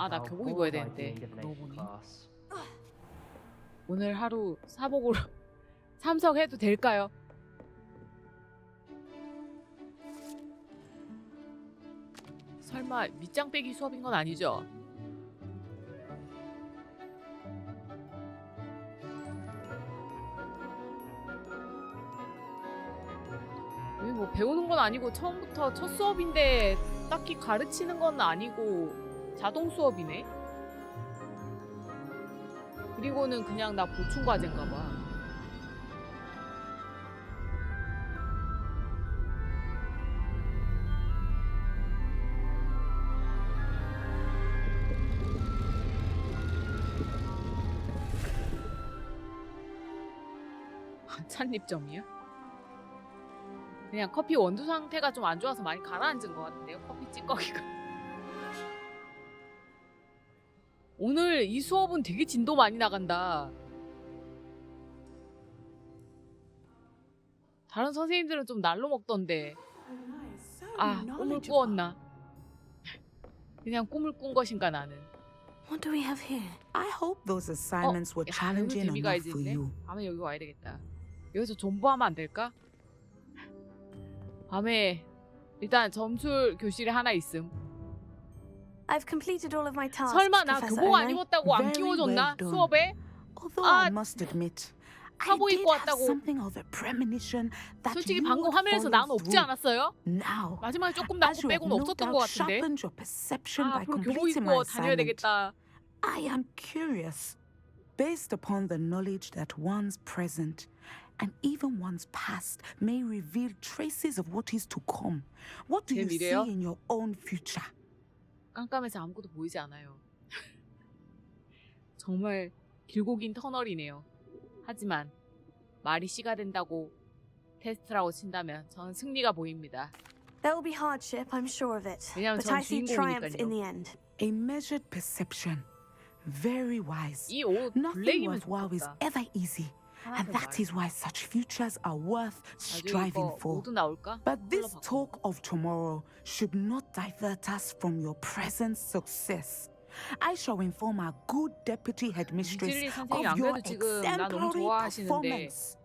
아, 나 교복 입어야 되는데. 그러고 보니. 오늘 하루 사복으로 참석해도 될까요? 설마 밑장 빼기 수업인 건 아니죠? 여기 뭐 배우는 건 아니고 처음부터 첫 수업인데 딱히 가르치는 건 아니고 자동 수업이네? 그리고는 그냥 나 보충 과제인가 봐. 찬립점이야? 그냥 커피 원두 상태가 좀 안 좋아서 많이 가라앉은 것 같은데요? 커피 찌꺼기가. 오늘 이 수업은 되게 진도 많이 나간다. 다른 선생님들은 좀 날로 먹던데. 아, 꿈을 꾸었나? 그냥 꿈을 꾼 것인가 나는. What do we have here? I hope those assignments were challenging enough for you. 밤에 여기 와야 되겠다. 여기서 존버하면 안 될까? 밤에 일단 점술 교실에 하나 있음. I've completed all of my tasks. 설마 나 교복 안 입었다고 안 끼워줬나? 수업에? 아, 사복 입고 왔다고. 솔직히 방금 화면에서 난 없지 않았어요? 마지막에 조금 나온 거 빼고는 없었던 것 같은데. 아, 앞으로 교복 입고 다녀야 되겠다. I am curious. Based upon the knowledge that one's present and even one's past may reveal traces of what is to come. What do you see in your own future? 깜깜해서 아무것도 보이지 않아요. 정말 길고 긴 터널이네요. 하지만 말이 씨가 된다고 테스트라고 친다면 저는 승리가 보입니다. There will be hardship, I'm sure of it. 왜냐면 But 전 I see triumph in 주인공이니까요. the end. A measured perception, very wise. 이 옷 Nothing 블랙이면 worthwhile is 좋겠다. ever easy, and that is why such futures are worth striving for. 모두 나올까? But this talk of tomorrow should not divert us from your present success. I shall inform our good deputy headmistress of your exemplary performance.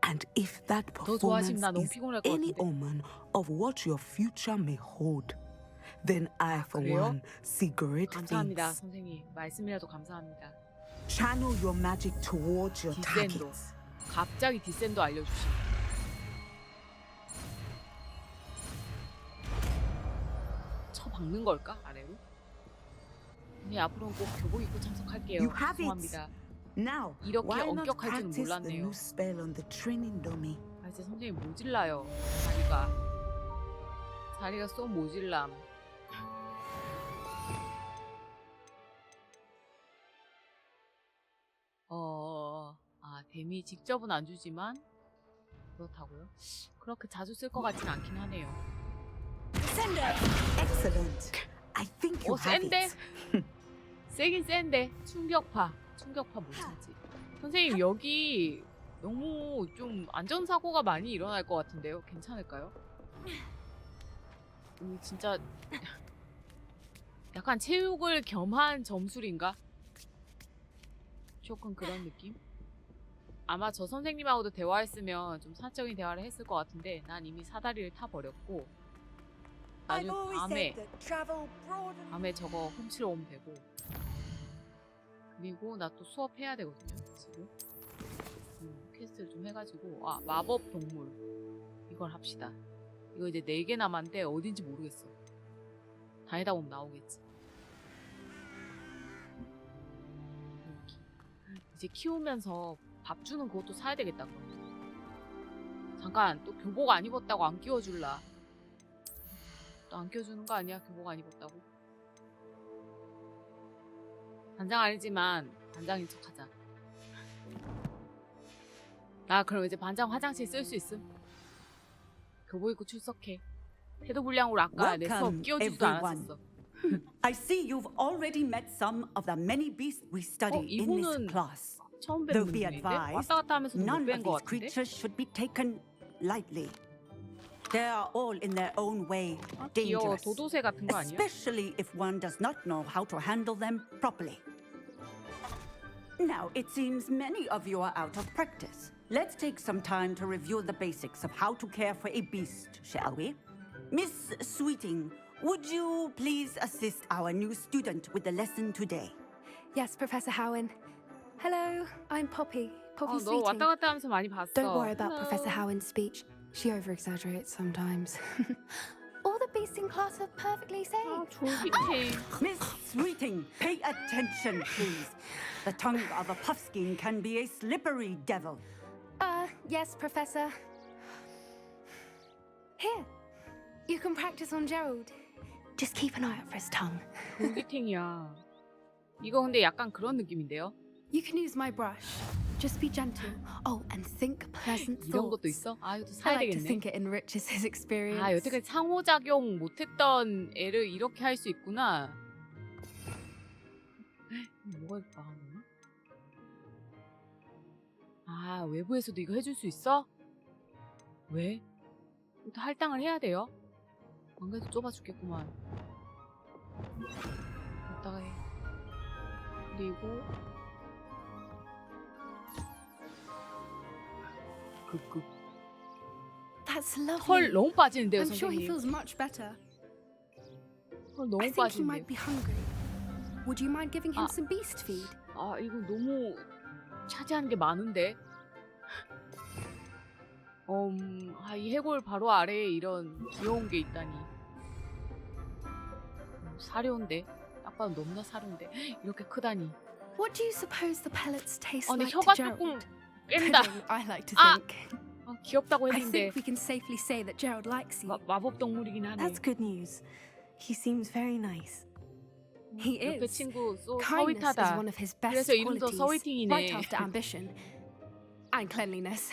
And if that performance is any omen of what your future may hold, then I, for one, see great 감사합니다, things. 선생님. 말씀이라도 감사합니다. Channel your magic towards your 디센도. targets. 갑자기 디센도 알려주시네. 쳐박는 걸까? 아래로? 아니, 앞으로는 꼭 교복 입고 참석할게요. You have it. 죄송합니다. Now, 이렇게 why not 엄격할 줄은 practice the 몰랐네요. new spell on the training dummy? 아, 이제 선생님 모질라요. 자리가 쏙 모질람. 데미 직접은 안 주지만 그렇다고요? 그렇게 자주 쓸 것 같진 않긴 하네요. Excellent. I think you have 센데? it. 세긴 센데. 충격파 못 참지. 선생님 여기 너무 좀 안전사고가 많이 일어날 것 같은데요? 괜찮을까요? 진짜 약간 체육을 겸한 점술인가? 조금 그런 느낌? 아마 저 선생님하고도 대화했으면 좀 사적인 대화를 했을 것 같은데 난 이미 사다리를 타버렸고 나중에 밤에 저거 훔치러 오면 되고 그리고 나 또 수업해야 되거든요 지금 퀘스트를 좀 해가지고 마법 동물 이걸 합시다. 이거 이제 4개 남았는데 어딘지 모르겠어. 다니다 보면 나오겠지. 이제 키우면서 밥 주는 그것도 사야 되겠다. 그럼. 잠깐 또 교복 안 입었다고 안 끼워줄라. 또 안 끼워주는 거 아니야? 교복 안 입었다고. 반장 아니지만 반장인 척하자. 나 그럼 이제 반장 화장실 쓸 수 있음? 교복 입고 출석해. 태도 불량으로 아까 내 수업 끼워주지도 않았었어. I see you've already met some of the many beasts we study in this class. 처음 Though 뵙는 be 분인데 advised, 왔다 갔다 하면서 못 none 뵌 of 것 these 같은데? creatures should be taken lightly. They are all in their own way 귀여워. dangerous, 도도새 같은 거 아니야? especially if one does not know how to handle them properly. Now, it seems many of you are out of practice. Let's take some time to review the basics of how to care for a beast, shall we? Miss Sweeting, would you please assist our new student with the lesson today? Yes, Professor Howen. Hello, I'm Poppy. Poppy 너 왔다 Sweeting. 갔다 하면서 많이 봤어. Don't worry about Hello. Professor Howen's speech. She over-exaggerates sometimes. All the beasts in class are perfectly safe. 졸깃해. Miss Sweeting, pay attention, please. The tongue of a puffskein can be a slippery devil. Yes, Professor. Here, you can practice on Gerald. Just keep an eye out for his tongue. 졸깃탱이야. 이거 근데 약간 그런 느낌인데요? You can use my brush. Just be gentle. Oh, and think pleasant 이런 것도 thoughts. 있어? 아, 이것도 I 사야 like to 되겠네. think it enriches his experience. 아, 여태까지 상호작용 못했던 애를 이렇게 할 수 있구나. 뭐가 망하나? 아, 외부에서도 이거 해줄 수 있어? 왜? 이것도 할당을 해야 돼요? 안 그래도 좁아 죽겠구만. 이따가 해. 그리고 그 That's lovely. 털 너무 빠지는데요, I'm sure he 선생님. feels much better. 털 너무 I think he 빠지는데. might be hungry. Would you mind giving him Ah. some beast feed? 아, 이거 너무 차지하는 게 많은데. 이 해골 바로 아래에 이런 귀여운 게 있다니. 사려운데. 딱 봐도 너무나 사려운데. 이렇게 크다니. What do you suppose the pellets taste 근데 like 혀가 to Gerald? 조금 깬다. Pudding, I like to Ah. think. 귀엽다고 I 했는데 think we can safely say that Gerald likes you. 마법 동물이긴 하네. That's good news. He seems very nice. He 옆에 is. 친구 Kindness is 서윗하다. one of his best 그래서 이름도 qualities, 서위팅이네. right after ambition and cleanliness.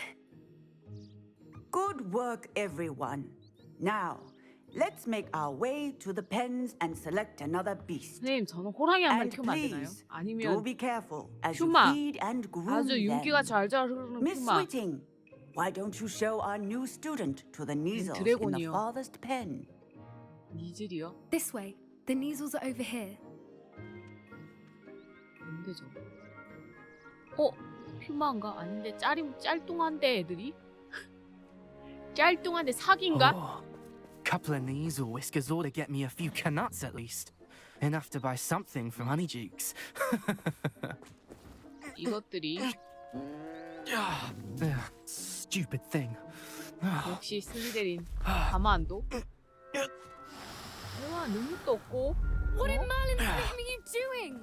Good work, everyone. Now, let's make our way to the pens and select another beast. 선생님, 저는 호랑이 한 마리 And 키우면 안 되나요? please, do 아니면 be careful as you 퓨마. feed and groom 아주 윤기가 them. 잘잘 흐르는 Miss 퓨마. Sweeting, why don't you show our new student to the Neasels in the 드래곤이요. farthest pen? 니즐이요? This way. The Neasels are over here. 뭔데죠? 퓨마인가? 아닌데 짤뚱한데 애들이? 짤뚱한데 사기인가? Oh, couple of Neasel whiskers ought to get me a few canuts at least. Enough to buy something from Honeydukes. 이것들이 Stupid thing. 역시 슬리데린 가만도. 우와, 능력도 없고. What in Merlin's name are you doing?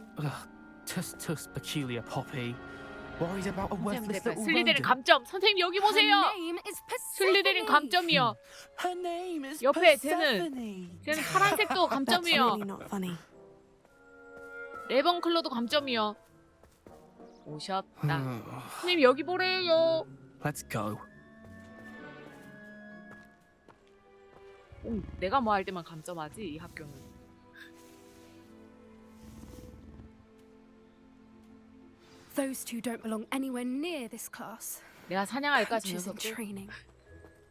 Tus peculiar Poppy. Worried about a worthless little 슬리데린 rodent. 감점. 선생님 여기 보세요. Her name is 슬리데린 Persephone. 감점이요. Her name is 옆에 Persephone. 쟤는 파란색도 That's 감점이요. really not funny. 레번클로도 감점이요. 오셨다. 선생님 여기 보래요. Let's go. 내가 뭐 할 때만 감점하지 이 학교는. Those two don't belong anywhere near this class. 내가 사냥할까 저 Coaches in 녀석들? training.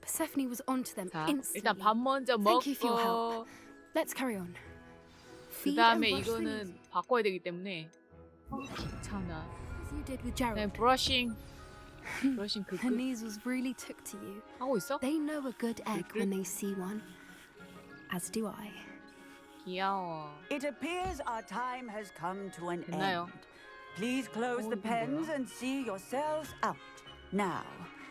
Persephone was onto them 자, instantly. 일단 밥 먼저 Thank you for your 먹고 help. Let's carry on. 그 Feed and 다음에 brush the 이거는 바꿔야 되기 때문에 귀찮아. Neasels as you did with 그냥 Gerald. 브러싱 The 그 Neasels really took to you. 하고 있어? They know a good egg when they see one. As do I. 귀여워. It appears our time has come to an 됐나요? end. Please close the 이게 뭐야? pens and see yourselves out. Now,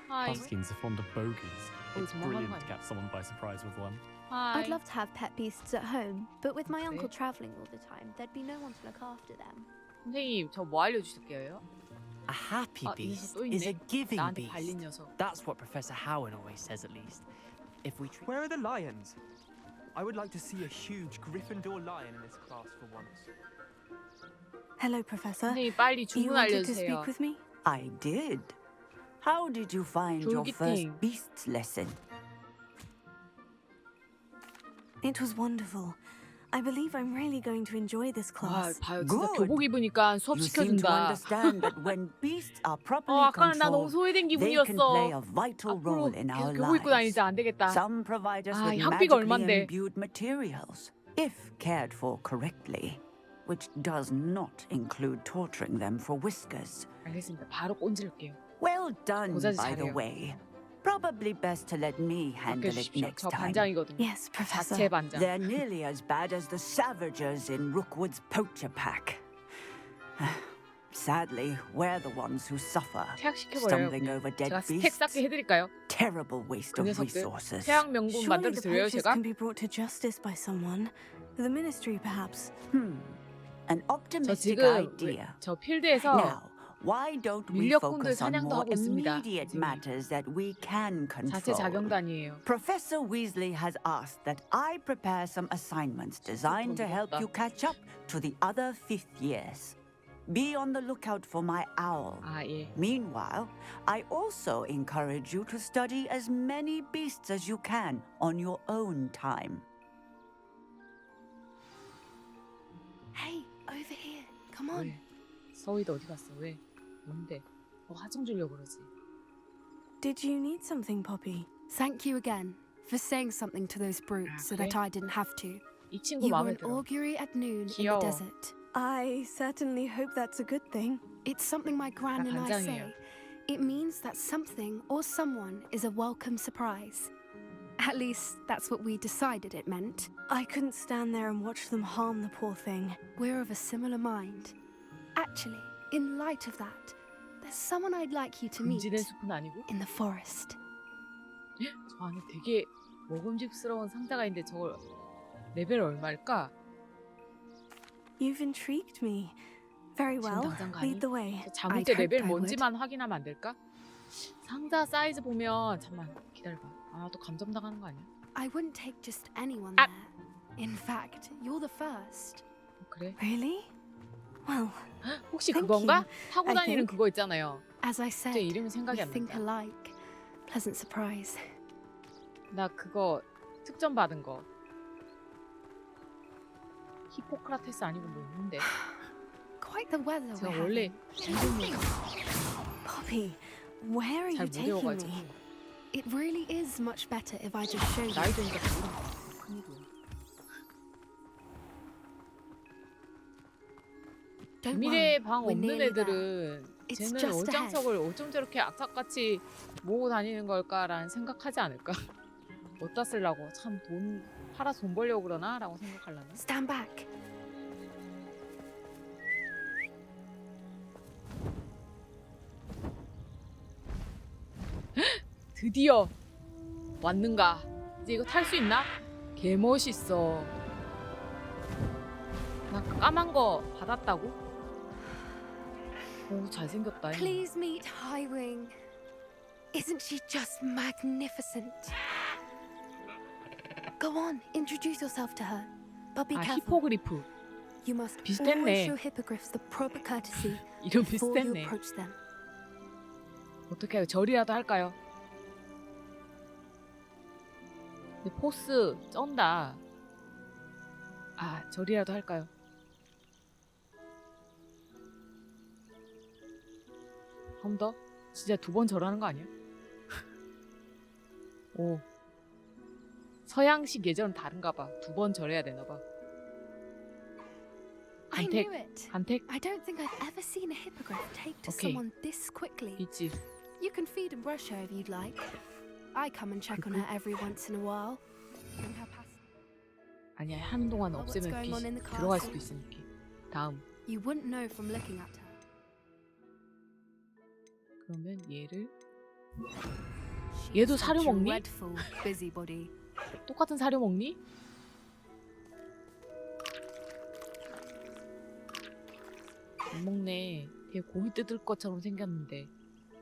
하이. Pumpkins are fond of bogies. Oh, It's it's more brilliant fun. to catch someone by surprise with one. 하이. I'd love to have pet beasts at home, but with my uncle Okay. travelling all the time, there'd be no one to look after them. 선생님 저 뭐 알려주실게요? A happy 아, beast 또 is a 있네. giving 나한테 beast. 발린 녀석. That's what Professor Howen always says, at least. If we treat Where are the lions? I would like to see a huge Gryffindor lion in this class for once. Hello, Professor. 선생님 빨리 You 주문 wanted to 알려주세요. speak with me? I did. How did you find your 졸깃탱. first beasts lesson? It was wonderful. I believe I'm really going to enjoy this 와, class. 봐요. 진짜 Good. 교복 입으니까 수업 You seem to 시켜준다. understand that when beasts are properly 아까는 나 너무 controlled, 소외된 they can play 기분이었어. a vital 앞으로 role in our 교복 입고 lives. 다니자 안 되겠다. Some provide us 아, with 학비가 magically 얼만데. imbued materials, if cared for correctly, which does not include torturing them for whiskers. 알겠습니다. 바로 꼰질게요. Well done, 고자지 by the 잘해요. way. Probably best to let me handle it 맡겨주십시오. next 저 time. 반장이거든요. Yes, Professor. 자체 반장. They're nearly as bad as the Savagers in Rookwood's poacher pack. Sadly, we're the ones who suffer, 퇴학시켜버려요. stumbling over dead 제가 스택 beasts. 쌓게 해드릴까요? Terrible waste 그 of 녀석들. resources. 퇴학 명분 Surely the 만들어드려요, poachers 제가? can be brought to justice by someone. The ministry, perhaps. An 저 optimistic 지금 idea. 저 필드에서 Now, why don't we 밀렵꾼들 focus on 사냥도 more 하고 있습니다, immediate 지금. matters that we can 자체 control? 자경단이에요. Professor Weasley has asked that I prepare some assignments designed to help you catch up to the other fifth years. Be on the lookout for my owl. 아, 예. Meanwhile, I also encourage you to study as many beasts as you can on your own time. Hey, over here. Come on. 왜? 서희도 어디 갔어? 왜? 뭔데? 화좀 주려고 그러지. Did you need something, Poppy? Thank you again for saying something to those brutes so that 그래? I didn't have to. 이 친구 You were 마음에 an 들어. augury at noon in the 귀여워. desert. I certainly hope that's a good thing. It's something my gran and I say. 반장이에요. It means that something or someone is a welcome surprise. At least that's what we decided it meant. I couldn't stand there and watch them harm the poor thing. We're of a similar mind. Actually, in light of that, there's someone I'd like you to meet 금지된 숲은 아니고? in the forest. 저 안에 되게 먹음직스러운 상자가 있는데 저걸 레벨 얼마일까? You've intrigued me. Very 지금 well. 당장 가니? Lead the way. 저 자물쇠 I'd 레벨 hoped I 뭔지만 확인하면 안 될까? 상자 사이즈 보면 잠만 기다려봐. 아, 또 감점 당하는 거 아니야? I wouldn't take just anyone Ah. there. In fact, you're the first. 그래? Really? Well, 혹시 Thank 그건가? you. 타고 I 다니는 think. 그거 있잖아요. As I 제 said, 이름은 생각이 we 안 think 난다. alike. Pleasant surprise. 나 그거 특전 받은 거. 히포크라테스 아니고 뭐 있는데. Quite the weather 제가 we're 원래 having. Poppy, where are you 잘 못 taking 외워가지고 me? It really is much better if I just show you. 나이 드니까 큰일이야. Don't 미래의 worry, 방 we're 없는 nearly there. 애들은 It's 쟤는 just 얼짱석을 어쩜 저렇게 악착같이 모으고 다니는 걸까라는 생각하지 않을까? 어디다 쓰려고 참 돈 팔아서 돈 벌려고 그러나? 라고 생각하려나? Stand back. 드디어 왔는가? 이제 이거 탈 수 있나? 개 멋있어. 나 까만 거 받았다고? 오, 잘생겼다. 얘. Please meet Highwing. Isn't she just magnificent? Go on, introduce yourself to her. But be 아, careful. 히포그리프. You must 비슷했네. always show hippogriffs the proper courtesy 이름 before you 비슷했네. approach them. 어떻게 해요? 절이라도 할까요? 근데 포스 쩐다. 아, 절이라도 할까요? 한 번 더? 진짜 2번 절하는 거 아니야? 오. 서양식 예절은 다른가 봐. 2번 절해야 되나 봐. I 간택, knew it. 간택 I don't think I've ever seen a hippogriff take to Okay. someone this quickly. 있지. You can feed and brush her if you'd like. I come and check on her every once in a while. And her pass- 아니야, 하는 동안 What's 없애면 going on in 빛이 the 들어갈 castle? 수도 있으니까. 다음. You wouldn't know from looking at her. 그러면 얘를 She's 얘도 a 사료 먹니? dreadful busybody. 똑같은 사료 먹니? 안 먹네. 되게 고기 뜯을 것처럼 생겼는데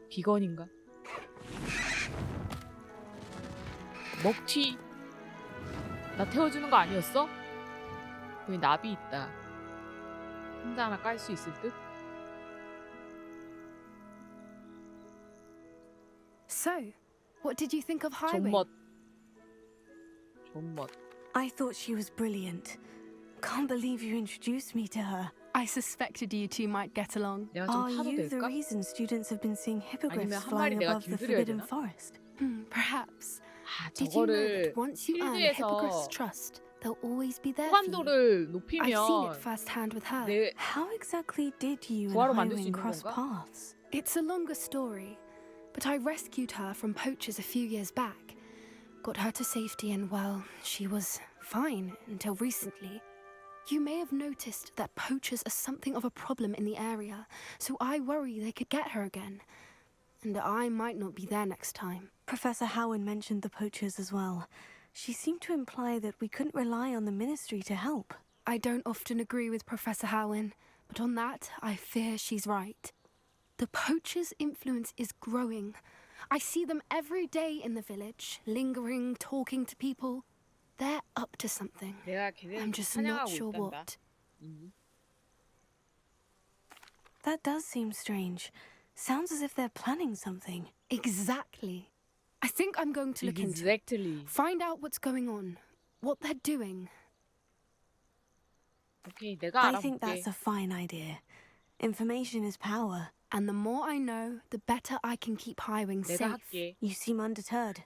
비건인가? 먹튀. 나 태워주는 거 아니었어? 여기 나비 있다. 상자 하나 깔 수 있을 듯? So, what did you think of Highwing? 존멋. 존멋. I thought she was brilliant. can't believe you introduced me to her. I suspected you two might get along. 내가 좀 Are 타도 you the 될까? reason students have been seeing hippogriffs 아니면 한 flying 마리 내가 above the 길들여야 forbidden 되나? forest? Perhaps. 아, Did you know 저거를 that once you earn a hippogriff's 필드에서 trust, they'll always be there for you? 호감도를 I've seen 높이면 it firsthand with her. 내 How exactly did you and 구하러 만들 수 Highwing 있는 cross 건가? paths? It's a longer story, but I rescued her from poachers a few years back. Got her to safety and, well, she was fine until recently. You may have noticed that poachers are something of a problem in the area, so I worry they could get her again. And I might not be there next time. Professor Howin mentioned the poachers as well. She seemed to imply that we couldn't rely on the ministry to help. I don't often agree with Professor Howin, but on that, I fear she's right. The poachers' influence is growing. I see them every day in the village, lingering, talking to people. They're up to something. 내가 걔네를 I'm just not 사냥하고 sure 있단다. what. That does seem strange. Sounds as if they're planning something. Exactly. I think I'm going to look into it. Exactly. Find out what's going on, what they're doing. 오케이, 내가 I think 알아볼게. that's a fine idea. Information is power. And the more I know, the better I can keep Highwing 내가 safe. 할게. You seem undeterred.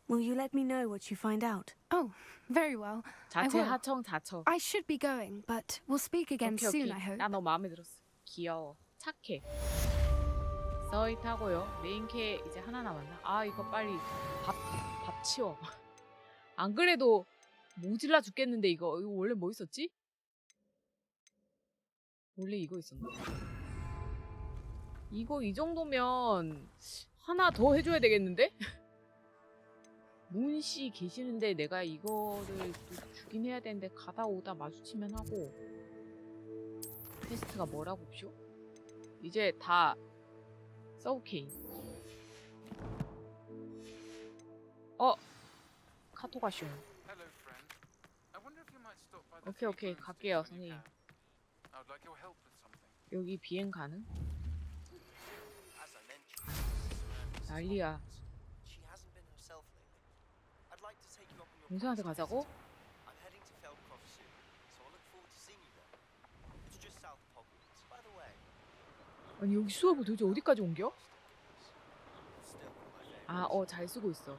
Will you let me know what you find out? Oh, very well. I 자체 will. 하청 자처. I should be going, but we'll speak again 오케이, soon, 오케이. I hope. 나 너 마음에 들었어. 귀여워. 착해. 서잇하고요. 메인캐 이제 하나 남았나? 아, 이거 빨리 밥 치워. 안 그래도 모질라 죽겠는데 이거 원래 뭐 있었지? 원래 이거 있었나? 이거 이 정도면 하나 더 해줘야 되겠는데? 문씨 계시는데 내가 이거를 또 주긴 해야 되는데 가다 오다 마주치면 하고. 퀘스트가 뭐라고 쇼? 이제 다 써오케이. 카톡 하쇼. 오케이 오케이 갈게요 선생님. 여기 비행 가능? 난리야. 동생한테 가자고? 아니 여기 수업을 도대체 어디까지 옮겨? 아, 잘 쓰고 있어.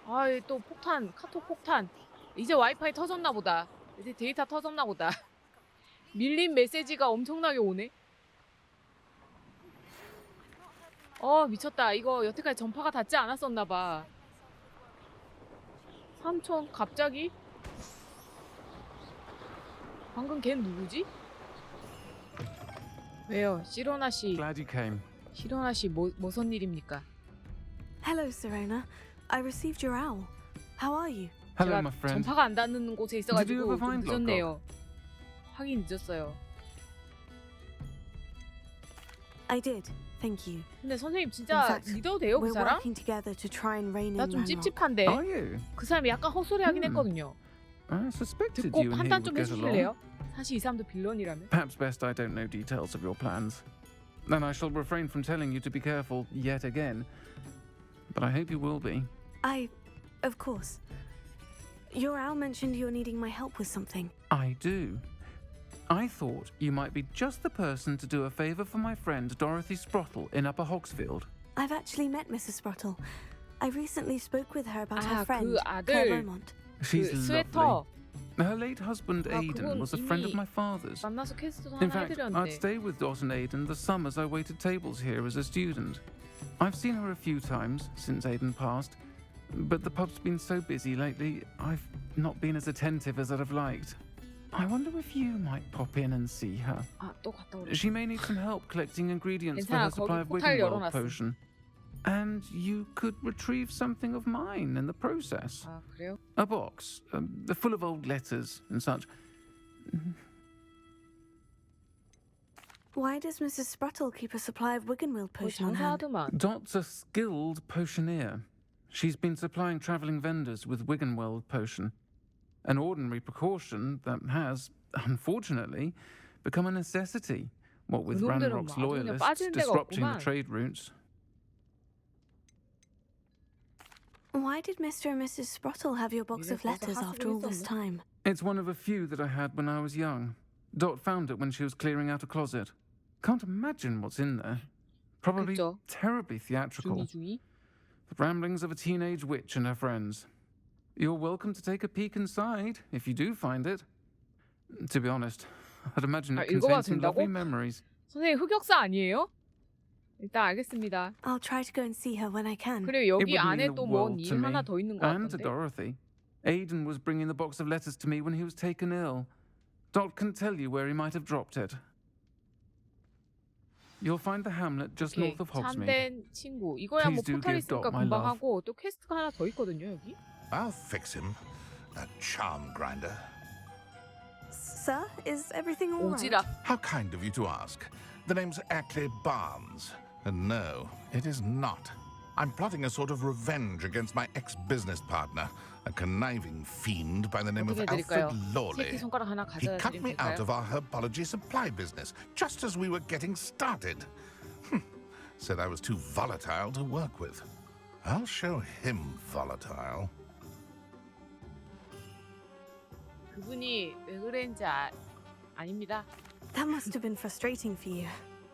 아이 또 폭탄, 카톡 폭탄. 이제 와이파이 터졌나 보다. 이제 데이터 터졌나 보다. 밀린 메시지가 엄청나게 오네. 미쳤다. 이거 여태까지 전파가 닿지 않았었나 봐. 삼촌 갑자기? 방금 걘 누구지? 왜요? 시로나 씨. Glad you came. 시로나 씨 무슨 일입니까? Hello, Serena. I received your owl. How are you? Hello, 제가 my friend. 전파가 안 닿는 곳에 Did you 있어가지고 ever 좀 find 늦었네요. 확인 늦었어요. I did. Thank you. 근데 선생님 In 진짜 fact, 믿어도 돼요 그 We're 사람? working together to try and rein 나 in 좀 Ranrock. 찝찝한데 Are you? 그 사람이 약간 헛소리하긴 Hmm. 했거든요. I suspected 듣고 you and he 판단 would 좀 get along. 해주실래요? 사실 이 사람도 빌런이라면. Perhaps best I don't know details of your plans. Then I shall refrain from telling you to be careful yet again. But I hope you will be. Of course. Your owl mentioned you're needing my help with something. I do. I thought you might be just the person to do a favour for my friend Dorothy Sprottle in Upper Hogsfield. I've actually met Mrs. Sprottle. I recently spoke with her about her 그 friend, 아들. Claire Beaumont. She's 그 lovely. 스웨터 Her late husband 아, Aidan 그건 was a friend of 이미 my father's. 만나서 퀘스트도 In 하나 fact, I'd 해드렸는데. stay with Dot and Aidan the summers I waited tables here as a student. I've seen her a few times since Aidan passed, but the pub's been so busy lately, I've not been as attentive as I'd have liked. I wonder if you might pop in and see her. 또 갔다 오래. She may need some help collecting ingredients for 괜찮아, her supply 거기 of 포탈 Wiggenweld 열어놨어. potion. And you could retrieve something of mine in the process. 그래요? A box, full of old letters and such. Why does Mrs. Sprottle keep a supply of Wiggenweld potion on hand? 장사하더만. Dot's a skilled potioneer. She's been supplying travelling vendors with Wiggenweld potion. An ordinary precaution that has, unfortunately, become a necessity, what with 그놈들은 Ranrock's 아주 그냥 loyalists 빠지는 데가 disrupting the 없구만. trade routes. Why did Mr. and Mrs. Sprottle have your box of letters after all this time? It's one of a few that I had when I was young. Dot found it when she was clearing out a closet. Can't imagine what's in there. Probably 그쵸. terribly theatrical. 중이. The ramblings of a teenage witch and her friends. You're welcome to take a peek inside if you do find it. To be honest, I'd imagine it 읽어봐도 contains some 된다고? lovely memories. 선생님 흑역사 아니에요? 일단 알겠습니다. I'll try to go and see her when I can. 그리고 It 여기 wouldn't 안에 mean the 또 world 뭔 to 일 me 하나 더 있는 것 and to 같던데. Dorothy. Aidan was bringing the box of letters to me when he was taken ill. Dot can tell you where he might have dropped it. You'll find the hamlet just 오케이. north of Hogsmeade. 참된 친구. 이거야 뭐 Please do 포털 give 있으니까 Dot my 금방 love. 하고 또 퀘스트가 하나 더 있거든요 여기. I'll fix him. A charm grinder. Sir, is everything all right? 오지랖. How kind of you to ask. The name's Ackley Barnes. And no, it is not. I'm plotting a sort of revenge against my ex-business partner, a conniving fiend by the name of 어떻게 Alfred 해드릴까요? Lawley. 새끼손가락 하나 He cut 가져다 me 드리면 out 될까요? of our herbology supply business, just as we were getting started. Said I was too volatile to work with. I'll show him volatile. 그분이 왜 그랬는지 아닙니다. That must have been frustrating for you.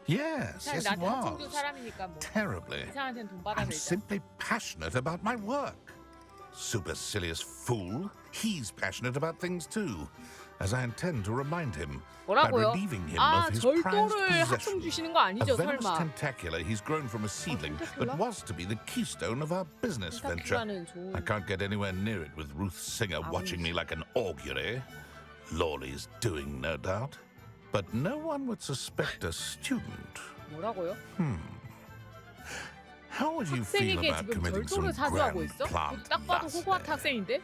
Yes, 사실 yes, it 나한테 한층 준 was. 사람이니까 뭐 Terribly. 이 사람한테는 돈 받아야 I'm 되죠. simply passionate about my work. Supercilious fool. He's passionate about things too, as I intend to remind him by 뭐라고요? relieving him 아 of his prized 절도를 학점 possession. 주시는 거 A 아니죠 venomous 설마? tentacula he's grown from a seedling, but tentacula? was to be the keystone of our business venture. 텐타큘라는 좋은. I can't get anywhere near it with Ruth Singer watching me like an augury. Lawley's doing, no doubt. But no one would suspect a student. 뭐라고요? How would you feel 학생에게 about 지금 committing some 절도를 사주하고 grand 있어? plant 딱 봐도 호그와트 thus? 학생인데?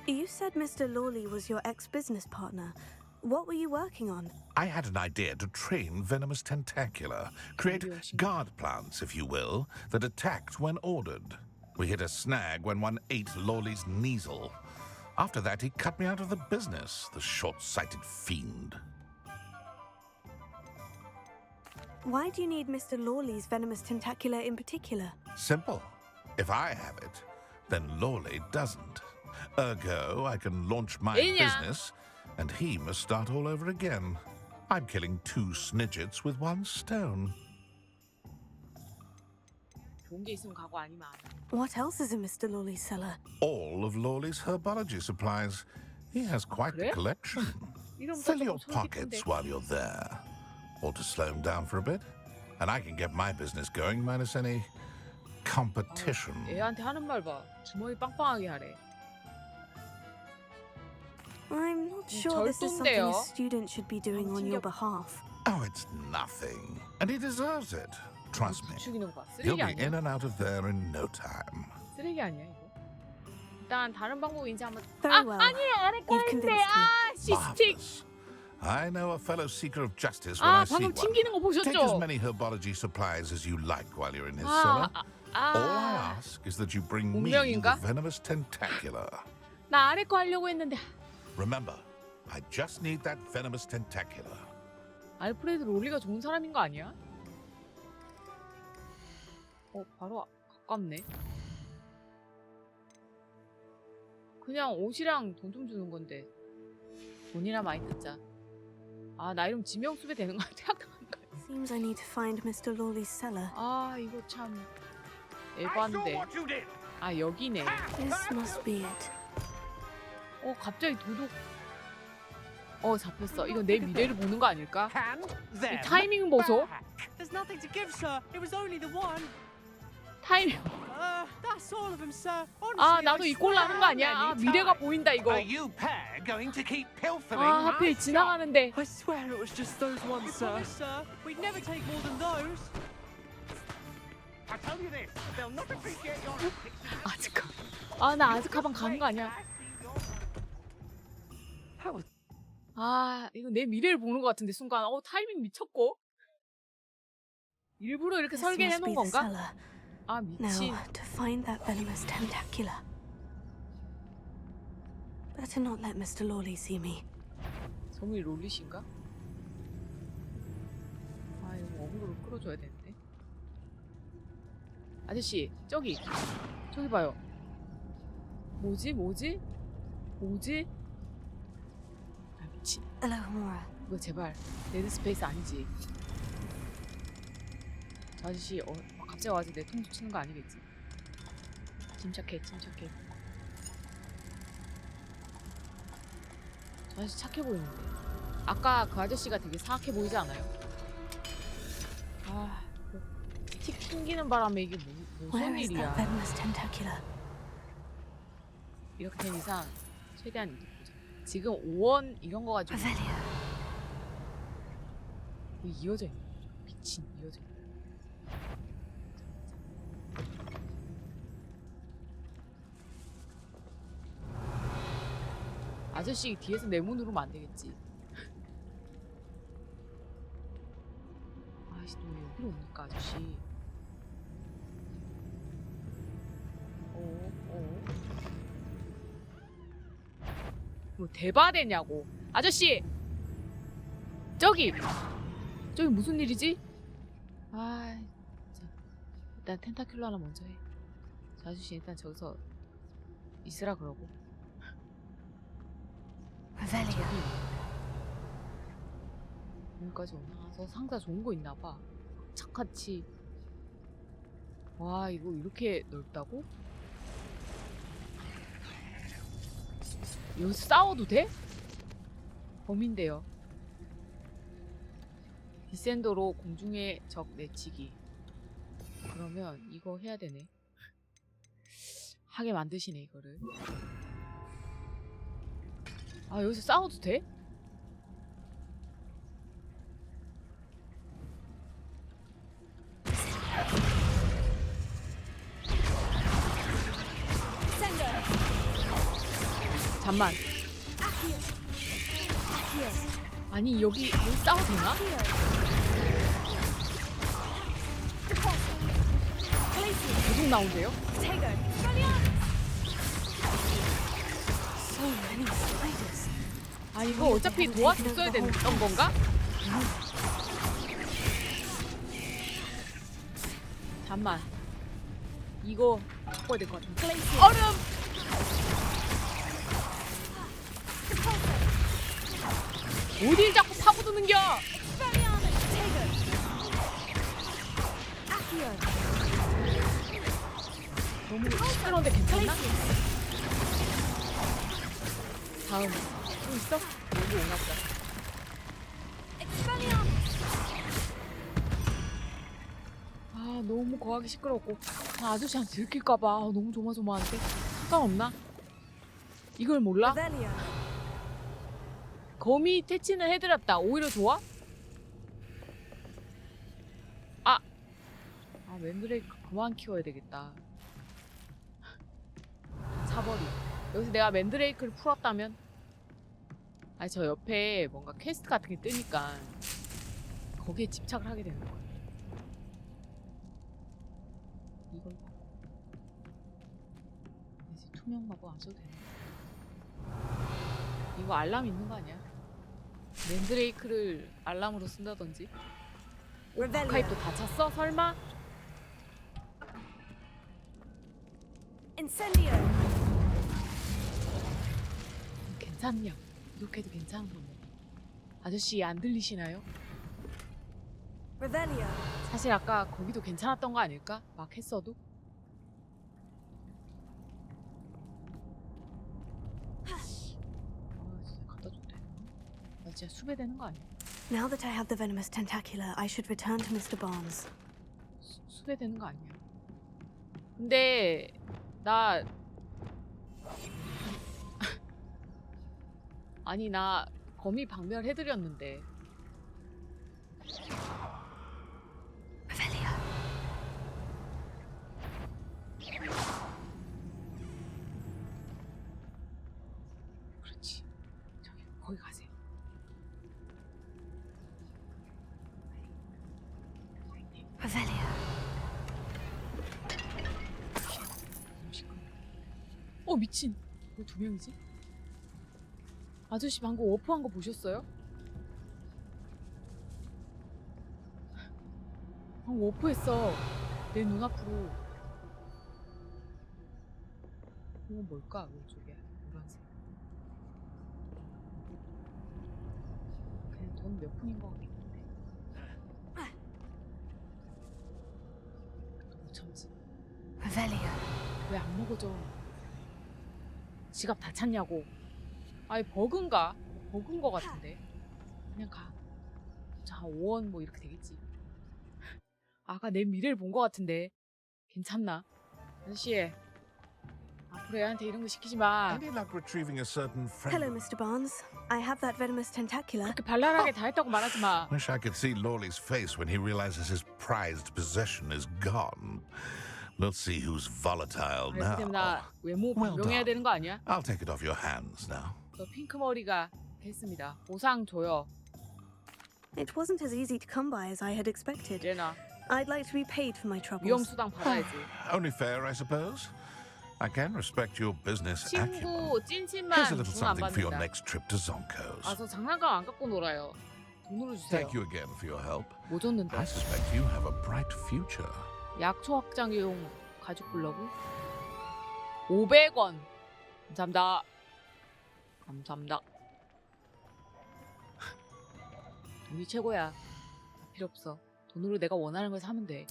You said Mr. Lawley was your ex-business partner. What were you working on? I had an idea to train venomous tentacula, create guard plants, if you will, that attacked when ordered. We hit a snag when one ate Lawley's Kneasel. After that, he cut me out of the business, the short-sighted fiend. Why do you need Mr. Lawley's venomous tentacula in particular? Simple. If I have it, then Lawley doesn't. Ergo, I can launch my 왜냐? business, and he must start all over again. I'm killing two snidgets with one stone. 좋은 게 있으면 가고 아니면 안 해. What else is in Mr. Lawley's cellar? All of Lawley's herbology supplies. He has quite the 그래? collection. 이름부터 Fill 조금 your 솔깃한데. pockets while you're there. Or to slow him down for a bit. And I can get my business going minus any competition. 애한테 하는 말 봐. 주머니 빵빵하게 하래. I'm not sure this is something 절도인데요. a student should be doing on your behalf. Oh, it's nothing. And he deserves it. Trust me. 죽이는 거 봐. He'll 쓰레기 be 아니야? in and out of there in no time. 쓰레기 아니야 이거? 일단 다른 방법인지 한번. Very well. 아니에요 안 할 You've 거인데. convinced me. 아 시스틱. Marvelous. I know a fellow seeker of justice when 아 I see 방금 one. 튕기는 거 Take as 보셨죠? many herbology supplies as you like while you're in his 아, cellar. All I 아, ask is that you bring me 운명인가? the venomous tentacula. 나 아래 거 하려고 했는데 Remember, I just need that venomous tentacula. 알프레드 롤리가 좋은 사람인 거 아니야? 바로 가깝네. 그냥 옷이랑 돈 좀 주는 건데 돈이나 많이 듣자. 아 나 이러면 지명수배 되는 거 같아. Seems I need to find Mr. Lawley's cellar. 아 이거 참 에반데. 아 여기네. This must be it. 갑자기 도둑. 잡혔어. 이거 내 미래를 보는 거 아닐까? 이 타이밍 보소. There's nothing to give, sir. It was only the one. 타이밍. That's all of them, sir. 아 Honestly, 나도 I 이꼴로 swear 하는 거 I 아니야? 아 haven't any 미래가 time. 보인다 이거. you pair going to keep pilfering? 아 하필 지나가는데. I swear it was just those ones, sir. Promise, sir. We'd never take more than those. I tell you this, they'll not appreciate your 아즈카. 나 아즈카방 가는 거 아니야? 아 이거 내 미래를 보는 것 같은데 순간 타이밍 미쳤고. 일부러 이렇게 This 설계해 must be 놓은 the 건가? cellar. 아 미친. Now, to find that venomous tentacula. Better not let Mr. Lawley see me. 성이 롤리신가? 아 이거 어그로로 끌어줘야 되는데. 아저씨 저기 봐요. 뭐지? 아 미친. Hello, Mora. 이거 제발 데드 스페이스 아니지? 저 아저씨 막 갑자기 와서 내 통수 치는 거 아니겠지? 침착해. 저 아저씨 착해 보이는데. 아까 그 아저씨가 되게 사악해 보이지 않아요? 아, 틱 튕기는 바람에 이게 무슨 Where is that 일이야? venomous tentacula? 이렇게 된 이상 최대한 이득 보자. 지금 5원 이런 거 가지고 Revelia. 이어져 있는 거죠. 미친 이어져 있는. 아저씨 뒤에서 내 문 누르면 안 되겠지. 아저씨 또 왜 여기로 옵니까 아저씨? 뭐 대바되냐고 아저씨. 저기 무슨 일이지? 아 진짜. 일단 텐타큘러 하나 먼저 해. 저 아저씨 일단 저기서 있으라 그러고. Revelia. 여기까지 오나? 저 상자 좋은 거 있나봐. 착같이. 와 이거 이렇게 넓다고? 여기서 싸워도 돼? 범인데요. 디센더로 공중에 적 내치기. 그러면 이거 해야 되네. 하게 만드시네 이거를. 아 여기서 싸워도 돼? 잠만. 아니 여기 싸워도 되나? 계속 나온대요? 아 이거 어차피 도와줬어야 됐던 건가? 잠만. 이거 바꿔야 될 것 같은데. 얼음! 어딜 자꾸 파고드는겨? 너무 시끄러운데 괜찮나? 다음 또 있어? 여기 오나 보다. 아 너무 거하기 시끄럽고 아저씨한테 들킬까봐 너무 조마조마한데. 상관없나? 이걸 몰라? 거미 퇴치는 해드렸다. 오히려 좋아? 아 맨드레이크 그만 키워야 되겠다. 사버리. 여기서 내가 맨드레이크를 풀었다면? 아니 저 옆에 뭔가 퀘스트 같은 게 뜨니까 거기에 집착을 하게 되는 거야. 이걸 봐. 이제 투명 마법 안 써도 되나? 이거 알람 있는 거 아니야? 맨드레이크를 알람으로 쓴다든지. 아카이브도 다 찼어? 설마? 괜찮냐? 이렇게 해도 괜찮은 건데. 아저씨 안 들리시나요? 사실 아까 거기도 괜찮았던 거 아닐까? 막 했어도? 진짜 갖다 줘도 되나? 나 진짜 수배되는 거 아니야? Now that I have the venomous tentacula, I should return to Mr. Barnes. 수배되는 거 아니야? 근데 나 아니 나 거미 박멸해드렸는데. Revelia. 그렇지. 저기 거기 가세요. Revelia. 미친. 왜 두 명이지? 아저씨 방금 워프한 거 보셨어요? 방금 워프했어. 내 눈앞으로. 통은 뭘까? 왼쪽에 노란색. 그냥 돈 몇 푼인 것 같긴 한데. 못 참지. 왜 안 먹어져? 지갑 다 찼냐고. 아니 버그인가? 버그인 것 같은데. 그냥 가. 자 5원 뭐 이렇게 되겠지. 아까 내 미래를 본 것 같은데. 괜찮나? 아저씨. 앞으로 애한테 이런 거 시키지 마. Any luck retrieving a certain Hello, friend? Mr. Barnes. I have that venomous tentacula. 그렇게 발랄하게 다 했다고 말하지 마. Wish I could see Lawley's face when he realizes his prized possession is gone. We'll see who's volatile 아니 now. 근데 나 외모 Well 변경해야 done. 되는 거 아니야? I'll take it off your hands now. 저 핑크 머리가 됐습니다. 보상 줘요. It wasn't as easy to come by as I had expected. 얘나 I'd like to be paid for my troubles. 위험 수당 받아야지. Only fair, I suppose. I can respect your business acumen. 친구 찐친만 Here's a little 돈 안 something for your 받는다. next trip to Zonko's. 아 저 장난감 안 갖고 놀아요. 돈으로 주세요. Thank you again for your help. 뭐 줬는데? I suspect you have a bright future. 약초 확장용 가죽 블러그 500원. 감사합니다. 감사합니다. 돈이 최고야. 다 필요 없어. 돈으로 내가 원하는 걸 사면 돼.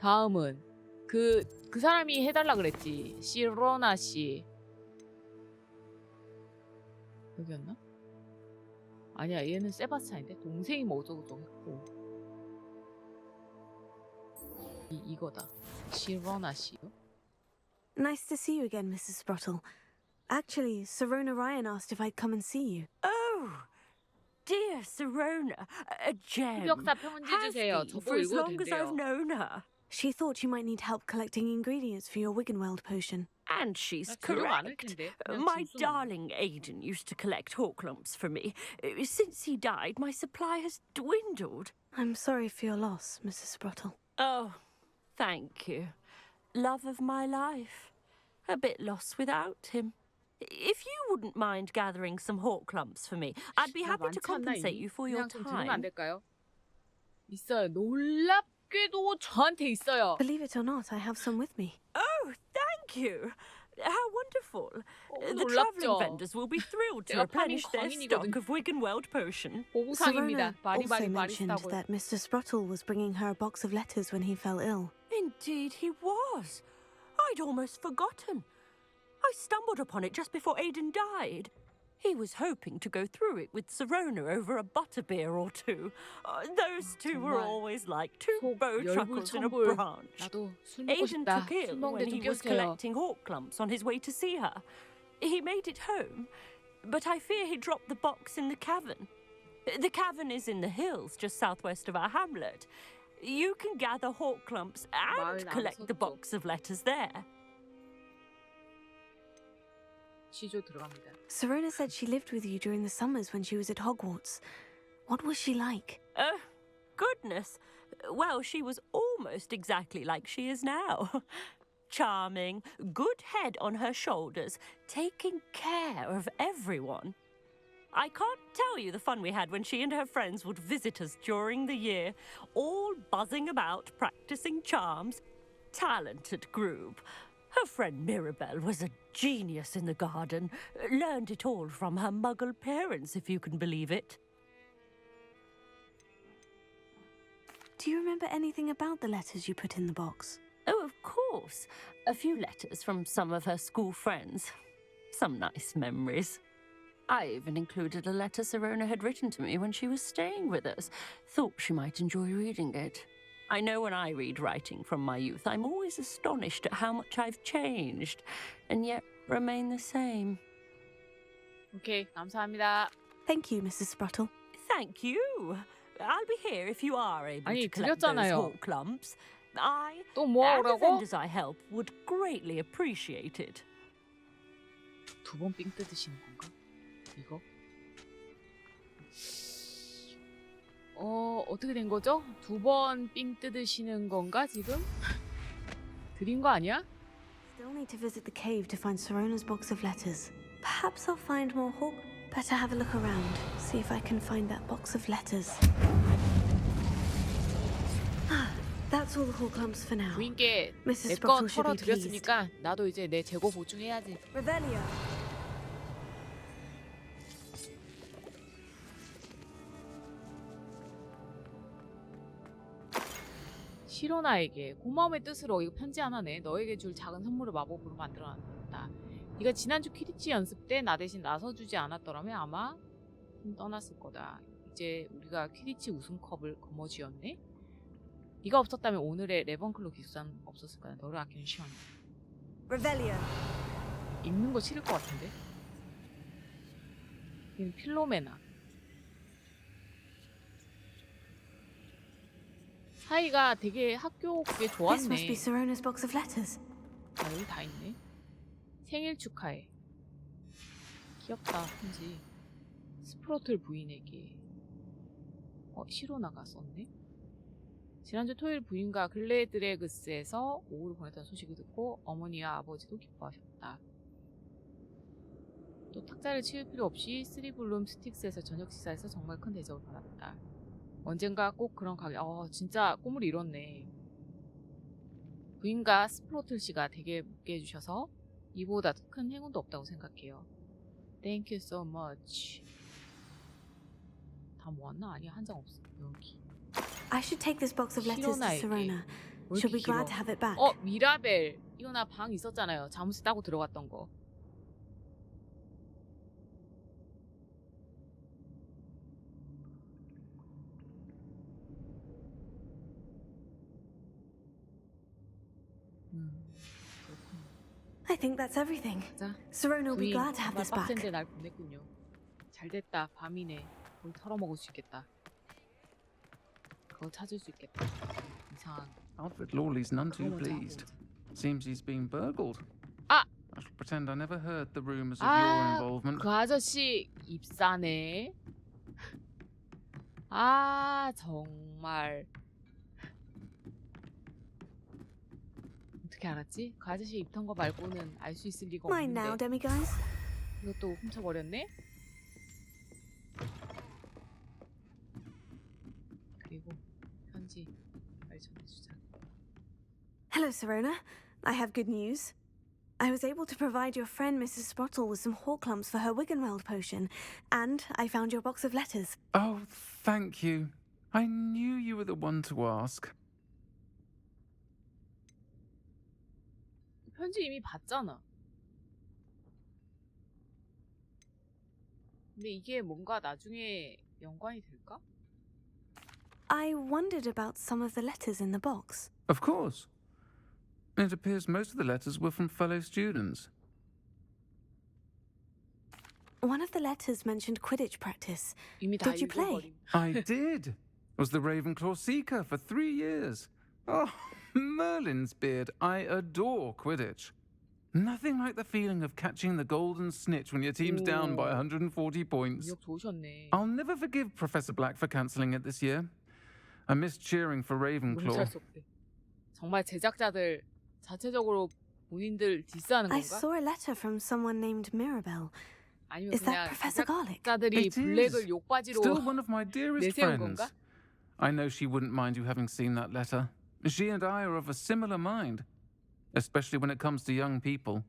다음은 그 사람이 해달라 그랬지. 시로나 씨. 여기였나? 아니야, 얘는 세바스찬인데 동생이 뭐 어쩌고저쩌고 했고. 이거다. 시로나 씨요? Nice to see you again, Mrs. Sprottle. Actually, Sirona Ryan asked if I'd come and see you. Oh, dear Sirona, a gem. 흑역사 평은지 Has 주세요. been 저도 for as 읽어도 long as I've 된대요. known her. She thought you might need help collecting ingredients for your Wiggenweld potion. And she's 재료가 많을 correct. 텐데. 그냥 My 짐수만. darling Aidan used to collect hawk lumps for me. Since he died, my supply has dwindled. I'm sorry for your loss, Mrs. Sprottle. Oh, thank you. Love of my life. A bit lost without him. If you wouldn't mind gathering some hawk lumps for me, I'd be 나 happy to 많지 않나, compensate 이미? you for your 그냥 좀 들으면 안 time. 될까요? 있어요. 놀랍게도 저한테 있어요. Believe it or not, I have some with me. Oh, thank you. How wonderful. The 놀랍죠? travelling vendors will be thrilled to 내가 팔린 replenish their 광인이거든. stock of Wiggenweld potion. 보부상입니다. Sirona 바리바리 also mentioned 바리스타고. that Mr. Sprottle was bringing her a box of letters when he fell ill. Indeed he was. I'd almost forgotten. I stumbled upon it just before Aidan died. He was hoping to go through it with Sirona over a butterbeer or two. Those two were 정말 always like two 속 bow truckles in a 열불천불. branch. 나도 술 먹고 Aidan 싶다. took ill 술 먹는데 when 좀 he was 깨우세요. collecting hawk lumps on his way to see her. He made it home, but I fear he dropped the box in the cavern. The cavern is in the hills just southwest of our hamlet. You can gather hawk lumps and 마을 collect the 남서쪽. box of letters there. 시조 들어갑니다. Sirona said she lived with you during the summers when she was at Hogwarts. What was she like? Oh, goodness. Well, she was almost exactly like she is now. Charming, good head on her shoulders, taking care of everyone. I can't tell you the fun we had when she and her friends would visit us during the year, all buzzing about, practicing charms. Talented group. Her friend Mirabelle was a genius in the garden. Learned it all from her muggle parents, if you can believe it. Do you remember anything about the letters you put in the box? Oh, of course. A few letters from some of her school friends. Some nice memories. I even included a letter Sirona had written to me when she was staying with us. Thought she might enjoy reading it. I know when I read writing from my youth, I'm always astonished at how much I've changed, and yet remain the same. 오케이, 감사합니다. Thank you, Mrs. Sprottle. Thank you. I'll be here if you are able 아니, to collect those 드렸잖아요. hawk lumps. I 또 and the 뭐하라고? vendors I help would greatly appreciate it. 두 번 삥 뜯으시는 건가? 이거? 어떻게 된 거죠? 두 번 삥 뜯으시는 건가 지금? 드린 거 아니야? Still need to visit the cave to find Sirona's box of letters. Perhaps I'll find more hawk. Better have a look around, see if I can find that box of letters. That's all the Horcrux for now. 부인께 Mrs. 내 거 Sprottle should be pleased. 털어드렸으니까 나도 이제 내 재고 보충해야지. Revelio. 시로나에게 고마움의 뜻으로 이거 편지 하나네. 너에게 줄 작은 선물을 마법으로 만들어놨다. 네가 지난주 퀴디치 연습 때 나 대신 나서주지 않았더라면 아마 떠났을 거다. 이제 우리가 퀴디치 우승컵을 거머쥐었네. 네가 없었다면 오늘의 레번클로 기숙사는 없었을 거야. 너를 아끼는 시원. Revelio. 읽는 거 싫을 것 같은데. 얘는 필로메나. 사이가 되게 학교 그게 This must 좋았네. be Sirona's box of letters. 아, 여기 다 있네. 생일 축하해. 귀엽다, 편지. 스프로틀 부인에게. 시로나가 썼네. 지난주 토요일 부인과 글래드레그스에서 오후를 보냈다는 소식을 듣고 어머니와 아버지도 기뻐하셨다. 또 탁자를 치울 필요 없이 쓰리블룸 스틱스에서 저녁 식사에서 정말 큰 대접을 받았다. 언젠가 꼭 그런 가게. 진짜 꿈을 이뤘네. 부인과 스프로틀 씨가 되게 묻게 해주셔서 이보다 큰 행운도 없다고 생각해요. Thank you so much. 다 모았나? 아니야, 한 장 없어. 여기. I should take this box of letters to Sirona. She'll be glad to have it back. 미라벨. 이거 나 방 있었잖아요. 자물쇠 따고 들어갔던 거. I think that's everything. 자, Sirona will be 부인 glad to have 정말 this back. 빡센데 날 보냈군요. 잘됐다. 밤이네. 뭘 털어먹을 수 있겠다. 그걸 찾을 수 있겠다. 이상한. Alfred Lawley's none too 그거 먼저 하고 pleased. 오자. Seems he's been burgled. 아! I shall pretend I never heard the rumors of your involvement. 그 아저씨 입사네. 정말. 어떻게 알았지? 그 아저씨 입던 거 말고는 알 수 있을 리가 Mine now, 없는데. demi-guys. 이것도 훔쳐버렸네? 그리고 편지 빨리 전해주자. Hello, Sirona. I have good news. I was able to provide your friend Mrs. Sprottle with some Horcrux for her Wiggenweld potion, and I found your box of letters. Oh, thank you. I knew you were the one to ask. 편지 이미 봤잖아. 근데 이게 뭔가 나중에 연관이 될까? I wondered about some of the letters in the box. Of course. It appears most of the letters were from fellow students. One of the letters mentioned Quidditch practice. 이미 다 Did you play? 읽어버림. I did. Was the Ravenclaw Seeker for 3 years. Oh, Merlin's beard. I adore Quidditch. Nothing like the feeling of catching the golden snitch when your team's down by 140 points. 기억 좋으셨네. I'll never forgive Professor Black for cancelling it this year. I missed cheering for Ravenclaw. 멈찰 수 없대. 정말 제작자들 자체적으로 본인들 디스하는 I 건가? saw a letter from someone named Mirabelle. 아니면 Is that 그냥 Professor Garlic? 제작자들이 It is. 블랙을 욕바지로 Still one of my dearest 내세운 friends. 건가? I know she wouldn't mind you having seen that letter. She and I are of a similar mind, especially when it comes to young people.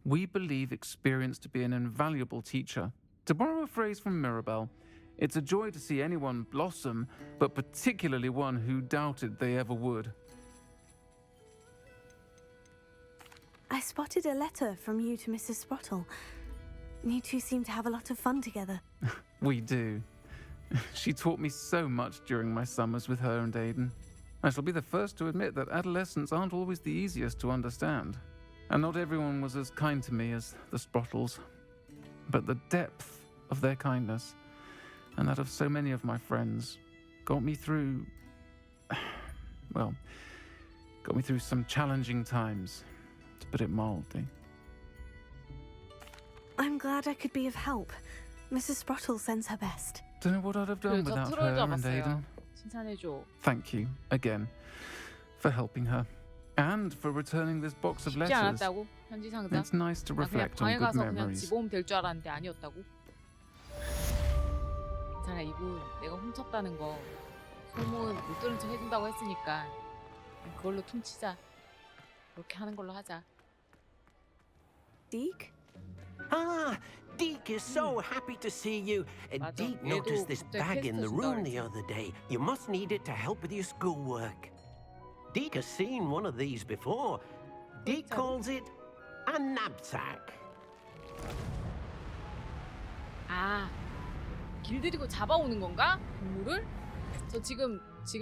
We believe experience to be an invaluable teacher. To borrow a phrase from Mirabelle, it's a joy to see anyone blossom, but particularly one who doubted they ever would. I spotted a letter from you to Mrs. Sprottle. You two seem to have a lot of fun together. We do. She taught me so much during my summers with her and Aidan. I shall be the first to admit that adolescents aren't always the easiest to understand. And not everyone was as kind to me as the Sprottles. But the depth of their kindness, and that of so many of my friends, got me through... well, got me through some challenging times, to put it mildly. I'm glad I could be of help. Mrs. Sprottle sends her best. Don't know what I'd have done 저 without 트롤 her and 잡았어요. Aidan. 칭찬해줘. Thank you, again, for helping her. And for returning this box of 쉽지 letters. 않았다고? 편지 상자? It's nice to 나 그냥 reflect 방에 on good 가서 그냥 memories. 집어오면 될 줄 알았는데 아니었다고? 괜찮아, 이분 내가 훔쳤다는 거 소문 못 들은 척 해준다고 했으니까 그걸로 퉁치자. 그렇게 하는 걸로 하자. Deke? Ah, Deke is so happy to see you. 맞아. Deke 얘도 noticed this 갑자기 bag in 퀘스트 the 준다 room the 그랬지. other day. You must need it to help with your schoolwork. Deke has seen one of these before. Deke calls it a knapsack. 아, 길들이고 잡아오는 건가? 동물을? 저 지금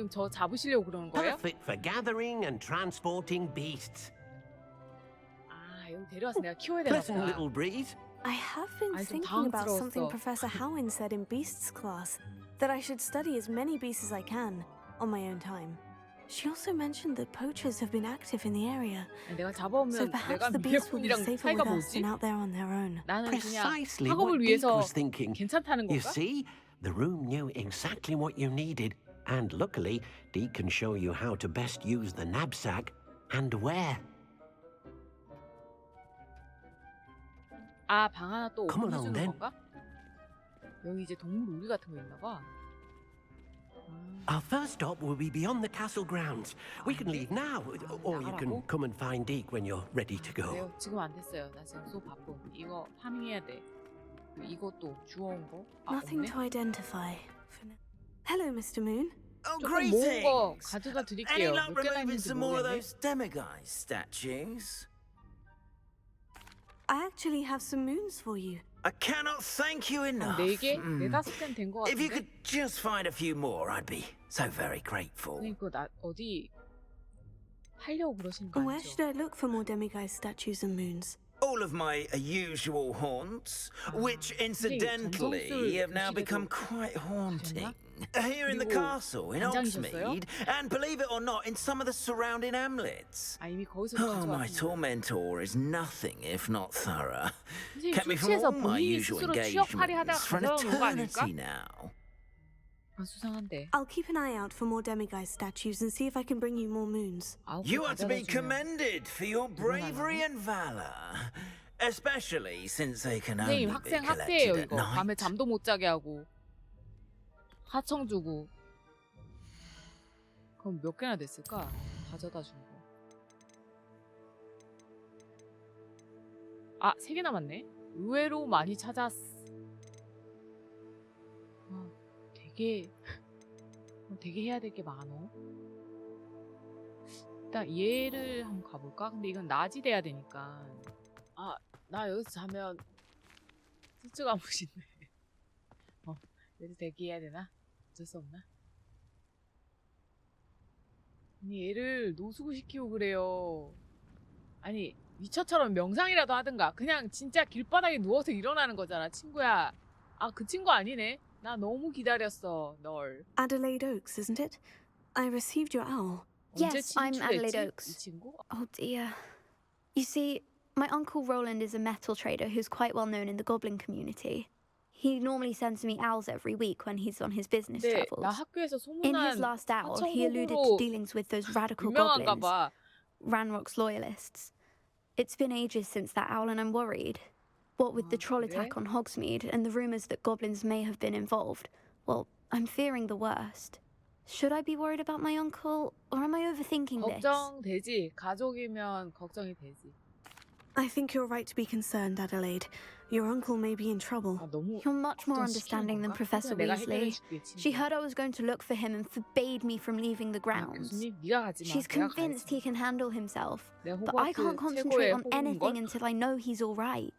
저 잡으시려고 그러는 거예요? Perfect for gathering and transporting beasts. 아, 여기 데려와서 내가 키워야 되나 Pleasant 보다. little breeze. I have been 아니, 좀 thinking about 당황스러웠어. something Professor Howin said in Beasts class, that I should study as many beasts as I can, on my own time. She also mentioned that poachers have been active in the area, 아니, 내가 so 잡아오면 내가 perhaps the beasts will be 미래분이랑 safer 사이가 with us 뭐지? than out there on their own. 나는 그냥 Precisely 학업을 what Deke 위해서 was thinking. 괜찮다는 You 건가? see, the room knew exactly what you needed, and luckily, Deke can show you how to best use the knapsack and where. 아, 방 하나 또 Come 오픈해주는 along, then. 건가? 여기 이제 동물 우리 같은 거 있나 봐. Our first stop will be beyond the castle grounds. We can leave now, or you can come and find Deke when you're ready to go. 그래요. 지금 안 됐어요. 나 지금 수업 바쁨. 이거 파밍해야 돼. 그리고 이것도 주워온 거. 아, Nothing 없네. to identify. Hello, Mr. Moon. Oh, 조금 모은 거 greetings! 가져다 Any 드릴게요. luck 몇 개나 removing 있는지 some more of 모르겠네. those demigods statues? I actually have some moons for you. I cannot thank you enough. 한 4개? 4-5개는 된 거 If you 같은데? could just find a few more, I'd be so very grateful. 선생님 그거 나 어디 팔려고 그러시는 거 Where 아니죠? should I look for more demiguise statues and moons? All of my usual haunts, which 선생님, incidentally 전통술 have now 교실에도 become quite haunting. 가셨나? Here in the 그리고 castle, in 단장이셨어요? Hogsmeade, and believe it or not, in some of the surrounding hamlets. 아, 이미 거기서 Oh, my 가져왔습니다. tormentor is nothing if not thorough. 선생님 Kept me from 술취해서 all my 본인이 usual 스스로 취업팔이 하다가 engagements for an 가져다 놓은 거 아닐까? eternity now. 아, 수상한데. I'll keep an eye out for more demiguise statues and see if I can bring you more moons. You are to be commended for your bravery and valor, especially since they can only 선생님 be 학생 collected 학대예요 at 이거. 밤에 night. 잠도 못 자게 하고 하청 주고. 그럼 몇 개나 됐을까? 가져다 준 거. 아, 3개 남았네. 의외로 많이 찾았어. 되게 해야 될 게 많어. 일단 얘를 한번 가볼까? 근데 이건 낮이 돼야 되니까. 아, 나 여기서 자면 쭈쭈가 무신네. 그래도 대기해야 되나? 어쩔 수 없나? 아니, 얘를 노숙을 시키고 그래요. 아니, 위쳐처럼 명상이라도 하든가. 그냥 진짜 길바닥에 누워서 일어나는 거잖아, 친구야. 아, 그 친구 아니네. 나 너무 기다렸어, 널. Adelaide Oaks, isn't it? I received your owl. 언제 Yes, I'm Adelaide 친추했지? 이 Oaks. 친구? Oh dear. You see, my uncle Roland is a metal trader who's quite well known in the goblin community. He normally sends me owls every week when he's on his business 네, travels. 나 학교에서 In his 소문난 last owl, he alluded to 하청곡으로 dealings with those radical 유명한가 goblins, 봐. Ranrock's loyalists. It's been ages since that owl and I'm worried. What with the troll 그래? attack on Hogsmeade and the rumours that goblins may have been involved, well, I'm fearing the worst. Should I be worried about my uncle, or am I overthinking this? 걱정되지. 가족이면 걱정이 되지. I think you're right to be concerned, Adelaide. Your uncle may be in trouble. 아, 너무 You're much more 걱정시키는 understanding than 건가? Professor 내가 Weasley. 해결해줄게, 친구. She heard I was going to look for him and forbade me from leaving the 아, grounds. 교수님, 네가 가지 마. She's 내가 convinced he 가야지. can handle himself, 내가 but I 호그와트 can't concentrate 최고의 on 호구인 anything 걸? until I know he's all right.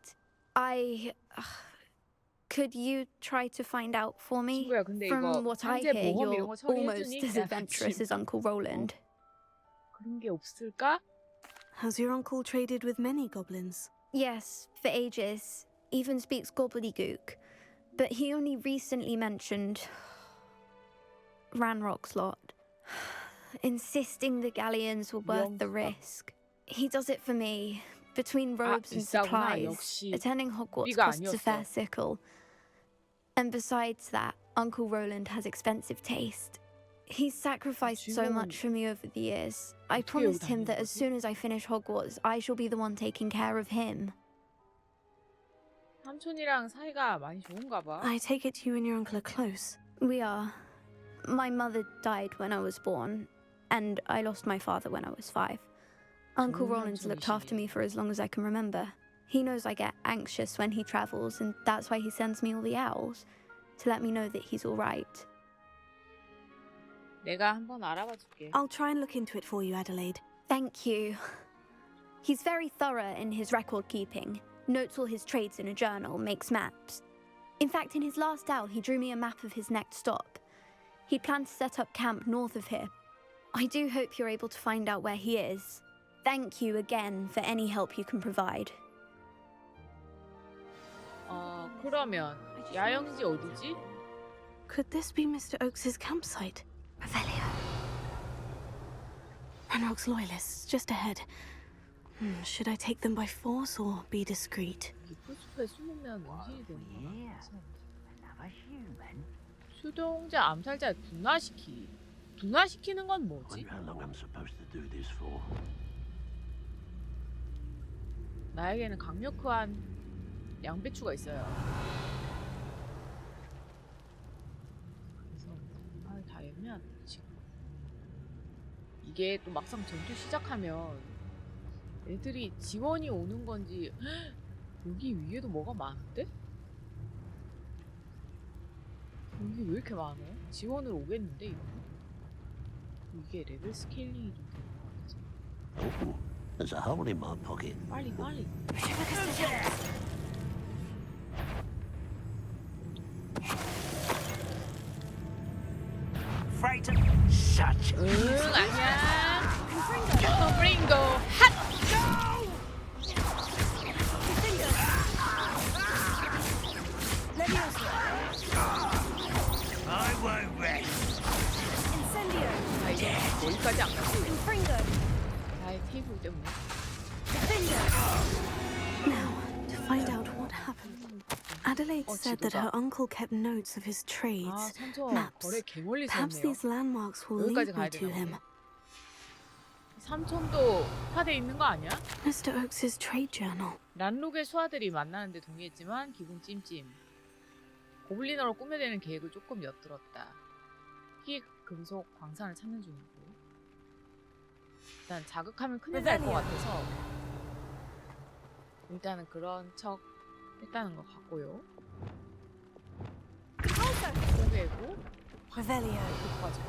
Could you try to find out for me? 친구야, 근데 이거 From what I 현재 hear, 보험 이런 you're 거 처리해주니? almost as 내가 adventurous 같이 as Uncle Roland. 그런 게 없을까? Has your uncle traded with many goblins? Yes, for ages. Even speaks gobbledygook. But he only recently mentioned Ranrock's lot, insisting the galleons were worth the 위험수가. risk. He does it for me. Between robes and 비싸구나, supplies, 역시. attending Hogwarts 우리가 costs a 아니었어. fair sickle. And besides that, Uncle Roland has expensive taste. He's sacrificed so 주인공은 much for me over the years. I 어떻게 여기 promised him 다니는 that as 거지? soon as I finish Hogwarts, I shall be the one taking care of him. 삼촌이랑 사이가 많이 좋은가 봐. I take it you and your uncle are close. We are. My mother died when I was born, and I lost my father when I was 5. Uncle Roland's looked after me for as long as I can remember. He knows I get anxious when he travels, and that's why he sends me all the owls, to let me know that he's all right. 내가 한번 알아봐 줄게. I'll try and look into it for you, Adelaide. Thank you. He's very thorough in his record keeping, notes all his trades in a journal, makes maps. In fact, in his last owl, he drew me a map of his next stop. He planned to set up camp north of here. I do hope you're able to find out where he is. Thank you again for any help you can provide. 그러면 야영지 어디지? Could this be Mr. Oakes's campsite? Revelio. Ranrock's loyalists, just ahead. Should I take them by force or be discreet? 깊은 숲에 숨으면 원신이 되는 거야. 수동자 암살자 분화시키. 분화시키는 건 뭐지? 나에게는 강력한 양배추가 있어요. 그래서 다 애매하다 지금. 이게 또 막상 전투 시작하면 애들이 지원이 오는 건지. 여기 위에도 뭐가 많은데? 여기 왜 이렇게 많어? 지원을 오겠는데 이거? 이게 레벨 스케일링이 좀 되는 것 같아서. There's a hole in my pocket. 빨리. Freighter, shut your 아니야. 브링고 핫. I won't rest. 아 이제 거기까지 안 갔지. 나의 테이블 때문에. Now, to find out what happened. Adelaide said that her uncle kept notes of his trades, maps. 거래 개멀리 Perhaps 썼네요. these landmarks will 여기까지 lead 가야 me to 되나 him. 보네. 삼촌도 파돼 있는 거 아니야? Mr. Oakes's trade journal. 란록의 수하들이 만나는데 동의했지만 기분 찜찜. 고블린어로 꾸며내는 계획을 조금 엿들었다. 희귀 금속 광산을 찾는 중이고. 일단 자극하면 큰일 날 것 같아서 일단은 그런 척 했다는 것 같고요. 포개고 Revelio. 끝까지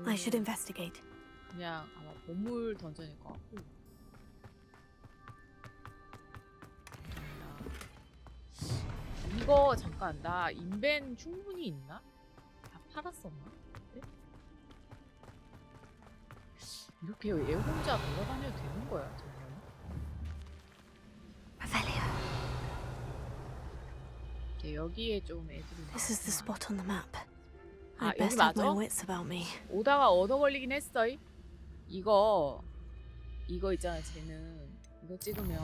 I should investigate. 그냥 아마 보물 던전일 것 같고. 이거 잠깐 나 인벤 충분히 있나? 다 팔았었나? 네? 이렇게 얘 혼자 돌아다녀도 되는 거야 정말? 여기에 좀 애들이 This is the spot on the map. 아, I 여기 best have 맞아? my wits about me. 오다가 얻어 걸리긴 했어. 이거 있잖아. 쟤는 이거 찍으면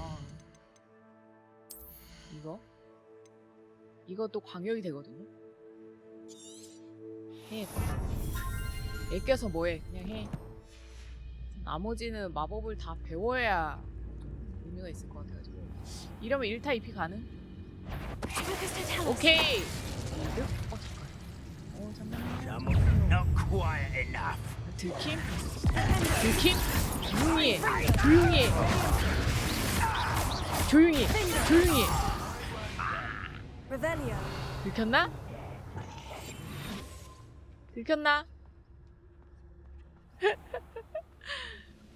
이것도 광역이 되거든요. 해. 애껴서 뭐해? 그냥 해. 나머지는 마법을 다 배워야 좀 의미가 있을 것 같아가지고. 이러면 1타 2피 가능? 오케이. 잠깐만. Not quiet enough. 들킴? 조용히 해. Revelio. 들켰나?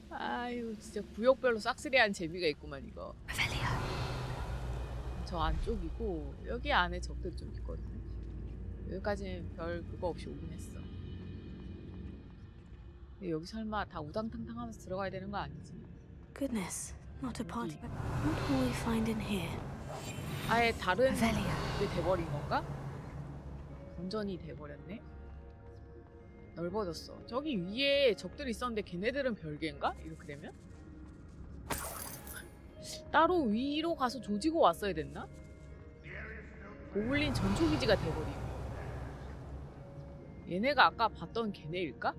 아유 진짜 구역별로 싹쓸이한 재미가 있구만 이거. 저 안쪽이고 여기 안에 적들이 좀 있거든요. 여기까지는 별 그거 없이 오긴 했어. 근데 여기 설마 다 우당탕탕 하면서 들어가야 되는 거 아니지? Goodness, not a party. What will we find in here? 아예 다른 게 돼버린 건가? 던전이 돼버렸네? 넓어졌어. 저기 위에 적들이 있었는데 걔네들은 별개인가? 이렇게 되면? 따로 위로 가서 조지고 왔어야 됐나? 고블린 전초기지가 돼버림. 얘네가 아까 봤던 걔네일까?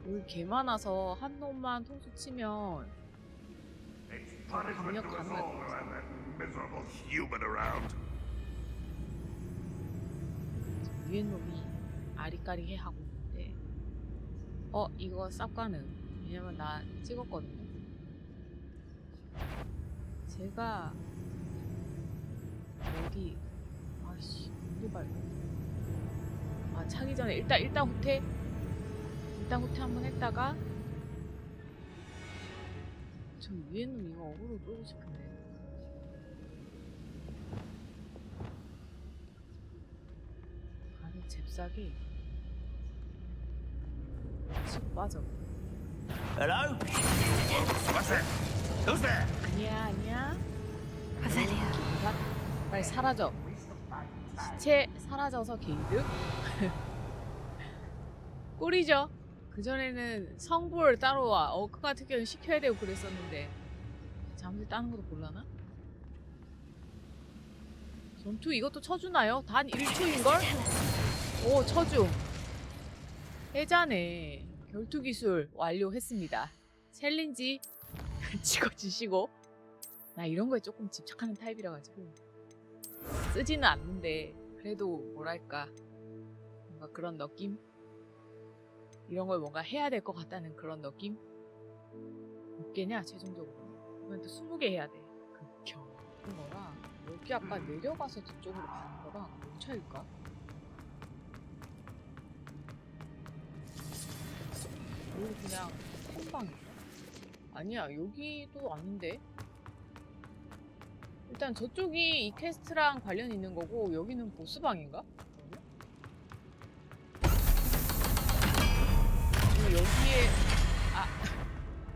여기 개 많아서 한 놈만 통수 치면 강력 가능할 것 같아. 위에 놈이 아리까리해 하고 있는데 이거 쌉 가능. 왜냐면 나 찍었거든요. 제가 어디 아이씨 어디 밟아. 차기 전에 일단 후퇴 한번 했다가 저 위에 놈 이거 어그로 끌고 싶은데 바로 잽싸게 치고 빠져. Hello? What's that? Who's there? 아니야. Revelia. 빨리 사라져. 시체 사라져서 개이득. 꿀이죠. 그전에는 성불 따로 어크 같은 경우는 시켜야 되고 그랬었는데 잠들 따는 것도 몰라나? 전투 이것도 쳐주나요? 단 1초인걸? 오 쳐줌. 해자네. 결투 기술 완료했습니다. 챌린지 찍어주시고. 나 이런 거에 조금 집착하는 타입이라 가지고 쓰지는 않는데 그래도 뭐랄까 뭔가 그런 느낌? 이런 걸 뭔가 해야 될 것 같다는 그런 느낌? 몇 개냐 최종적으로? 이건 또 20개 해야 돼. 극혐. 그거랑 여기 아까 내려가서 뒤쪽으로 가는 거랑 뭔 차일까? 여기 그냥 탐방인가? 아니야 여기도 아닌데? 일단 저쪽이 이 퀘스트랑 관련 있는 거고 여기는 보스방인가? 여기에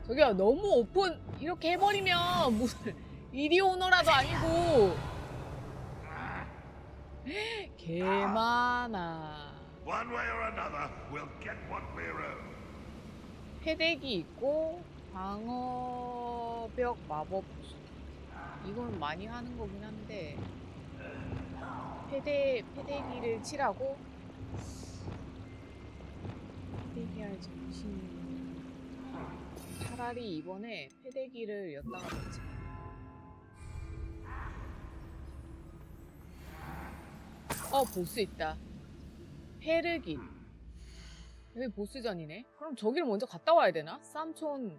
저기요 너무 오픈 이렇게 해버리면 무슨 이디오너라도 아니고 개 많아. One way or another, we'll get what we're owed. 패대기 있고 방어벽 마법 이건 많이 하는 거긴 한데 패대기를 칠하고 패대기할 정신 차라리 이번에 패대기를 였다가 놓자. 보스 있다. 페르긴 여기 보스전이네. 그럼 저기를 먼저 갔다 와야 되나? 쌈촌을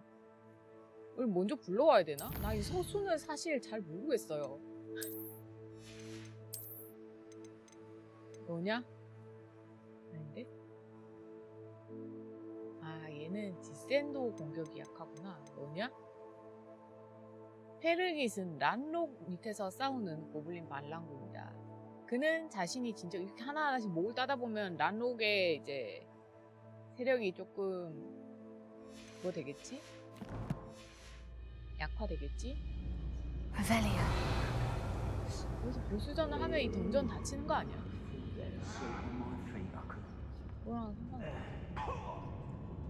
먼저 불러와야 되나? 나 이 서순을 사실 잘 모르겠어요. 너냐? 아닌데? 얘는 디센도 공격이 약하구나. 너냐? 페르깃은 란록 밑에서 싸우는 고블린 반란군이다. 그는 자신이 진짜 이렇게 하나하나씩 목을 따다 보면 란록의 이제 세력이 조금 뭐 되겠지? 약화되겠지? Revelia. 여기서 보스전을 하면 이 던전 다치는 거 아니야? 뭐랑 상관없어.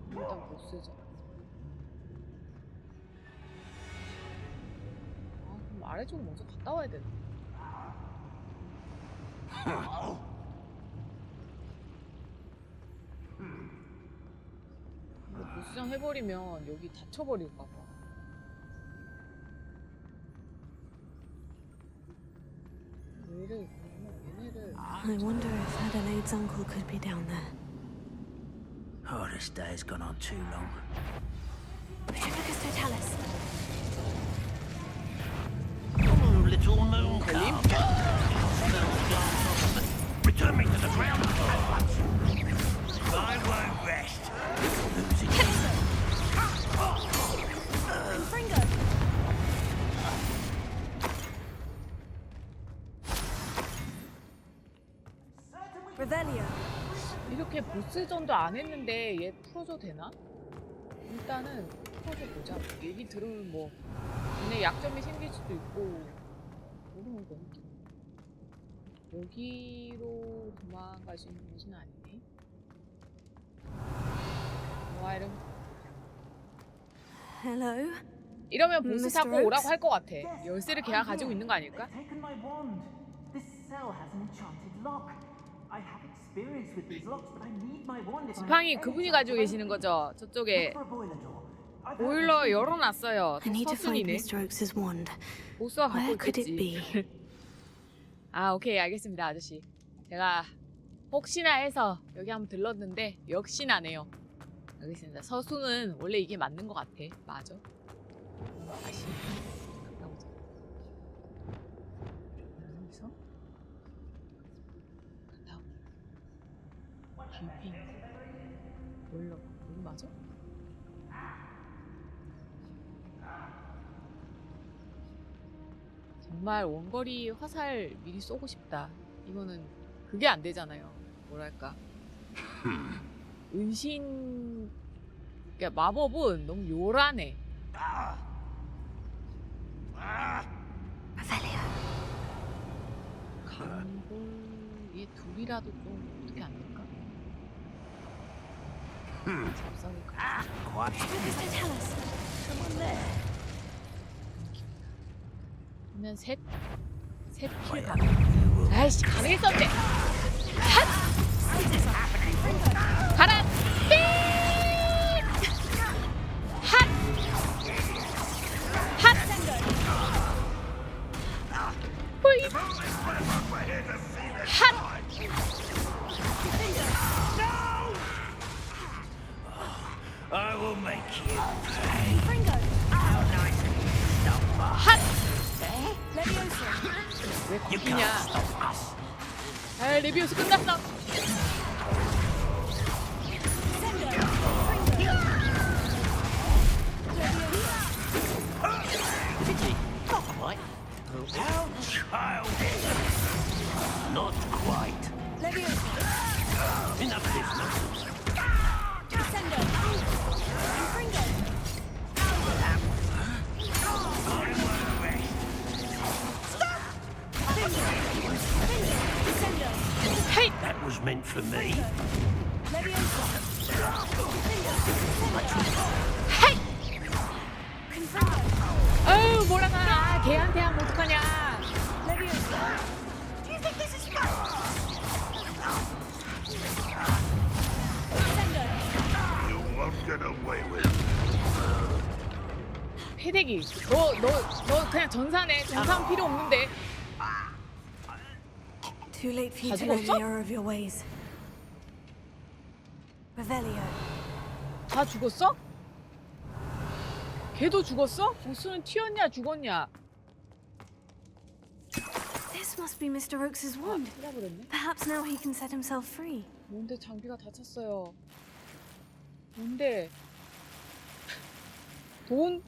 일단 보스전. 그럼 아래쪽으로 먼저 갔다 와야 되나? 근데 보스전 해버리면 여기 다쳐버릴까봐. 얘네를 I wonder if Adelaide's uncle could be down there. Oh, this day's gone on too long. Petrificus totalis. Oh, little moon calf. Return me to the ground at once. I won't rest. Losing. Fringo. Revelia. 이렇게 보스전도 안 했는데 얘 풀어줘도 되나? 일단은 풀어줘 보자. 얘기 들으면 뭐 얘네 약점이 생길 수도 있고 모르는 거니까. 여기로 도망갈 수 있는 곳은 아니네. 와 이런. Hello? 이러면 보스 Mr. 타고 Oaks? 오라고 할 것 같아. 열쇠를 걔가 가지고 있는 거 아닐까? Taken my wand. This cell has an enchanted lock. I have experience with these locks, but I need my wand if 지팡이 그분이 가지고 계시는 거죠. 저쪽에 보일러 열어놨어요. I need to find 서순이네. Mr. Oakes's wand. 보스가 갖고 Where could it 있겠지. be? 오케이 알겠습니다 아저씨. 제가 혹시나 해서 여기 한번 들렀는데 역시나네요. 여기 있습니다. 서수는 원래 이게 맞는 것 같아. 맞아. 다시 갔다 오자. 여기서 갔다 오자. 뷰핑 올려. 여기 맞아? 정말 원거리 화살 미리 쏘고 싶다. 이거는 그게 안 되잖아요. 뭐랄까. 은신, 그러니까 마법은 너무 요란해. 강골, 얘 둘이라도 좀 어떻게 안 될까? 잡상이 가. 그러면 셋 킬 가능. 아이씨, 가능했었네. 핫! 가라! 삑! 핫! 핫! 호이! 핫! I will make you pay. 핫! 왜 거기냐? 아, 레비오스 끝났어. Not quite. How childish. Not quite. Enough of this nonsense. Hey! That was meant for me. 헤이! 어우, 뭐라나. 걔한테 하면 어떡하냐. You won't get away with it. 패대기. 너 그냥 전사네. 전사는 필요 없는데. Too late for you 다 to know 죽었어? the error of your ways. Revelio. 다 죽었어? 걔도 죽었어? 보스는 튀었냐 죽었냐? This must be Mr. Oakes's wand. 찾아버렸네. Perhaps now he can set himself free. 뭔데 장비가 다쳤어요. 뭔데? 돈?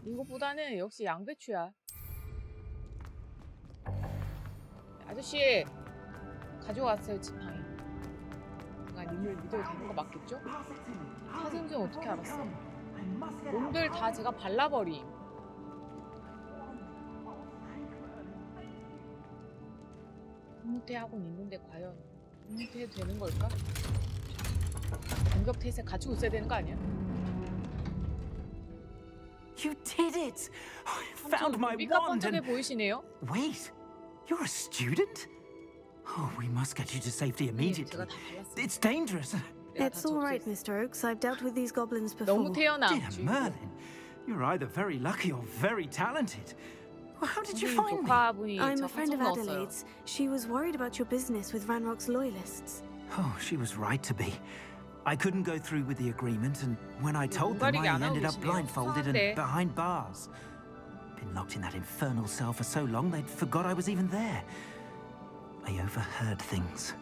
이것보다는 역시 양배추야. 아저씨 가져왔어요 지팡이. 제가 님을 믿어도 되는 거 맞겠죠? 사생전 어떻게 알았어? 몸들 다 제가 발라버림. 공격태하고는 있는데 과연 공격태해도 되는 걸까? 공격태세 가지고 있어야 되는 거 아니야? You did it! I found my 비가 wand 번쩍해 and... 보이시네요. Wait, you're a student? Oh, we must get you to safety immediately. 제가 다 발랐어요. It's dangerous. It's all right, Mr. Oakes. I've dealt with these goblins before. 너무 태어나. Dear Merlin, you're either very lucky or very talented. Well, how did you find me? 조카분이 I'm 저 a friend 화성 of 넣었어요. Adelaide's. She was worried about your business with Ranrock's loyalists. Oh, she was right to be. I couldn't go through with the agreement, and when I told them, 눈가리가 I 안 ended up 나오시네요. blindfolded and 수상한데. behind bars. Been locked in that infernal cell for so long they'd forgot I was even there. I overheard things.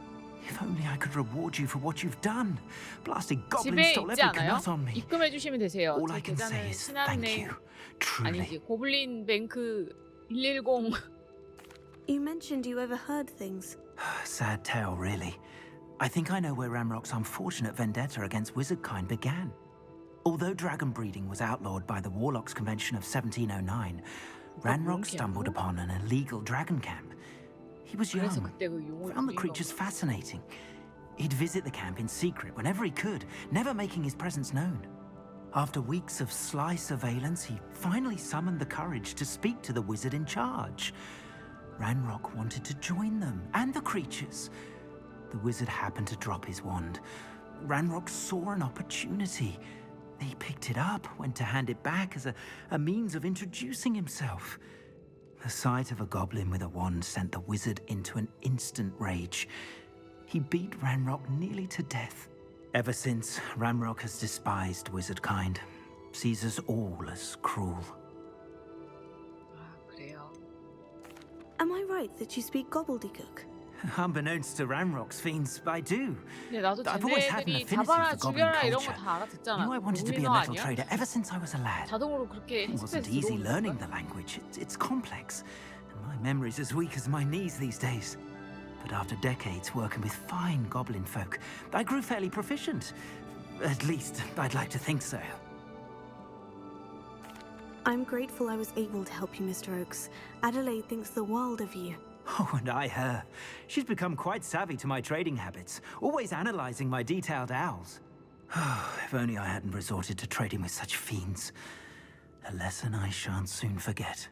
If only I could reward you for what you've done. Blasted goblins 집에 stole 있지 every 않아요? canut on me. 입금해 주시면 되세요. All 제 I can say 계좌는 is thank 신한은행 you. Truly. 아니지 고블린 뱅크 110. You mentioned you overheard things. Sad tale, really. I think I know where Ramrock's unfortunate vendetta against wizardkind began. Although dragon breeding was outlawed by the Warlocks Convention of 1709, Ranrock stumbled upon an illegal dragon camp. He was 그래서 young, 그때 그 용을 found the 부린 creatures 건가? fascinating. He'd visit the camp in secret whenever he could, never making his presence known. After weeks of sly surveillance, he finally summoned the courage to speak to the wizard in charge. Ranrock wanted to join them and the creatures. The wizard happened to drop his wand. Ranrock saw an opportunity. He picked it up, went to hand it back as a means of introducing himself. The sight of a goblin with a wand sent the wizard into an instant rage. He beat Ranrock nearly to death. Ever since, Ranrock has despised wizard kind, sees us all as cruel. Am I right that you speak gobbledygook? Unbeknownst to Ranrock's fiends, I do. 근데 나도 I've always had an 쟤네들이 affinity 잡아라 for goblin 죽여라 이런 거 culture. 다 알아듣잖아. Knew I wanted to be a 고민어 metal 아니야? trader ever since I was a lad. 자동으로 그렇게 It wasn't 헬스페이스 easy 들어오는 learning 거야? the language. It's complex, and my memory's as weak as my knees these days. But after decades working with fine goblin folk, I grew fairly proficient. At least, I'd like to think so. I'm grateful I was able to help you, Mr. Oakes. Adelaide thinks the world of you. Oh, and I her. She's become quite savvy to my trading habits, always analyzing my detailed owls. If only I hadn't resorted to trading with such fiends. A lesson I shan't soon forget.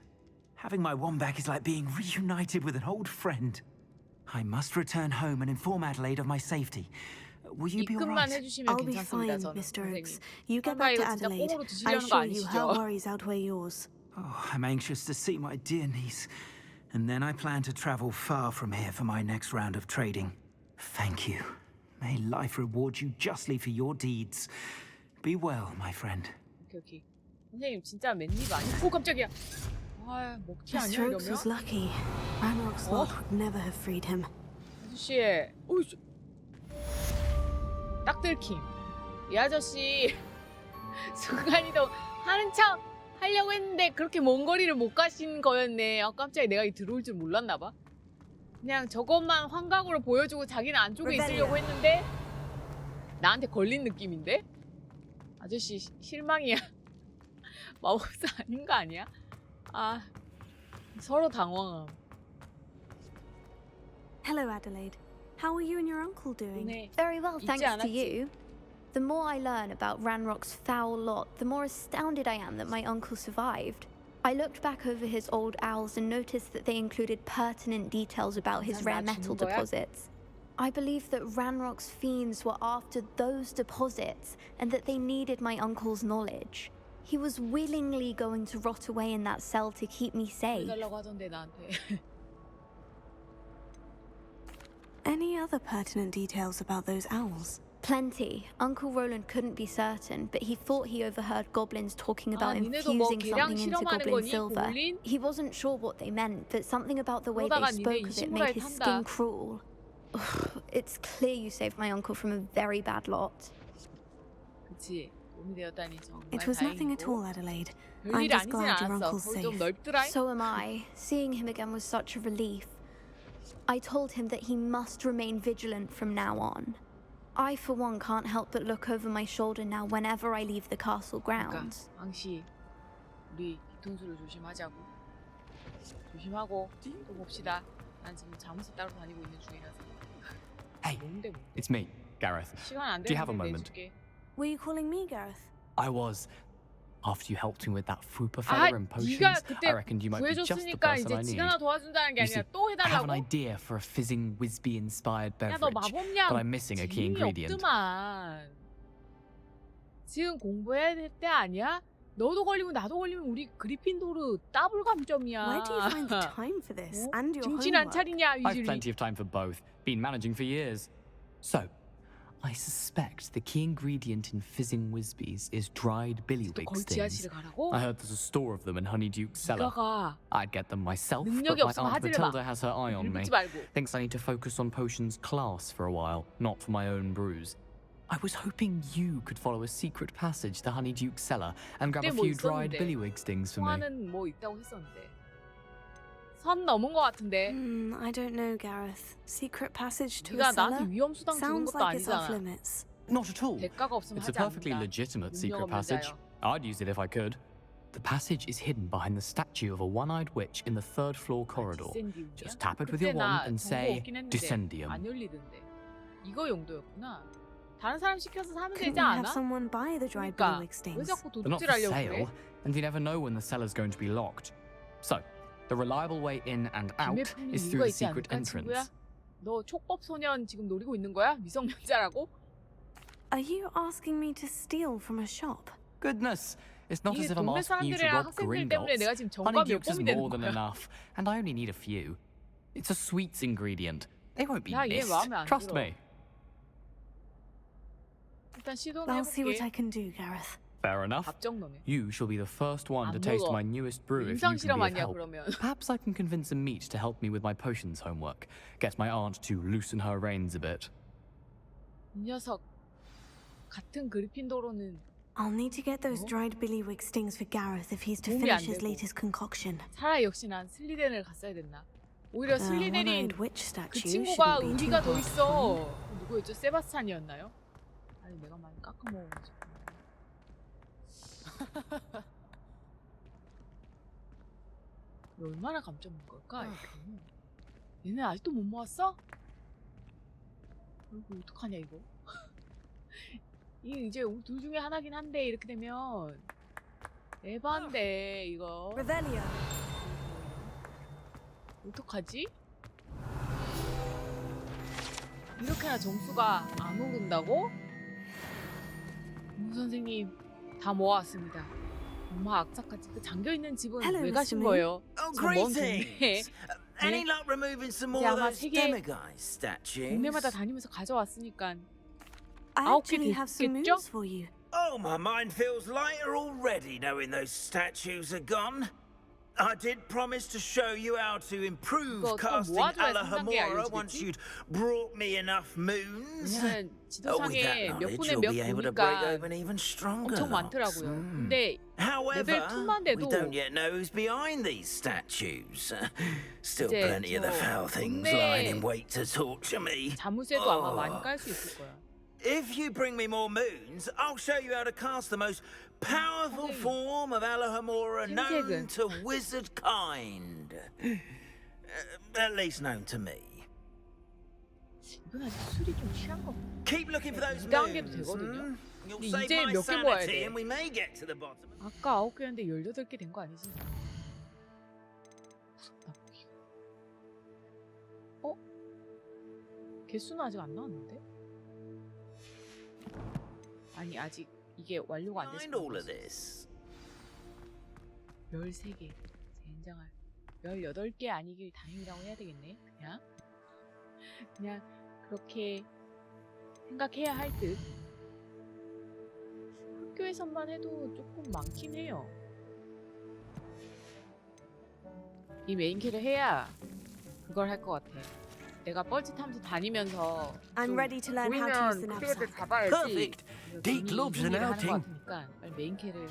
Having my wand back is like being reunited with an old friend. I must return home and inform Adelaide of my safety. Will you be all 입금만 right? 해주시면 I'll be fine, 괜찮습니다. 저는 Mr. Oakes. 선생님. You get 설마 back to 이거 진짜 Adelaide. 꽁으로 I 드시려는 거 assure you her 아니시죠? worries outweigh yours. Oh, I'm anxious to see my dear niece. And then I plan to travel far from here for my next round of trading. Thank you. May life reward you justly for your deeds. Be well, my friend. 오케이. 선생님 진짜 맨입 아니? 오 깜짝이야. 아 먹튀 아니야 Mr. Oakes was 이러면? lucky. Ranrock's lot would never have freed him. 아저씨, 오이 딱 들킴. 이 아저씨 순간이동 하는 척 하려고 했는데 그렇게 먼 거리를 못 가신 거였네. 아 깜짝이야. 내가 이 들어올 줄 몰랐나 봐. 그냥 저것만 환각으로 보여주고 자기는 안쪽에 있으려고 했는데 나한테 걸린 느낌인데? 아저씨 실망이야. 마법사 아닌 거 아니야? 아 서로 당황함. Hello, Adelaide. How are you and your uncle doing? Very well, 잊지 thanks to 않았지? you. The more I learn about Ranrock's foul lot, the more astounded I am that my uncle survived. I looked back over his old owls and noticed that they included pertinent details about his rare metal deposits. I believe that Ranrock's fiends were after those deposits and that they needed my uncle's knowledge. He was willingly going to rot away in that cell to keep me safe. 해달라고 하던데 나한테. Any other pertinent details about those owls? Plenty. Uncle Roland couldn't be certain, but he thought he overheard goblins talking about 니네도 뭐 infusing 계량 something into 실험하는 goblin 거니? silver. 고블린? He wasn't sure what they meant, but something about the way 그러다가 they 니네 spoke of it made his 이식물에 skin 탄다. cruel. It's clear you saved my uncle from a very bad lot. 그치. 도움이 되었다니 정말 It was nothing at 다행이고. all, Adelaide. I'm 별일 just 아니진 glad your 않았어. uncle's 거기 좀 safe. 넓더라. So am I. Seeing him again was such a relief. I told him that he must remain vigilant from now on. I, for one, can't help but look over my shoulder now whenever I leave the castle grounds. 그러니까 앙시 우리 뒤통수를 조심하자고. 조심하고 또 봅시다. 난 지금 잠옷을 따로 다니고 있는 중이라서. Hey, 뭔데 뭐. it's me, Gareth. 시간 안 Do you have a 되는데 moment? 내줄게. Were you calling me, Gareth? I was. After you helped me with that Fupa 아, feather and potions, 네가 그때 I reckoned you might be just the 구해줬으니까 person 이제 I need. 지가 나 도와준다는 게 You see, 아니라 또 I have an 해달라고? idea for a fizzing Whizbee-inspired 야, 너 beverage, 마법량 but I'm missing a key 지능이 ingredient. 없더만. 지금 공부해야 될 때 아니야? 너도 걸리면 나도 걸리면 우리 그리핀도르 더블 감점이야. Where do you find the time for this and your 정신 안 homework? 차리냐, I've 이슬이. plenty of time for both. Been managing for years. So, I suspect the key ingredient in fizzing Whizbees is dried billywig 거기 stings. 지하실에 가라고? I heard there's a store of them in Honeyduke's cellar. 네가 가. I'd get them myself, but 능력이 my 없으면 Aunt 하지를 마. Matilda has her eye on me. 읽지 말고. Thinks I need to focus on potions class for a while, not for my own brews. I was hoping you could follow a secret passage to Honeyduke's cellar and grab a 그때 뭐 few dried 있었는데. billywig stings for me. 통화는 뭐 있다고 했었는데. 선 넘은 것 같은데. I don't know, Gareth. Secret passage to 네가 a cellar? 나한테 위험 수당 주는 Sounds 것도 like it's off 아니잖아. limits. Not at all. 대가가 없으면 It's a 하지 perfectly 않는다. legitimate 능력 secret 없는 passage. 자여. I'd use it if I could. The passage is hidden behind the statue of a one-eyed witch in the third floor corridor. 디센디움이야? Just tap it with 그때 your wand 나 and 정보 say, 없긴 했는데 Descendium. 안 열리던데. 이거 용도였구나. 다른 사람 시켜서 사면 Couldn't 되지 we have 않아? someone buy the dried 그러니까 billywig 왜 stings? 자꾸 They're not for 도둑질하려고 sale, 그래? and you never know when the cellar's going to be locked. So, the reliable way in and out 김에 품는 is 이유가 through the 있지 secret 않을까, 친구야? entrance. 너 촉법 소년 지금 노리고 있는 거야? 미성년자라고? Are you asking me to steal from a shop? Goodness, It's not 이게 as if I'm 동네 asking you to 사람들이랑 rob 학생들 때문에 내가 Gringotts. 지금 정과 몇 Honeydukes is 봄이 되는 more than 거야. enough, and I only need a few. It's a sweets ingredient. They won't be 나 얘 missed. 마음에 안 Trust 들어. me. 일단 시도는 I'll see what 해볼게. I can do, Gareth. Fair enough. 밥정너네. You shall be the first one to 안 taste 먹어. my newest brew if you 임상 can 실험 be of 아니야 help. 그러면. Perhaps I can convince a meat to help me with my potions homework. Get my aunt to loosen her reins a bit. 이 녀석 같은 그리핀도로는 I'll need to get those dried billywig stings for Gareth if he's to 도움이 안 finish his 되고. latest concoction. 차라리 역시 난 슬리덴을 갔어야 됐나. 오히려 The 슬리덴인 one-eyed witch 그 statue 친구가 shouldn't be too 의리가 더 hard to 있어. 누구였죠? 세바스찬이었나요? 아니 내가 많이 깎아먹어가지고. 얼마나 감점 온 걸까? 이렇게. 얘네 아직도 못 모았어? 이거 어떡하냐 이거? 이게 이제 우리 둘 중에 하나긴 한데 이렇게 되면 에반데 이거. Revelio. 어떡하지? 이렇게나 점수가 안 오른다고? 문 선생님 다 모았습니다. 엄마 악착같이 그 잠겨있는 집은 Hello, 왜 Mr. 가신 Moon. 거예요? Oh, 저 먼 동네에 greetings! Any luck removing some more 이제 of 아마 those 세계 demiguise statues? 동네마다 다니면서 가져왔으니까 I 아홉 개 actually have some 됐겠죠? news for you. Oh, my mind feels lighter already knowing those statues are gone. I did promise to show you how to improve 이거 또 casting 모아줘야 3단계 Alohomora once 알려주겠지? you'd brought me enough moons. 왜냐면 With 지도상에 that 몇 knowledge, 분의 you'll 몇 be able to break 보니까 open even stronger 엄청 locks. 많더라고요. 근데 However, 레벨 2만 we 돼도 don't yet know who's behind these statues. Still 이제 plenty of the 저 foul things 동네 lying in wait to torture me. 자물쇠도 아마 많이 깔 수 있을 거야. If you bring me more moons, I'll show you how to cast the most powerful form of Alohomora known to wizard kind. At least known to me. 이건 아직 술이 좀 취한 거 같아. Keep looking for those 2단계도 moons. 되거든요. You'll 근데 save 이제 my 몇 개 모아야 sanity 돼? and we may get to the bottom. 아까 9개였는데 18개 된 거 아니지? 무섭다. 어? 개수는 아직 안 나왔는데? 아니 아직 이게 완료가 안 Behind all of 됐어. this. 13개. 젠장할. 18개 아니길 다행이라고 해야 되겠네. 그냥 그렇게 생각해야 할 듯. 학교에서만 해도 조금 많긴 해요. 이 메인키를 해야 그걸 할 것 같아. 내가 뻘짓하면서 다니면서 I'm ready to learn how to use the 보이면 그때그때 knapsack. 잡아야지. Perfect. Deke 괜히 loves 이런 an 일을 하는 것 outing. 같으니까 빨리 메인키를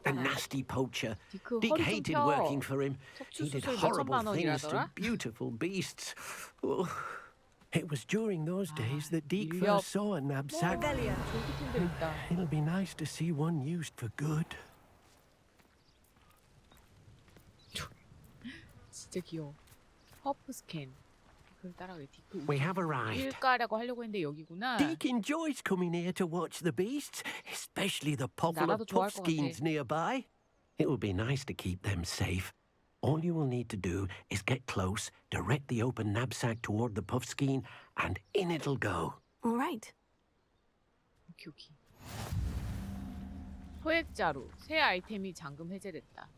A nasty poacher. 디크 Dick 허리 좀 hated 펴. working for him. 척추 He did 수술 horrible 몇천만 things to 원이라더라? beautiful beasts. Oh. It was during those days that Deke 인력. first saw a knapsack. Revelio. 졸기팀들 있다. It'll be nice to see one used for good. 진짜 귀여워. 허프 스캔. 그걸 따라가요. 디크 We have arrived. 일가라고 하려고 했는데 여기구나. Deke enjoys coming here to watch the beasts, especially the povel 나라도 of 좋아할 것 puffskeins 같아. nearby. It will be nice to keep them safe. All you will need to do is get close, direct the open knapsack toward the puffskein, and in it'll go. All right. 오케이. 소액자루. 새 아이템이 잠금 해제됐다.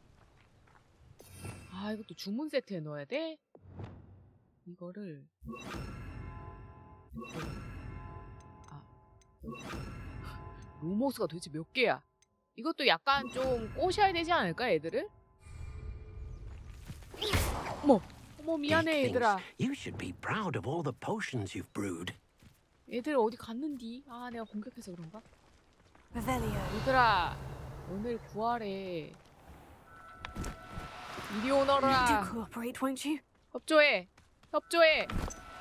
아 이것도 주문 세트에 넣어야 돼? 이거를 로모스가 도대체 몇 개야? 이것도 약간 좀 꼬셔야 되지 않을까 애들을? 어머 미안해 Deke 얘들아. thinks you should be proud of all the potions you've brewed. 얘들 어디 갔는디? 아 내가 공격해서 그런가? Revelio. 얘들아 오늘 구하래. 이리 오너라. Do cooperate, won't you? 협조해.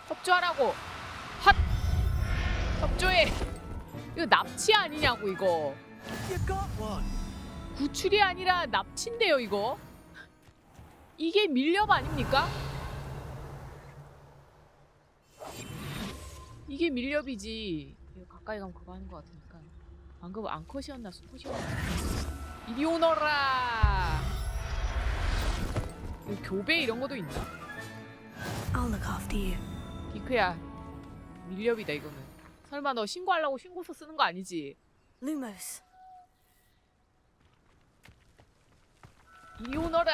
협조하라고. 핫. 협조해. 이거 납치 아니냐고 이거. You got one. 구출이 아니라 납치인데요 이거. 이게 밀렵 아닙니까? 이게 밀렵이지. 이거 가까이 가면 그거 하는 것 같으니까. 방금 앙컷이었나 수컷이었나. 이리 오너라. 이거 교배 이런 것도 있나? I'll look after you. 디크야, 밀렵이다 이거는. 설마 너 신고하려고 신고서 쓰는 거 아니지? Lumos. 이리 오너라.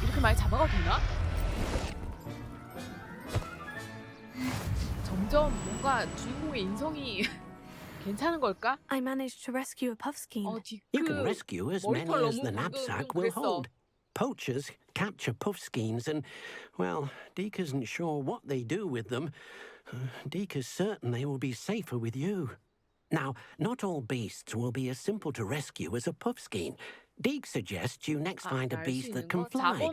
이렇게 많이 잡아가도 되나? 점점 뭔가 주인공의 인성이 괜찮은 걸까? I managed to rescue a puffskein. You can rescue as many 머리털 as 너무 the knapsack will 그랬어. hold. Poachers capture puffskeins and, well, Deke isn't sure what they do with them. Deke is certain they will be safer with you. Now, not all beasts will be as simple to rescue as a puffskein. Deke suggests you next find a beast that can fly.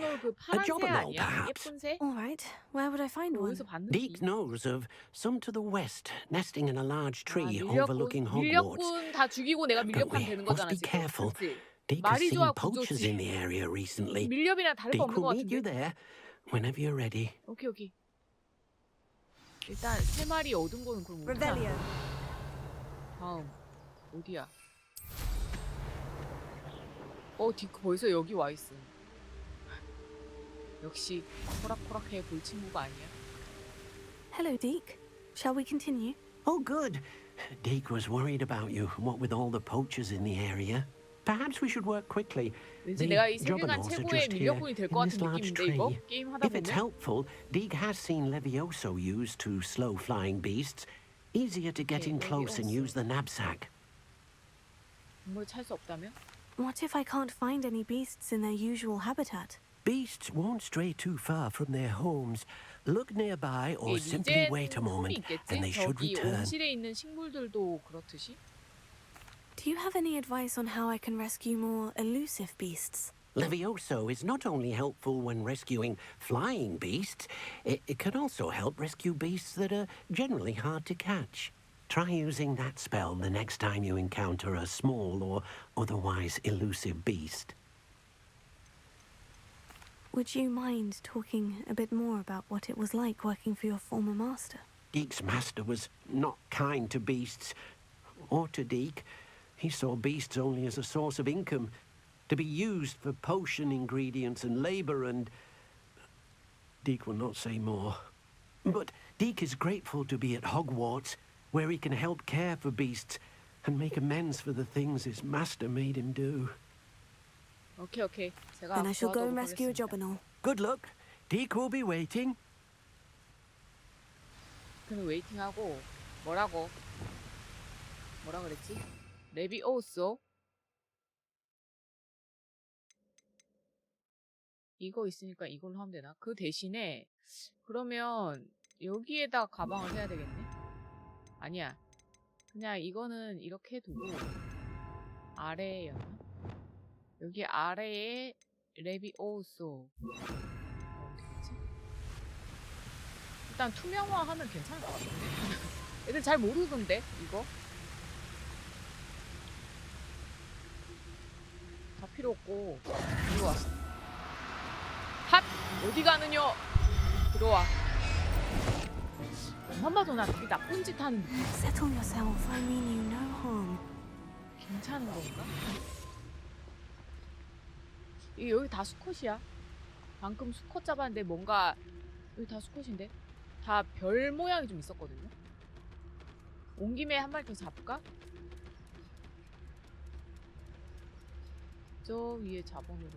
A jobberknoll, perhaps. All right. Where would I find one? Deke knows of some to the west, nesting in a large tree overlooking Hogwarts. 밀렵꾼 다 죽이고 내가 밀렵하면 되는 Must 거잖아 be 지금. careful. 그치? Deke has 말이 seen 좋아 poachers 구조지. in the area recently. 밀렵이랑 다를 거 Deke 없는 거 will meet you 같은데. there whenever you're ready. 오케이. 일단 세 마리 얻은 거는 그럼 Revelio. 다음 어디야? 디크 벌써 여기 와 있어. 역시 호락호락해 볼 친구가 아니야. Hello, Deke. Shall we continue? Oh, good. Deke was worried about you, what with all the poachers in the area. Perhaps we should work quickly. 왠지 The 내가 이 세계관 juggernaut are 최고의 just here 밀렵꾼이 될 in 것 this 같은 large 느낌인데 이거? tree. 게임 하다 If it's 보면? helpful, Deke has seen Levioso used to slow flying beasts. Easier to get in close and use the knapsack. 뭘 찰 수 없다면? What if I can't find any beasts in their usual habitat? Beasts won't stray too far from their homes. Look nearby or simply wait a moment and they should 저기 return. 온실에 있는 식물들도 그렇듯이? Do you have any advice on how I can rescue more elusive beasts? Levioso is not only helpful when rescuing flying beasts, it can also help rescue beasts that are generally hard to catch. Try using that spell the next time you encounter a small or otherwise elusive beast. Would you mind talking a bit more about what it was like working for your former master? Deke's master was not kind to beasts, or to Deke. He saw beasts only as a source of income, to be used for potion ingredients and labor, and Deke will not say more. But Deke is grateful to be at Hogwarts, where he can help care for beasts and make amends for the things his master made him do. 오케이. 제가 Then I shall go and 도와드리도록 rescue a 하겠습니다. jobberknoll. Good luck. Deke will be waiting. 그는 웨이팅하고 뭐라 그랬지? 레비오소 이거 있으니까 이걸로 하면 되나? 그 대신에 그러면 여기에다 가방을 해야 되겠네? 아니야. 그냥 이거는 이렇게 두고 아래였나? 여기 아래에 레비오소 어디지? 일단 투명화하면 괜찮을 것 같은데. 애들 잘 모르던데 이거? 다 필요 없고 들어와. 핫! 어디 가느냐? 들어와. 엄만 봐도 나 되게 나쁜 짓 하는 느낌. Settle yourself. I mean you no harm. 괜찮은 건가? 여기 다 수컷이야. 방금 수컷 잡았는데 뭔가 여기 다 수컷인데? 다 별 모양이 좀 있었거든요. 온 김에 한 마리 더 잡을까? 저 위에 자본으로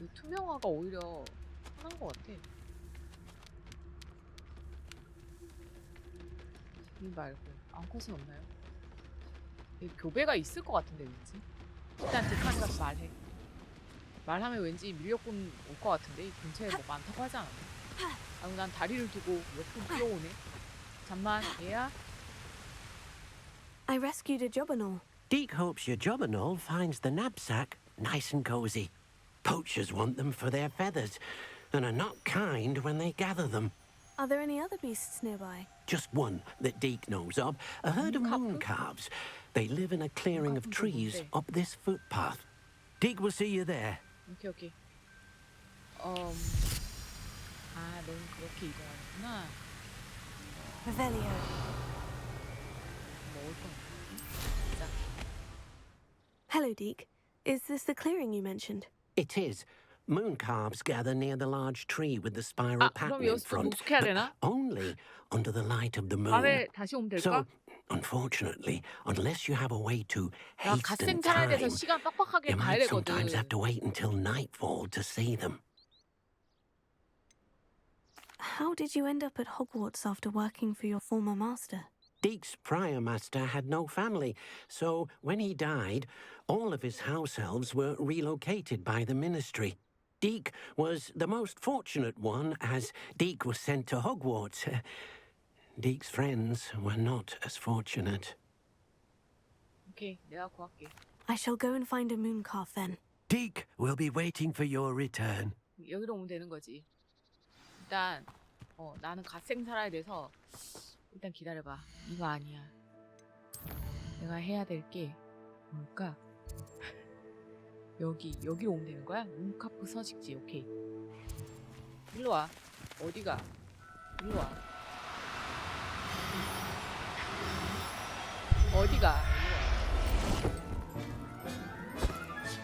이 투명화가 오히려 편한 것 같아. 이 말고 암컷은 없나요? 교배가 있을 것 같은데 왠지. 일단 득한이 가서 말해. 말하면 왠지 밀렵꾼 올 것 같은데 이 근처에 뭐 많다고 하지 않았나? 아, 난 다리를 두고 옆으로 뛰어오네. 잠만, 얘야. I rescued a jobberknoll. Deke hopes your jobberknoll finds the knapsack nice and cozy. Poachers want them for their feathers and are not kind when they gather them. Are there any other beasts nearby? Just one that Deke knows of, a herd of moon calves. They live in a clearing of trees up this footpath. Deke will see you there. 오케이. 아, 넌 그렇게 이동하는구나. Revelio. 먹을 건 없지? 자. Hello, Deke. Is this the clearing you mentioned? It is. moon calves gather near the large tree with the spiral 아, pattern 그럼 in 여기서 front, 녹숙해야 but 되나? only under the light of the moon. 밤에 다시 오면 될까? So, unfortunately, unless you have a way to 나 hasten 갓생 살아야 돼서 time, 시간 빡빡하게 you 가야 might sometimes 되거든. have to wait until nightfall to see them. How did you end up at Hogwarts after working for your former master? Deek's prior master had no family, so when he died, all of his house elves were relocated by the ministry. Deek was the most fortunate one, as Deek was sent to Hogwarts. Deek's friends were not as fortunate. 오케이, 내가 구할게. I shall go and find a moon calf then. Deek will be waiting for your return. 여기로 오면 되는 거지. 일단 나는 갓생 살아야 돼서 일단 기다려봐. 이거 아니야. 내가 해야 될 게 뭘까? 여기로 오면 되는 거야? 문카프 서식지. 오케이. 일로 와. 어디가? 일로 와. 어디가?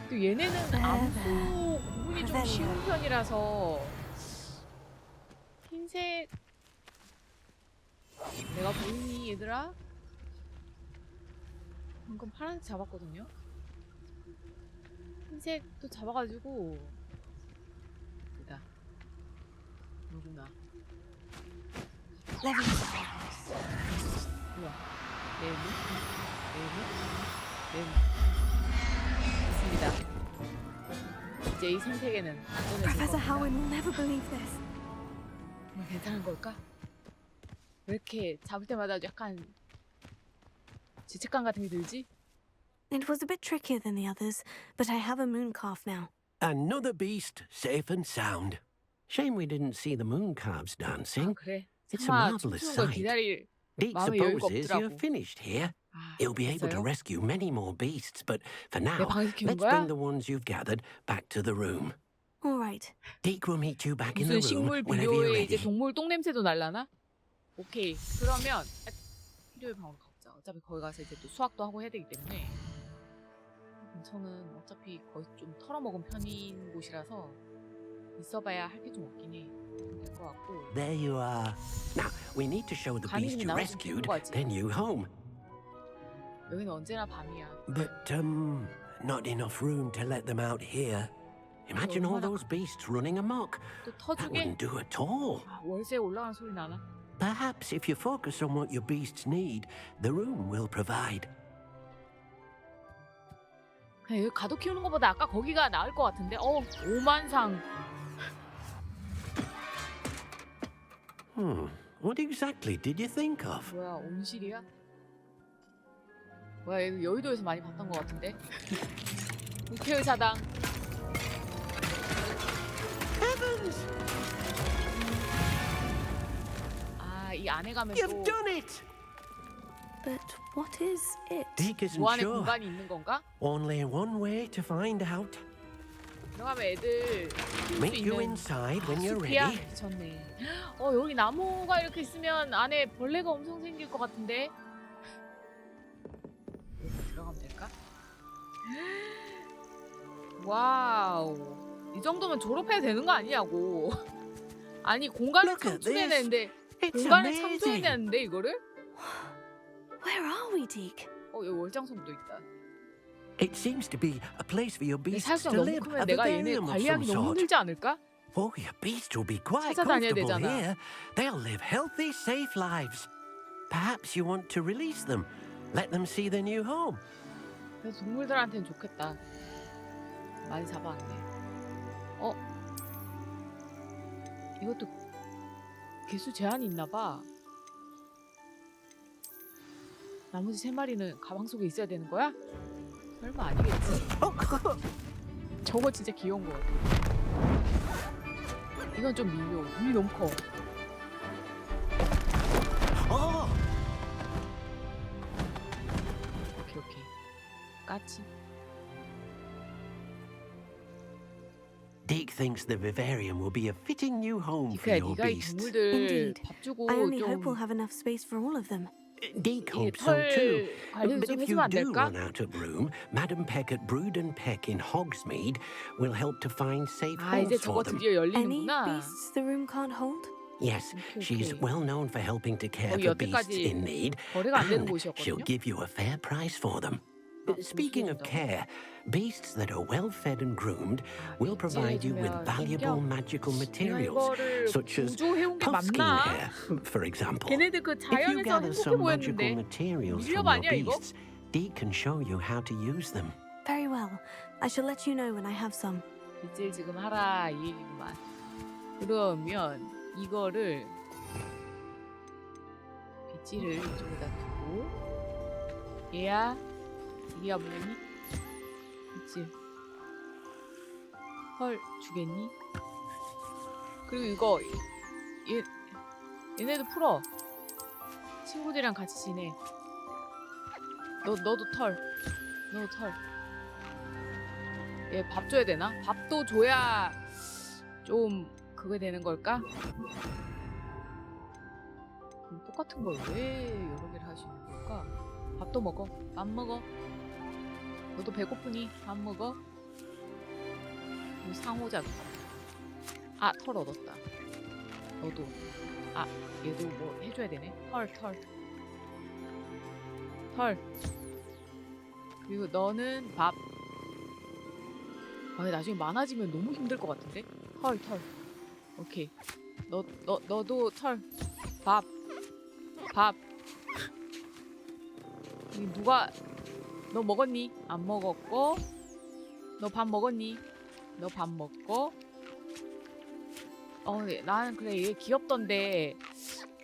또 얘네는 암수 구분이 좀 쉬운 편이라서 흰색 내가 보이니 얘들아? 방금 파란색 잡았거든요? 흰색도 잡아가지고 됐다. 누구나 우와 네모 됐습니다. 이제 이 생태계는 안전해질 Professor 겁니다. Howin will never believe this. 괜찮은 걸까? 왜 이렇게 잡을 때마다 약간 죄책감 같은 게 들지? It was a bit trickier than the others, but I have a moon calf now. Another beast safe and sound. Shame we didn't see the moon calves dancing. 그래. It's a 설마 marvelous 춤추는 걸 sight. 기다릴 Deek 마음의 여유가 supposes you're 없더라고. finished here. He'll be able to 됐어요? rescue many more beasts, but for now, 내 방에서 키운 let's 거야? bring the ones you've gathered back to the room. All right. Deek will meet you back in the 무슨 room 식물 whenever you're 비료에 이제 ready. 동물 똥냄새도 날라나? 오케이. 그러면 필요의 방으로 가보자. 어차피 거기 가서 이제 또 수학도 하고 해야 되기 때문에 저는 어차피 거의 좀 털어먹은 편인 곳이라서 있어봐야 할 게 좀 없긴 해. 될 것 같고. There you are. Now, we need to show the beast 간이님이 you 나오면 rescued 좋은 거지. their new home. 여기는 언제나 밤이야. But, not enough room to let them out here. Imagine all those beasts running amok. 또 That 터주게? wouldn't do at all. 아, 월세 올라가는 소리 나나? Perhaps if you focus on what your beasts need, the room will provide. 그냥 여기 가둬 키우는 것보다 아까 거기가 나을 것 같은데? 5만상. What exactly did you think of? 뭐야, 온실이야? 뭐야, 이거 여의도에서 많이 봤던 것 같은데? 우태의사당. 아, 이 안에 가면 또 You've done it! But what is it? Deek isn't 뭐 안에 sure. 공간이 있는 건가? Only one way to find out. 들어가면 애들 키울 수 Meet you 있는 inside when you're 숲이야? ready. 미쳤네. 여기 나무가 이렇게 있으면 안에 벌레가 엄청 생길 것 같은데? 여기 들어가면 될까? 와우. 이 정도면 졸업해도 되는 거 아니냐고. 아니 공간을 Look at 창출해내는데 It's 공간을 amazing. 창조해내는데 이거를? Where are we, Deke? 여기 월장석도 있다. It seems to be a place for your beasts 사실상 to 너무 live. 크면 A 내가 얘네 vivarium of some 관리하기 너무 sort. 힘들지 않을까? Oh, your beasts will be quite 찾아다녀야 comfortable 되잖아. here. They'll live healthy, safe lives. Perhaps you want to release them. Let them see their new home. 그래서 동물들한테는 좋겠다. 많이 잡아왔네. 이것도 개수 제한이 있나봐. 나머지 3마리는 가방 속에 있어야 되는 거야? 설마 아니겠지? 저거 진짜 귀여운 거 같아. 이건 좀 미묘. 눈이 너무 커. 오케이. 까치. Deek thinks the vivarium will be a fitting new home for 디크야, your 네가 이 beasts. 동물들 Indeed. 밥 주고 I only 좀 hope we'll have enough space for all of them. Deke 이게 hopes so 털 too. 관리를 But 좀 if 해주면 you 안 do 될까? run out of room, Madam Peck at Brood and Peck in Hogsmeade will help to find safe 아, 이제 holes 저거 for them. 드디어 Any 열리는구나. beasts the room can't hold? Yes, she's okay. well known for helping to care 거기 for beasts 여태까지 in need, 거래가 안 되는 and she'll 곳이었거든요. give you a fair price for them. Speaking of care, beasts that are well fed and groomed will provide you with valuable magical materials, such as puffskein 맞나? hair, for example. 걔네들 그 If you 자연에서 gather 행복해 some magical 보였는데 materials 밀렵 from your 아니야 이거? beasts, Dee can show you how to use them. Very well. I shall let you know when I have some. 빗질 지금 하라 이 얘기구만. 그러면 이거를 빗질을 이쪽에다 두고 얘야 뭐니? 빗질 헐 주겠니? 그리고 이거 얘네도 풀어. 친구들이랑 같이 지내. 너도 털. 얘 밥 줘야 되나? 밥도 줘야 좀 그게 되는 걸까? 그럼 똑같은 걸 왜 여러 개를 할 수 있는 걸까? 밥도 먹어. 밥 먹어. 너도 배고프니? 밥 먹어. 상호작. 아, 털 얻었다. 너도. 아, 얘도 뭐 해줘야 되네. 털. 그리고 너는 밥. 아, 나중에 많아지면 너무 힘들 것 같은데? 털. 오케이. 너도 털. 밥. 누가, 너 먹었니? 안 먹었고. 너 밥 먹었니? 너 밥 먹고. 나는 그래, 얘 귀엽던데.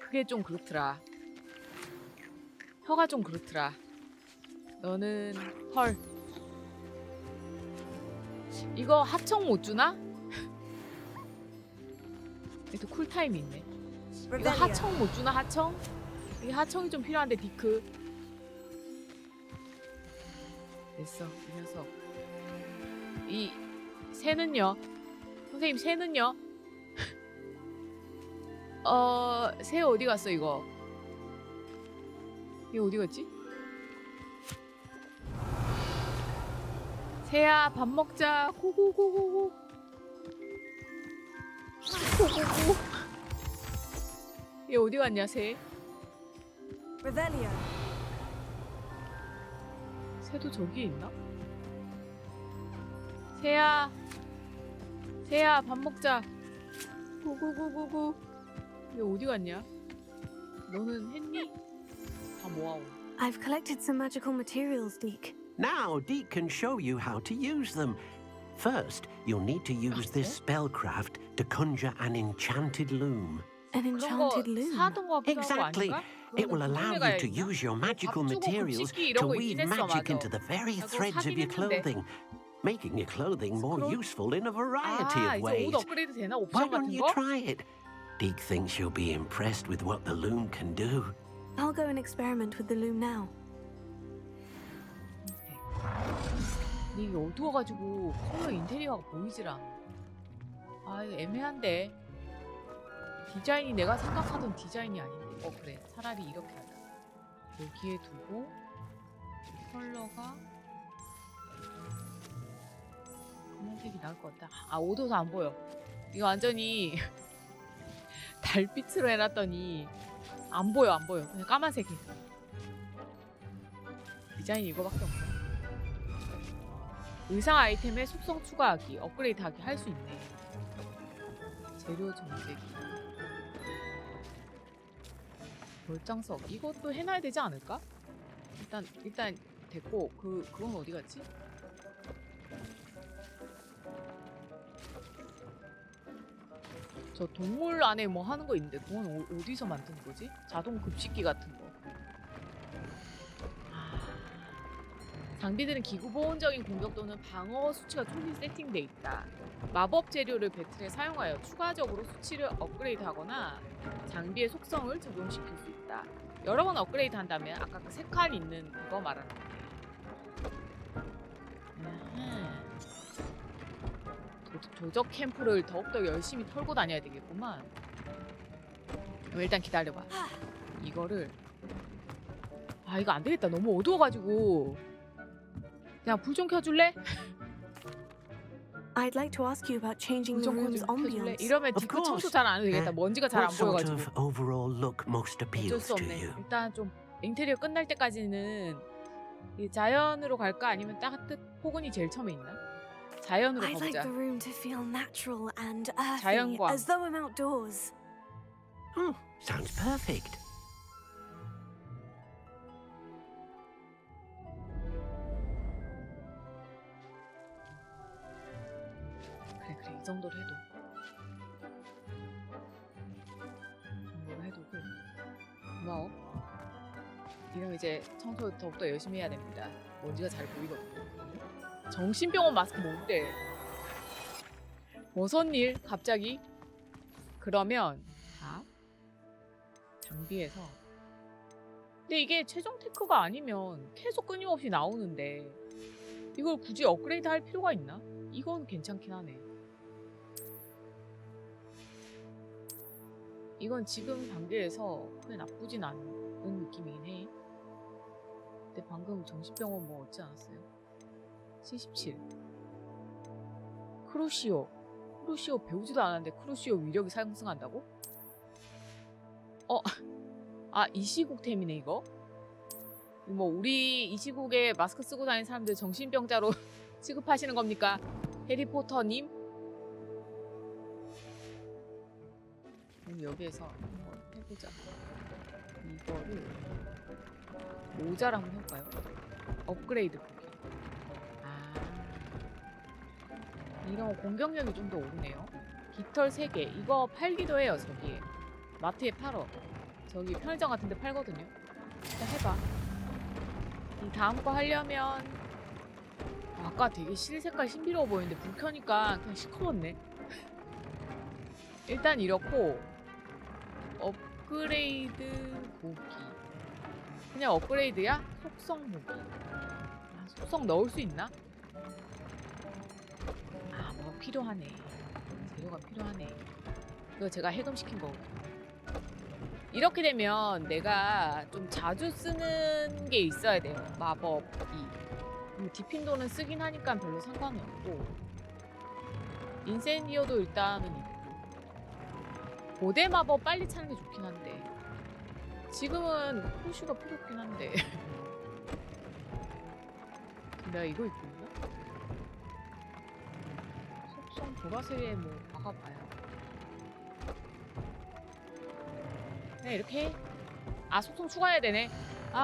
그게 좀 그렇더라. 혀가 좀 그렇더라. 너는 털. 이거 하청 못 주나? 또 쿨타임이 있네. 이거 하청 못 주나? 하청? 이게 하청이 좀 필요한데 디크. 됐어, 이 녀석. 이 새는요? 선생님 새는요? 새 어디 갔어 이거? 이거 어디 갔지? 새야 밥 먹자. 고고고고고. 얘 어디 갔냐 새? 새도 저기 있나? 새야 밥 먹자. 고고고고고. 얘 어디 갔냐? 너는 했니? 다 모아오. I've collected some magical materials, Deke. Now, Deke can show you how to use them. First, you'll need to use this spellcraft to conjure an enchanted loom. An enchanted loom? Exactly. It will allow you to use your magical materials to weave magic into the very threads of your clothing, making your clothing more useful in a variety of ways. Why don't you try it? Deke thinks you'll be impressed with what the loom can do. I'll go and experiment with the loom now. 이게 어두워가지고 컬러 인테리어가 보이질 않아. 아, 이거 애매한데. 디자인이 내가 생각하던 디자인이 아닌데. 그래. 차라리 이렇게 하자. 여기에 두고 컬러가 검은색이 나을 것 같다. 아, 어두워서 안 보여. 이거 완전히 달빛으로 해놨더니 안 보여. 그냥 까만색이. 디자인이 이거밖에 없어. 의상 아이템에 속성 추가하기, 업그레이드하기 할 수 있네. 재료 정제기. 결장석. 이것도 해놔야 되지 않을까? 일단 됐고 그건 어디 갔지? 저 동물 안에 뭐 하는 거 있는데 그건 어디서 만드는 거지? 자동 급식기 같은 거. 장비들은 기구 보온적인 공격 또는 방어 수치가 조금 세팅돼 있다. 마법 재료를 배틀에 사용하여 추가적으로 수치를 업그레이드하거나 장비의 속성을 적용시킬 수 있다. 여러 번 업그레이드 한다면 아까 그 3칸 있는 그거 말하는 거네. 도적 캠프를 더욱더 열심히 털고 다녀야 되겠구만. 그럼 일단 기다려봐. 이거를 아 이거 안 되겠다. 너무 어두워가지고 그냥 불 좀 켜줄래? I'd like to ask you about changing 불 the 좀 room's 켜줄래? ambience. 이러면 Of 디코 청소 course. 잘 안 해도 되겠다. 먼지가 잘 안 What sort 보여가지고. of overall look most 어쩔 appeals 수 to 없네. you? 일단 좀 인테리어 끝날 때까지는 이 자연으로 갈까 아니면 따뜻 혹은이 제일 처음에 있나? 자연으로 I'd like 가보자. the room to feel natural and earthy, 자연광. as though I'm outdoors. Sounds perfect. 그래 이 정도로 해도 해두고 고마워. 이러면 이제 청소 더욱더 열심히 해야 됩니다. 먼지가 잘 보이거든요. 정신병원 마스크 뭔데? 무슨 일? 갑자기? 그러면 장비에서 근데 이게 최종 테크가 아니면 계속 끊임없이 나오는데 이걸 굳이 업그레이드 할 필요가 있나? 이건 괜찮긴 하네. 이건 지금 단계에서 그게 나쁘진 않은 느낌이긴 해. 근데 방금 정신병원 뭐 얻지 않았어요? 77 크루시오 배우지도 않았는데 크루시오 위력이 상승한다고? 이 시국템이네 이거? 뭐 우리 이 시국에 마스크 쓰고 다니는 사람들 정신병자로 취급하시는 겁니까? 해리포터님? 그럼 여기에서 한번 해보자. 이거를 모자를 한번 해볼까요? 업그레이드 보기. 이러면 공격력이 좀 더 오르네요. 깃털 3개. 이거 팔기도 해요, 저기에. 마트에 팔어. 저기 편의점 같은 데 팔거든요. 일단 해봐. 이 다음 거 하려면 아까 되게 실 색깔 신비로워 보이는데 불 켜니까 그냥 시커멓네. 일단 이렇고 업그레이드 보기. 그냥 업그레이드야? 속성 보기. 속성 넣을 수 있나? 뭐가 필요하네. 재료가 필요하네. 이거 제가 해금시킨 거고. 이렇게 되면 내가 좀 자주 쓰는 게 있어야 돼요. 마법이. 디핀도는 쓰긴 하니까 별로 상관은 없고 인센디오도 일단은 있고 고대 마법 빨리 차는 게 좋긴 한데 지금은 푸슈가 필요 없긴 한데 내가 이거 입고 있나? 속성 보라색에 뭐 박아봐요. 그냥 이렇게 해. 속성 추가해야 되네.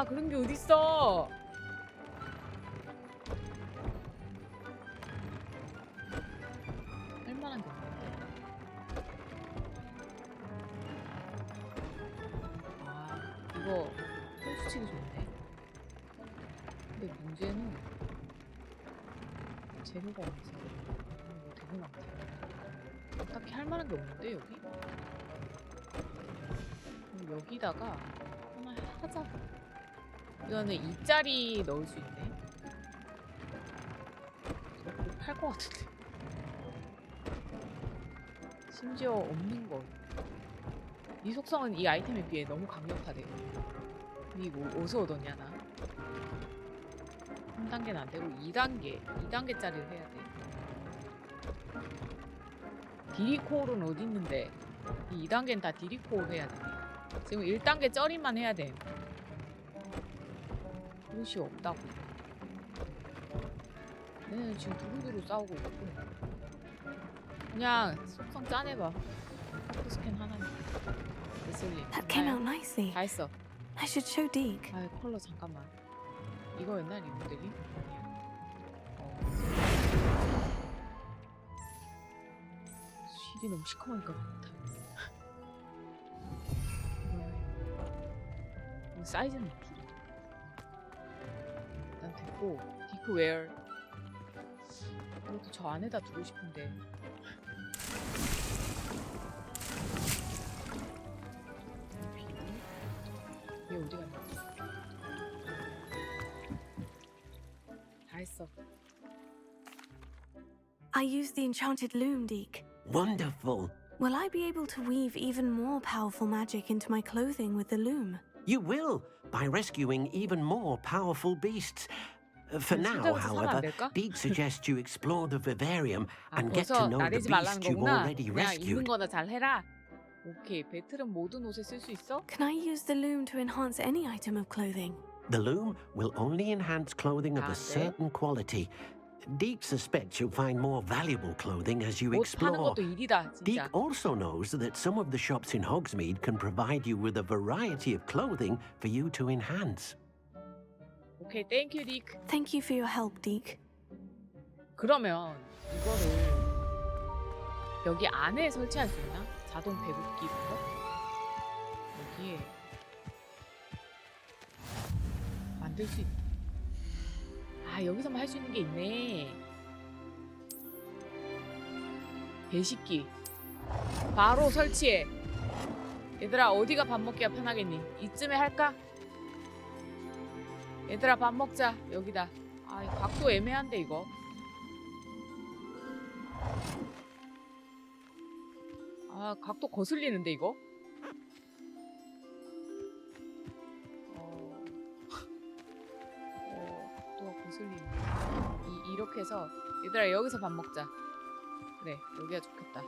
그런 게 어딨어. 할만한 게 없는데. 이거 손수치기 좋네. 근데 문제는 재료가 없어서 이거 되게 많다. 딱히 할만한 게 없는데 여기? 그럼 여기다가 하나 하자. 이거는 2짜리 넣을 수 있네. 저거 팔 것 같은데. 심지어 없는 거. 이 속성은 이 아이템에 비해 너무 강력하대. 이 뭐 어디서 얻었냐 나. 3단계는 안 되고 2단계짜리를 해야 돼. 디리코올은 어디 있는데? 이 2단계는 다 디리코올 해야 돼. 지금 1단계 쩌리만 해야 돼. 그릇이 없다고. 얘는 지금 두루두루 싸우고 있고. 그냥 속성 짜내봐. 카드 스캔 하나는. That came out nicely. 다 했어. I should show Deke. 컬러 잠깐만. 이거였나 이 모델이? 실이 너무 시커머니까 못하. 사이즈는 못 줄여. 일단 됐고 디크 웨어. 이것도 저 안에다 두고 싶은데. 얘 어디 갔나? 다 했어. I used the enchanted loom, Deke. Wonderful. Will I be able to weave even more powerful magic into my clothing with the loom? You will, by rescuing even more powerful beasts. For now, however, Deke suggests you explore the vivarium and get to know the beast you've already 그냥 rescued. 입는 거나 잘 해라. 오케이, 배틀은 모든 옷에 쓸 수 있어? Can I use the loom to enhance any item of clothing? The loom will only enhance clothing of a certain quality. Deke suspects you'll find more valuable clothing as you 옷 파는 explore. 것도 일이다, Deke 진짜. also knows that some of the shops in Hogsmeade can provide you with a variety of clothing for you to enhance. 오케이, thank you, Dick. Thank you for your help, Deke. 그러면 이거를 여기 안에 설치할 수 있나? 자동 배급기 이거? 여기에 만들 수 있... 아, 여기서만 할 수 있는 게 있네. 배식기 바로 설치해. 얘들아, 어디가 밥 먹기가 편하겠니? 이쯤에 할까? 얘들아, 밥 먹자. 여기다. 아, 이 각도 애매한데 이거. 아, 각도 거슬리는데 이거? 각도가 거슬리네. 이렇게 해서 얘들아, 여기서 밥 먹자. 그래, 여기가 좋겠다.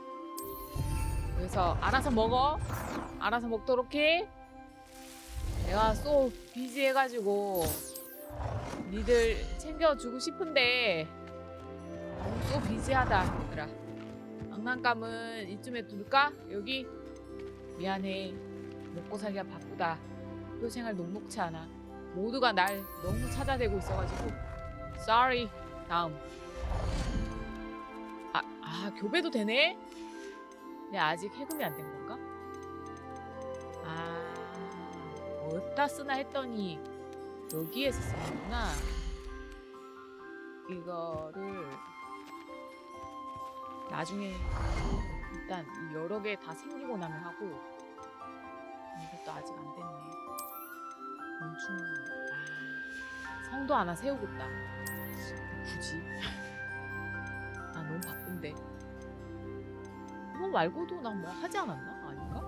그래서 알아서 먹어. 알아서 먹도록 해. 내가 쏘 비지 해가지고 니들 챙겨주고 싶은데 너무 쏘 비지하다, 얘들아. 장난감은 이쯤에 둘까? 여기? 미안해. 먹고 살기가 바쁘다. 학교 생활 녹록치 않아. 모두가 날 너무 찾아대고 있어가지고. Sorry. 다음. 교배도 되네? 근데 아직 해금이 안 된 건가? 어디다 쓰나 했더니 여기에서 쓰는구나. 이거를 나중에 일단 여러 개 다 생기고 나면 하고. 이것도 아직 안 됐네. 곤충. 성도 하나 세우겠다. 굳이? 나 너무 바쁜데. 이거 말고도 나 뭐 하지 않았나? 아닌가?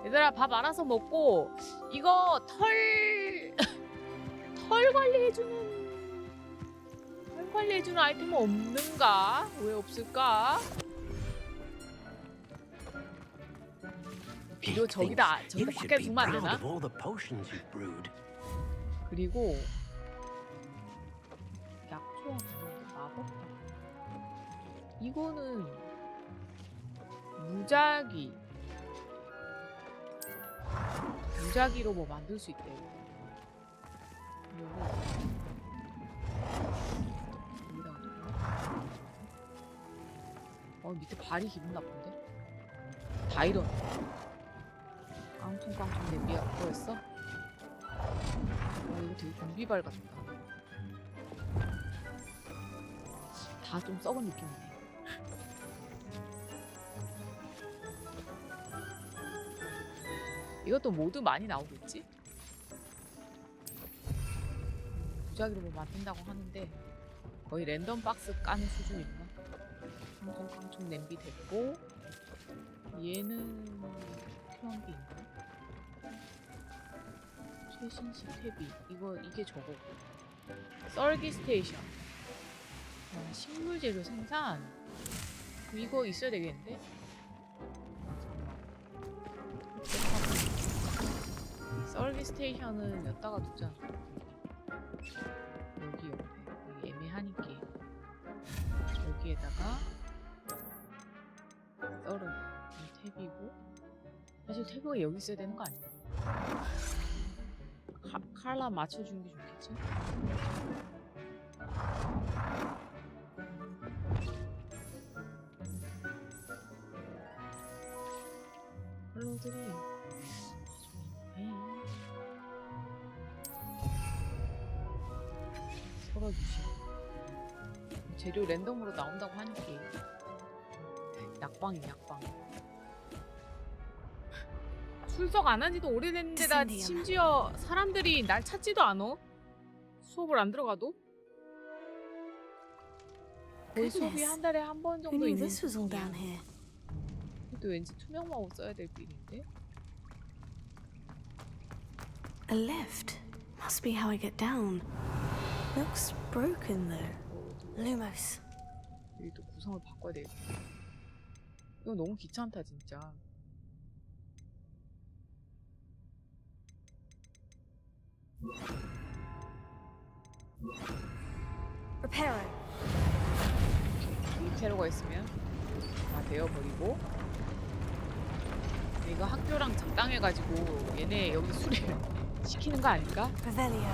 얘들아, 밥 알아서 먹고. 이거 털 관리해주는 아이템은 없는가? 왜 없을까? 이거 저기다 밖에 두면 안 되나? 그리고 약초와 마법사. 이거는 무작위로 뭐 만들 수 있대. 밑에 발이 기분 나쁜데? 다 이런. 깡통깡통 냄비가 그거였어? 이거 되게 좀비발 같다. 다 좀 썩은 느낌이네. 이것도 모두 많이 나오겠지? 무작위로 뭐 만든다고 하는데 거의 랜덤 박스 까는 수준이구나. 깡총 냄비 됐고, 얘는 필요한 게 있나? 최신식 퇴비. 이게 저거고. 썰기 스테이션. 식물 재료 생산. 이거 있어야 되겠는데? 썰기 스테이션은 여기다가 두자. 여기 옆에. 여기 애매하니까. 여기에다가 썰어. 이 탭이고. 사실 탭이 여기 있어야 되는 거 아니야? 칼라 맞춰주는 게 좋겠지? 컬러들이 썰어주시고. 재료 랜덤으로 나온다고 하니까. 약방이 약방. 출석 안 한 지도 오래됐는데다 심지어 사람들이 날 찾지도 않어. 수업을 안 들어가도. 거의 수업이 한 달에 한 번 정도 있는 수준이야. 그래도 왠지 투명 마법 써야 될 필인데. A lift. Must be how I get down. Looks broken though. Lumos. 여기도 구성을 바꿔야 돼. 이거 너무 귀찮다 진짜. Reparo. 리페로가 있으면 다 되어버리고. 이거 학교랑 적당해가지고 얘네 여기 수리를 시키는 거 아닐까? Revelio.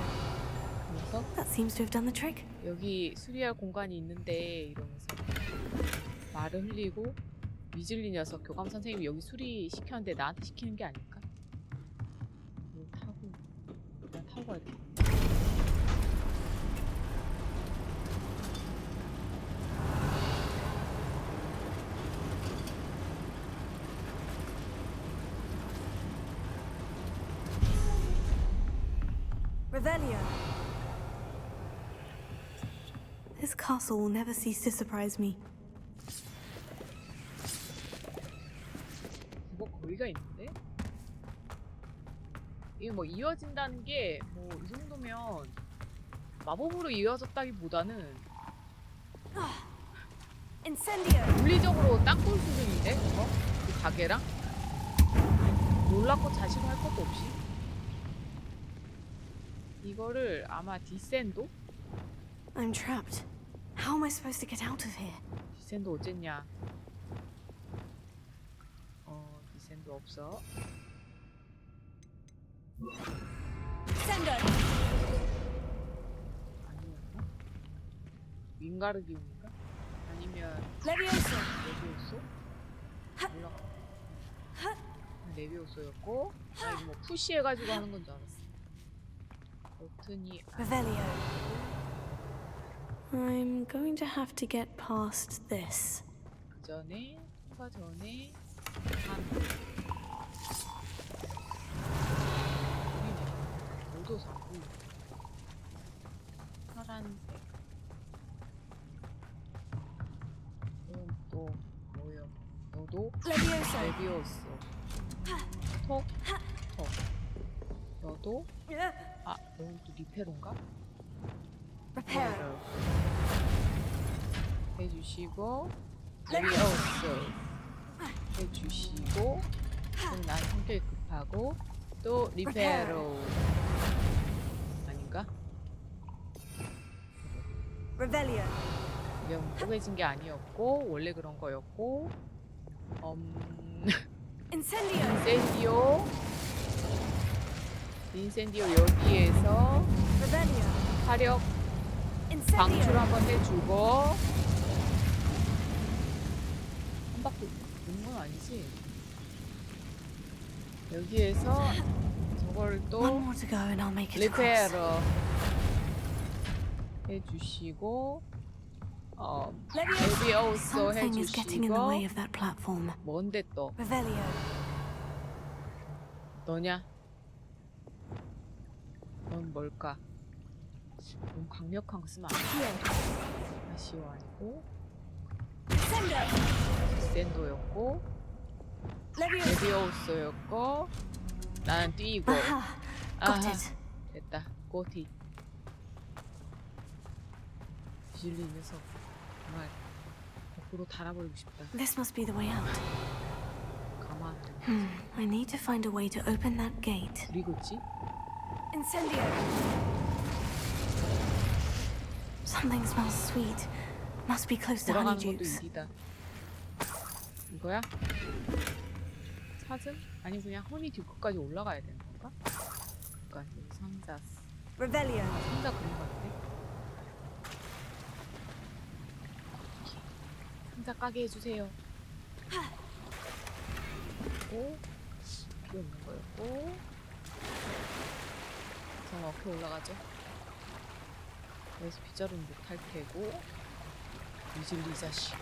그래서 That seems to have done the trick. 여기 수리할 공간이 있는데 이러면서 말을 흘리고 위즐리 녀석 교감 선생님이 여기 수리 시켰는데 나한테 시키는 게 아닐까? 이거 타고 그냥 타고 가야 돼. Revelio. This castle will never cease to surprise me. 뭐 거리가 있는데? 이게 뭐 이어진다는 게 뭐 이 정도면 마법으로 이어졌다기보다는 물리적으로 땅굴 수준인데 그거? 그 가게랑? 놀랍고 자신할 것도 없이 이거를 아마 디센도? I'm trapped. How am I supposed to get out of here? 디센도 어쨌냐? 디센도 없어. 아니었나? 윙가르디움인가? 아니면 레비오소? 몰라. 레비오소였고 아 이거 뭐 푸시해가지고 하는 건 줄 알았어. 버튼이 Revelio. I'm going to have to get past this. 그 전에 모두 사고 파란색 또 뭐요? 너도 레비오스 톡 너도 너는 또 리페로인가? Reparo. 해주시고 레비오스 해주시고 그럼 난 성격이 급하고 또 리페로 아닌가? Revelio. 이건 쪼개진 게 아니었고 원래 그런 거였고 Incendio. 인센디오 여기에서 화력 방출 한번 해주고 한 바퀴 도는 건 아니지? 여기에서 저걸 또 리페어 해주시고 레비오소 해주시고 뭔데 또 너냐? 넌 뭘까? 너무 강력한 거 쓰면 안 돼. 아쉬워 아니고 디센도였고 레비오소였고 나는 뛰고 됐다 고티 비질리 녀석 정말 거꾸로 달아버리고 싶다. This must be the way out. 가만 I need to find a way to open that gate. 그리고지? Incendio. Something smells sweet. Must be close to 돌아가는 honey 것도 juice. 일이다. 이거야? 사슴? 아니 그냥 허니 듀크까지 올라가야 되는 건가? 그러니까 여기 상자. Revelio. 상자 그런 거 같아. 상자 까게 해주세요. 고 필요 없는 거였고. 자 어떻게 올라가죠? 여기서 빗자루는 못할 테고. 위즐리 자식.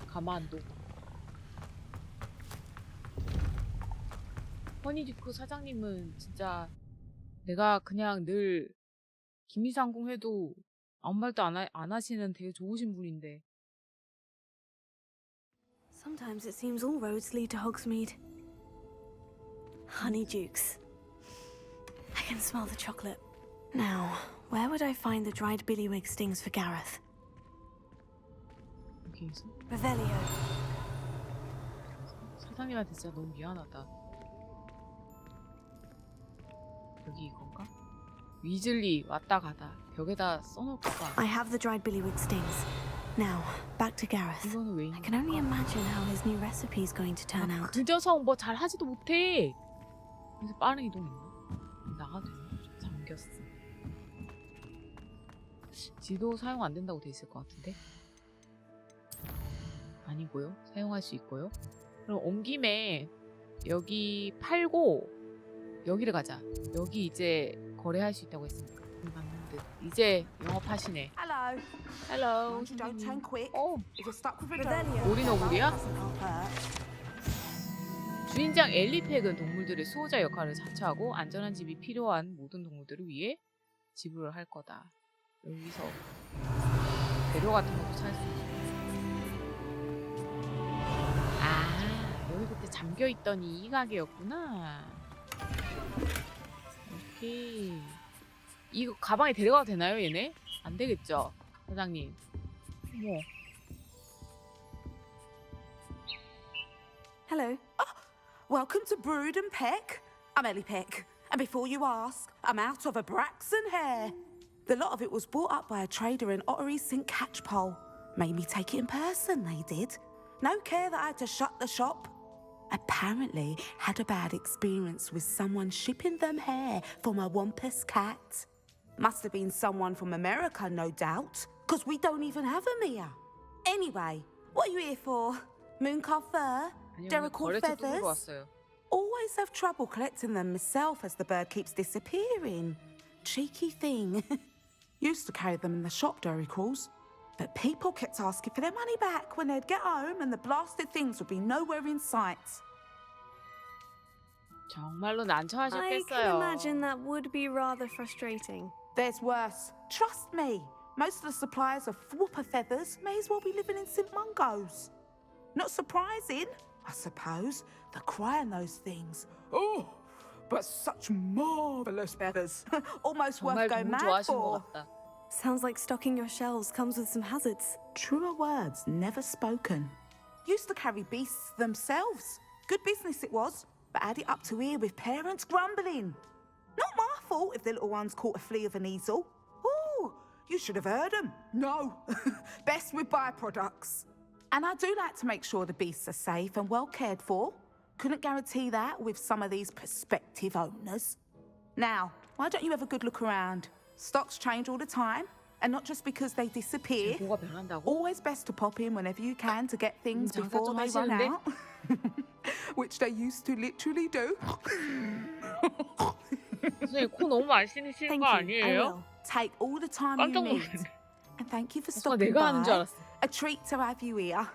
가만둬. 허니듀크 사장님은 진짜 내가 그냥 늘 김이상궁 해도 아무 말도 안 하시는 되게 좋으신 분인데. Sometimes it seems all roads lead to Hogsmeade. Honeydukes. can smell the chocolate. Now, where would I find the dried billywig stings for Gareth? 여기서? Revelio. 사장님한테 진짜 너무 미안하다. 여기 이건가? 위즐리 왔다 가다 벽에다 써놓을까? I have the dried billywig stings. Now, back to Gareth. 이거는 왜 I can only imagine how his new recipe is going to turn out. 그 녀석 뭐 잘하지도 못해. 그래서 빠른 이동 있나? 나가도 되나? 좀 잠겼어. 지도 사용 안 된다고 돼 있을 것 같은데? 아니고요. 사용할 수 있고요. 그럼 온 김에 여기 팔고 여기를 가자. 여기 이제 거래할 수 있다고 했으니까. 맞는데 이제 영업하시네. Hello. Hello. Don't turn quick. 어. If you're stuck with Revelio. 오리너구리야? 주인장 엘리팩은 동물들의 수호자 역할을 자처하고 안전한 집이 필요한 모든 동물들을 위해 지불을 할 거다. 여기서 재료 같은 것도 살 수 있고. 아, 여기 그때 잠겨 있더니 이 가게였구나. 오케이. 이거 가방에 데려가도 되나요, 얘네? 안 되겠죠, 사장님. 어머. Hello. Welcome to Brood and Peck. I'm Ellie Peck. And before you ask, I'm out of a Braxton hair. The lot of it was bought up by a trader in Ottery St. Catchpole. Made me take it in person, they did. No care that I had to shut the shop. Apparently had a bad experience with someone shipping them hair from a Wampus cat. Must have been someone from America, no doubt, because we don't even have them here. Anyway, what are you here for? Mooncar fur? Derrickle feathers? Always have trouble collecting them myself as the bird keeps disappearing. Cheeky thing. Used to carry them in the shop, Derrickles. But people kept asking for their money back when they'd get home and the blasted things would be nowhere in sight. 정말로 I can 난처하셨겠어요. imagine that would be rather frustrating. There's worse. Trust me. Most of the suppliers of whooper feathers may as well be living in St. Mungo's. Not surprising, I suppose, the cry on those things. Oh, but such marvellous feathers. Almost worth 정말 going 너무 mad 좋아하신 것 for. 같다. Sounds like stocking your shelves comes with some hazards. Truer words never spoken. Used to carry beasts themselves. Good business it was, but had it up to here with parents grumbling. Not my fault if the little ones caught a flea of an easel. Ooh, you should have heard them. No, best with byproducts. And I do like to make sure the beasts are safe and well cared for. Couldn't guarantee that with some of these prospective owners. Now, why don't you have a good look around? Stocks change all the time, and not just because they disappear. 뭐가 변한다고? Always best to pop in whenever you can to get things 장사 before 좀 they run 하시는데? out. Which they used to literally do. 선생님 코 너무 많이 쓰시는 거 아니에요? Take all the time 깜짝 you need. 놀랐네. And thank you for 순간 stopping 내가 하는 줄 by. 알았어. A treat to have you here.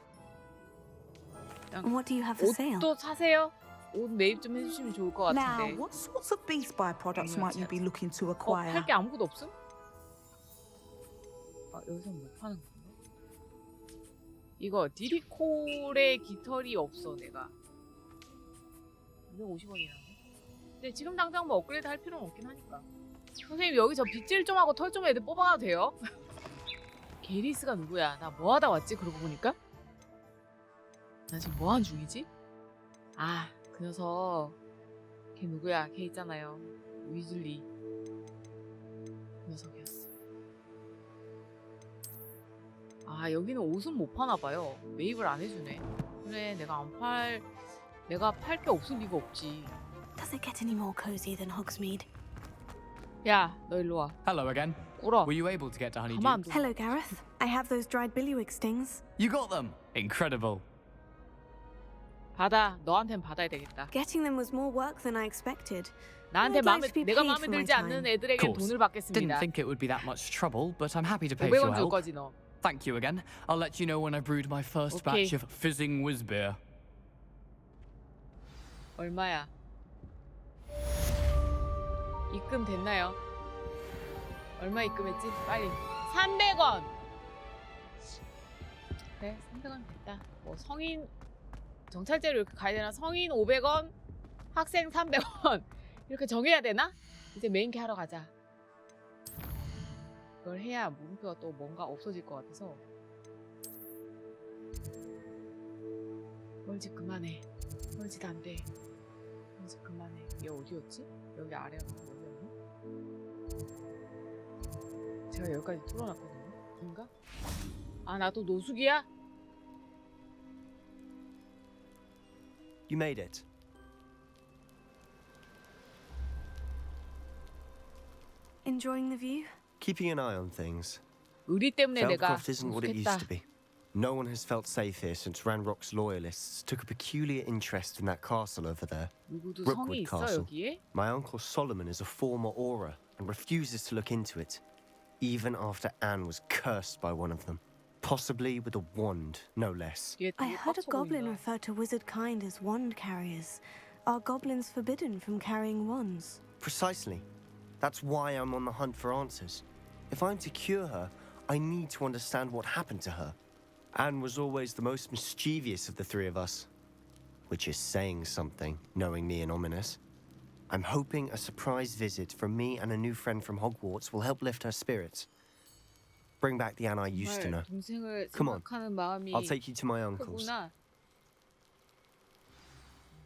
And what do you have for sale? 옷도 사세요? 옷 매입 좀 해주시면 좋을 것 Now, 같은데. what sorts of beast byproducts might you be looking to acquire? 팔 게 아무것도 없음? 아, 여기서 못 파는 건가? 이거 디리콜의 깃털이 없어 내가. 250원이라네. 근데 지금 당장 뭐 업그레이드 할 필요는 없긴 하니까. 선생님 여기 저 빗질 좀 하고 털 좀 애들 뽑아가도 돼요? 게리스가 누구야? 나 뭐 하다 왔지? 그러고 보니까? 나 지금 뭐 하는 중이지? 아, 그 녀석. 걔 누구야? 걔 있잖아요. 위즐리. 그 녀석이었어. 아, 여기는 옷은 못 파나봐요. 매입을 안 해주네. 그래, 내가 팔 게 없을 리가 없지. Does it get any more cozy than Hogsmeade? 야, 너 일로 와. Hello again. 꿇어. Were you able to get to 가만 안 Honeydew? 둬. Hello, Gareth. I have those dried billywig stings. You got them. Incredible. 받아. 너한텐 받아야 되겠다. Getting them was more work than I expected. 나한테 I'd like to be 내가 paid 마음에 for my 들지 않는 time. 애들에겐 Course. 돈을 Didn't 받겠습니다. think it would be that much trouble, but I'm happy to pay for your 500원 줄 help. 거지 너. Thank you again. I'll let you know when I brewed my first Okay. batch of fizzing whiz beer. 얼마야? 입금 됐나요? 얼마 입금했지? 빨리. 300원. 그래, 300원 됐다. 뭐 성인 정찰제로 이렇게 가야 되나? 성인 500원, 학생 300원 이렇게 정해야 되나? 이제 메인캐 하러 가자. 그걸 해야 물음표가 또 뭔가 없어질 것 같아서. 멀지 그만해. 멀지도 안 돼. 멀지 그만해. 얘 어디였지? 여기 아래였나? 여기였나? 제가 여기까지 뚫어놨거든요. 인가? 아, 나 또 노숙이야? You made it. Enjoying the view? Keeping an eye on things. 의리 때문에 내가 Feldcroft isn't what it used to be. No one has felt safe here since Ranrock's loyalists took a peculiar interest in that castle over there. 누구도 성이 Rookwood 있어 Castle. 여기에? My uncle Solomon is a former Auror and refuses to look into it, even after Anne was cursed by one of them. Possibly with a wand, no less. I heard a goblin refer to wizard kind as wand carriers. Are goblins forbidden from carrying wands? Precisely. That's why I'm on the hunt for answers. If I'm to cure her, I need to understand what happened to her. Anne was always the most mischievous of the three of us. Which is saying something, knowing me and Ominous. I'm hoping a surprise visit from me and a new friend from Hogwarts will help lift her spirits. Bring back the Anne I used to know. Come on, I'll take you to my uncle's. 크구나.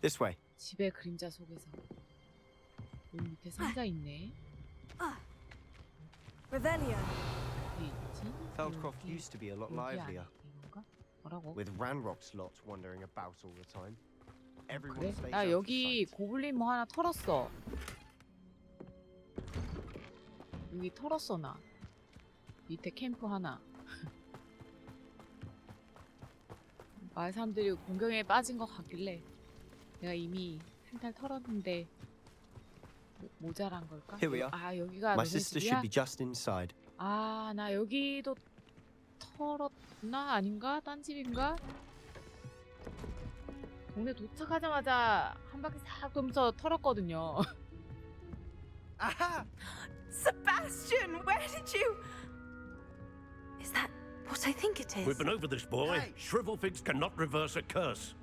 This way. 집의 그림자 속에서. 여기 밑에 상자 있네. Revelio. Feldcroft used to be a lot livelier. 뭐라고? With Ranrock's lot wandering about all the time. Everyone 그래? stays 나 out of 여기 sight. 고블린 뭐 하나 털었어. 여기 털었어 나. 밑에 캠프 하나. 마을 사람들이 공경에 빠진 것 같길래 내가 이미 탈탈 털었는데 모자란 걸까? Here we are. 아 여기가 My 너네 sister 집이야? should be just inside. 아 나 여기도 털었나? 아닌가? 딴 집인가? 동네 도착하자마자 한 바퀴 싹 돌면서 털었거든요. Aha! Sebastian, where did you... Is that what I think it is? We've been over this, boy. Shrivelfigs cannot reverse a curse.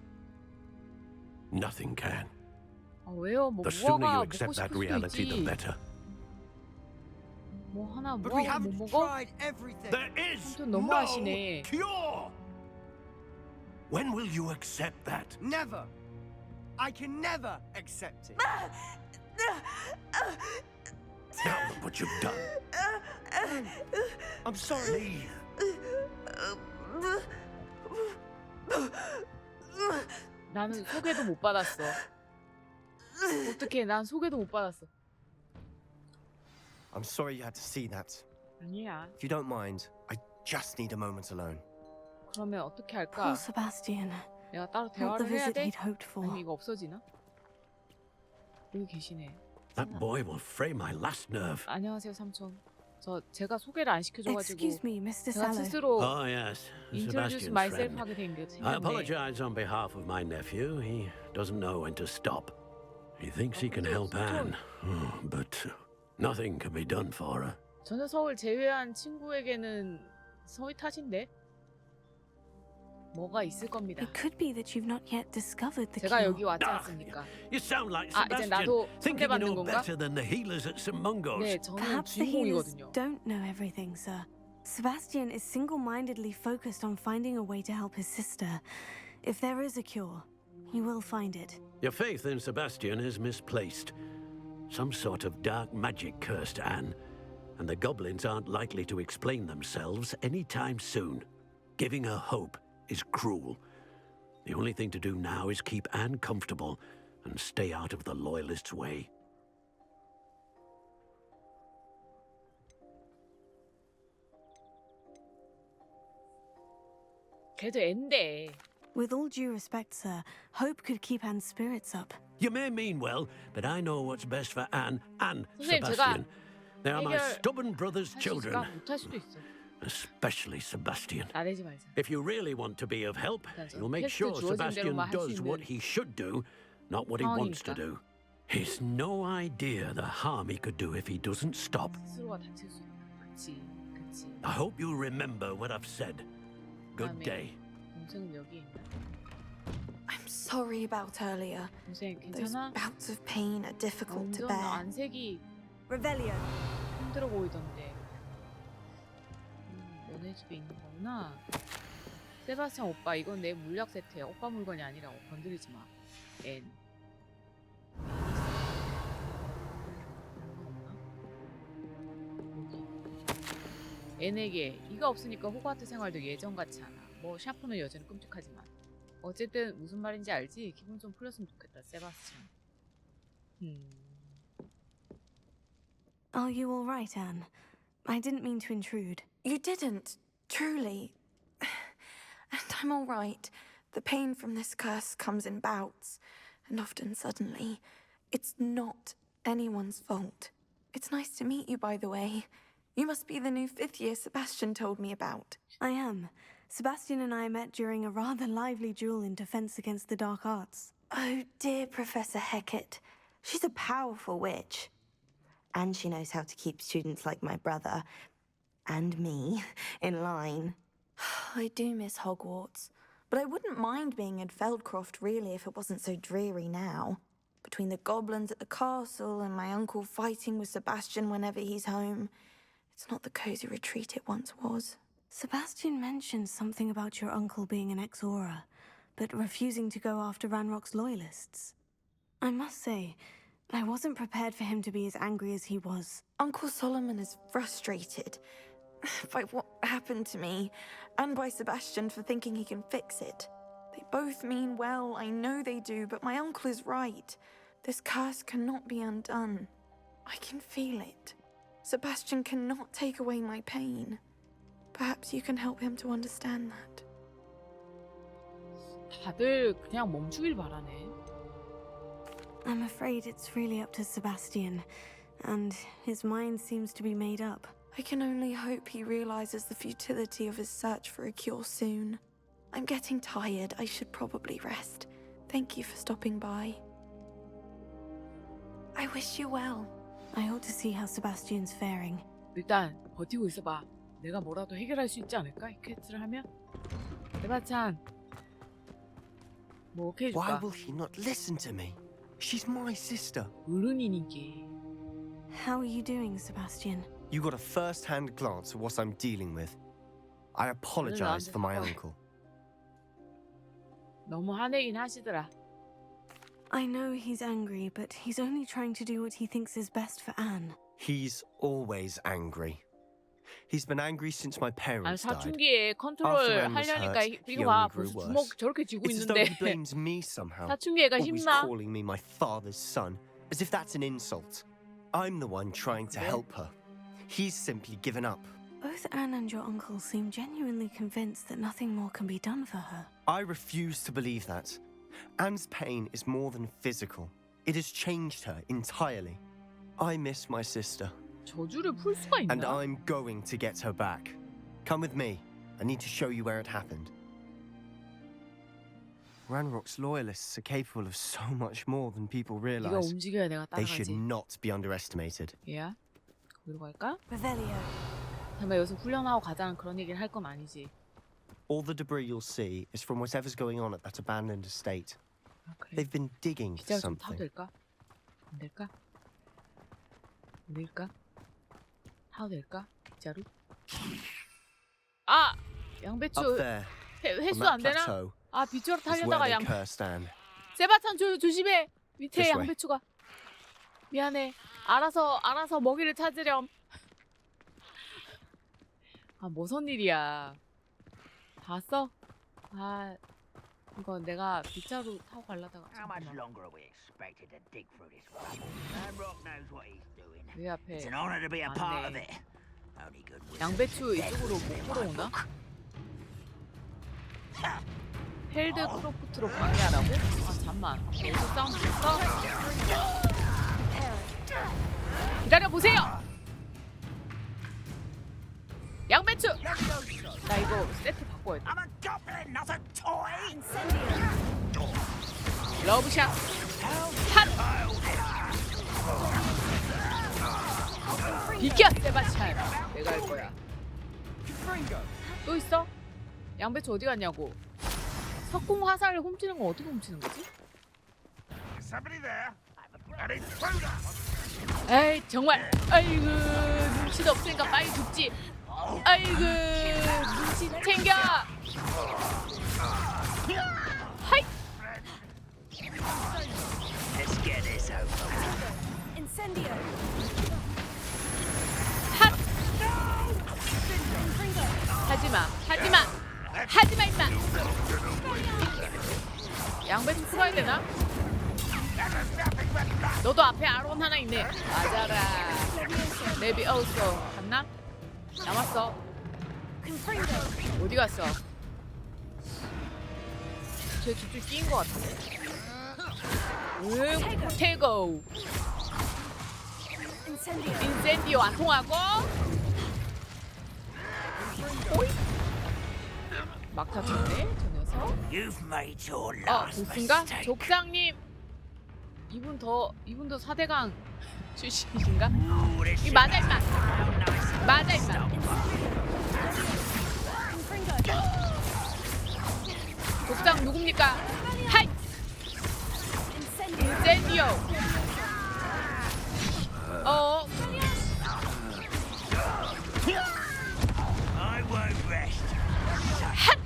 Nothing can. 아 왜요? 뭐 The sooner 무화과 you 먹고 accept 싶을 that 수도 reality, the 있지. better. 뭐 하나 But we 무화과 못 haven't 먹어? tried everything. There is 아무튼 no 너무하시네. cure. When will you accept that? Never. I can never accept it. Now look what you've done. I'm sorry. 나는 소개도 못 받았어. 어떡해, 난 소개도 못 받았어. I'm sorry you had to see that. 아니야. If you don't mind, I just need a moment alone. 그러면 어떻게 할까? Poor Sebastian. 내가 따로 Not the 대화를 해야 visit 돼? he'd hoped for. 아니면 이거 없어지나? 여기 계시네. That boy will fray my last nerve. 안녕하세요, 삼촌. 제가 소개를 안 시켜줘가지고 Excuse me, Mr. 제가 Sallow. 스스로 Oh yes, introduce Sebastian's myself friend. 하게 된 게 I 생겼네. apologize on behalf of my nephew. He doesn't know when to stop. He thinks he can help Anne, but nothing can be done for her. 전혀 서울 제외한 친구에게는 서울 탓인데 뭐가 있을 겁니다. It could be that you've not yet discovered the 제가 cure. 여기 왔지 않습니까? You sound like 아, 이제 Sebastian, 나도 thinking you 상대받는 know 건가? better than the healers at St. Mungo's. 네, 저는 Perhaps the healers 주인공이거든요. don't know everything, sir. Sebastian is single-mindedly focused on finding a way to help his sister. If there is a cure, he will find it. Your faith in Sebastian is misplaced. Some sort of dark magic cursed Anne, and the goblins aren't likely to explain themselves anytime soon. Giving her hope is cruel. The only thing to do now is keep Anne comfortable and stay out of the Loyalists' way. 그래도 앤데. With all due respect, sir, hope could keep Anne's spirits up. You may mean well, but I know what's best for Anne and 선생님, Sebastian. They are my 해결 stubborn brother's 할 수 children, 있을까? 못할 수도 있어. especially Sebastian. 나대지 말자. If you really want to be of help, 맞아. you'll make 퀘스트 sure 주어진 Sebastian 대로만 할수 does what 있는 he should do, not what he wants to 상황이니까. do. He's no idea the harm he could do if he doesn't stop. 스스로가 다칠 수 있다. 그치, 그치. I hope you remember what I've said. Good 다음에 day. 동생은 여기 있나? I'm sorry about earlier. 동생 Those 괜찮아? bouts of pain are difficult to 완전 bear. 안색이 Revelio. 힘들어 보이던데. 너네 집에 있는 거구나. 세바스찬 오빠, 이건 내 물약 세트야. 오빠 물건이 아니라고. 건드리지 마. N. N에게 이가 없으니까 호그와트 생활도 예전 같지 않아. 뭐 샤프는 여전히 끔찍하지만. 어쨌든 무슨 말인지 알지? 기분 좀 풀렸으면 좋겠다, 세바스찬. Are you all right, Anne? I didn't mean to intrude. You didn't, truly. And I'm all right. The pain from this curse comes in bouts, and often suddenly. It's not anyone's fault. It's nice to meet you, by the way. You must be the new 5th year Sebastian told me about. I am. Sebastian and I met during a rather lively duel in defense against the dark arts. Oh, dear Professor Hecat. She's a powerful witch. And she knows how to keep students like my brother, and me, in line. I do miss Hogwarts, but I wouldn't mind being in Feldcroft, really, if it wasn't so dreary now. Between the goblins at the castle and my uncle fighting with Sebastian whenever he's home, it's not the cozy retreat it once was. Sebastian mentioned something about your uncle being an ex-Auror, but refusing to go after Ranrock's loyalists. I must say, I wasn't prepared for him to be as angry as he was. Uncle Solomon is frustrated by what happened to me, and by Sebastian for thinking he can fix it. They both mean well, I know they do, but my uncle is right. This curse cannot be undone. I can feel it. Sebastian cannot take away my pain. Perhaps you can help him to understand that. 다들 그냥 멈추길 바라네. I'm afraid it's really up to Sebastian, and his mind seems to be made up. I can only hope he realizes the futility of his search for a cure soon. I'm getting tired. I should probably rest. Thank you for stopping by. I wish you well. I ought to see how Sebastian's faring. 일단 버티고 있어봐. 내가 뭐라도 해결할 수 있지 않을까? 이 퀘스트를 하면? 세바스찬, 뭐 어떻게 해줄까? Why will he not listen to me? She's my sister. 어른이니까. How are you doing, Sebastian? You got a first-hand glance at what I'm dealing with. I apologize for my uncle. 너무 화내긴 하시더라. I know he's angry, but he's only trying to do what he thinks is best for Anne. He's always angry. He's been angry since my parents died. 사춘기에 컨트롤 하려니까 이거 봐, 벌써 주먹 저렇게 쥐고 It's as though 있는데. he blames me somehow. 사춘기 애가 Always 힘나. calling me my father's son, as if that's an insult. I'm the one trying to help her. He's simply given up. Both Anne and your uncle seem genuinely convinced that nothing more can be done for her. I refuse to believe that. Anne's pain is more than physical. It has changed her entirely. I miss my sister. 저주를 풀 수가 있나? And I'm going to get her back. Come with me. I need to show you where it happened. Ranrock's loyalists are capable of so much more than people 네가 realize. 움직여야 내가 They should 따라가지. not be underestimated. 얘야? 거기로 갈까? Revelio. 설마 여기서 훈련하고 가자는 그런 얘기를 할 건 아니지. All the debris you'll see is from whatever's going on at that abandoned estate. 아, 그래. They've been digging for 기자를 좀 타도 something. 될까? 안 될까? 안 될까? 타도 될까? 기자로? 아! 양배추 Up there, 회수 on 안 that 되나? plateau, 아, 빗자루 is where 타려다가 they 양 cursed Anne. 세바찬 조심해. 밑에 This way. 양배추가. 미안해. 알아서 먹이를 찾으렴. 아, 무슨 일이야. 봤어? 아, 이거 내가 빗자루 타고 가려다가. How much 잠깐만. longer are we expected to dig through this rubble? Ranrock knows what he's doing. 내 앞에 It's an honor to be a part of 맞네. it. Only good wizards 양배추 get 이쪽으로 what's in 못 my 들어오나? book. 헬드 크로프트로 방해하라고? 아, 잠만. 여기서 싸움 붙어? 기다려보세요! 양배추! 나 이거 세트 바꿔야 돼. I'm a goblin, not a toy. 러브샷! 핫! 비켜, 세바스찬! 내가 할 거야. 또 있어? 양배추 어디 갔냐고. 석궁 화살을 훔치는 건 어떻게 훔치는 거지? Is somebody there? An intruder! 에이 정말. 아이고 눈치도 없으니까 빨리 죽지. 아이고 눈치 챙겨. 하이. Let's get this over. Incendio. 핫. 하지마 하지마 하지마 임마. 양배 좀 풀어야 되나? 너도 앞에 아론 하나 있네. 맞아라. 레비 어우소 갔나? 남았어. 어디 갔어? 쟤 저쪽 끼인 것 같은데. 테고. 인센디오 안 통하고. 오이. 막타 쳤네 저 녀석. 보스인가? 족장님. 이분도 4대강 출신이신가? 이 맞아 임마. 맞아 임마. 족장 누굽니까? 하이. 인센디오. 핫.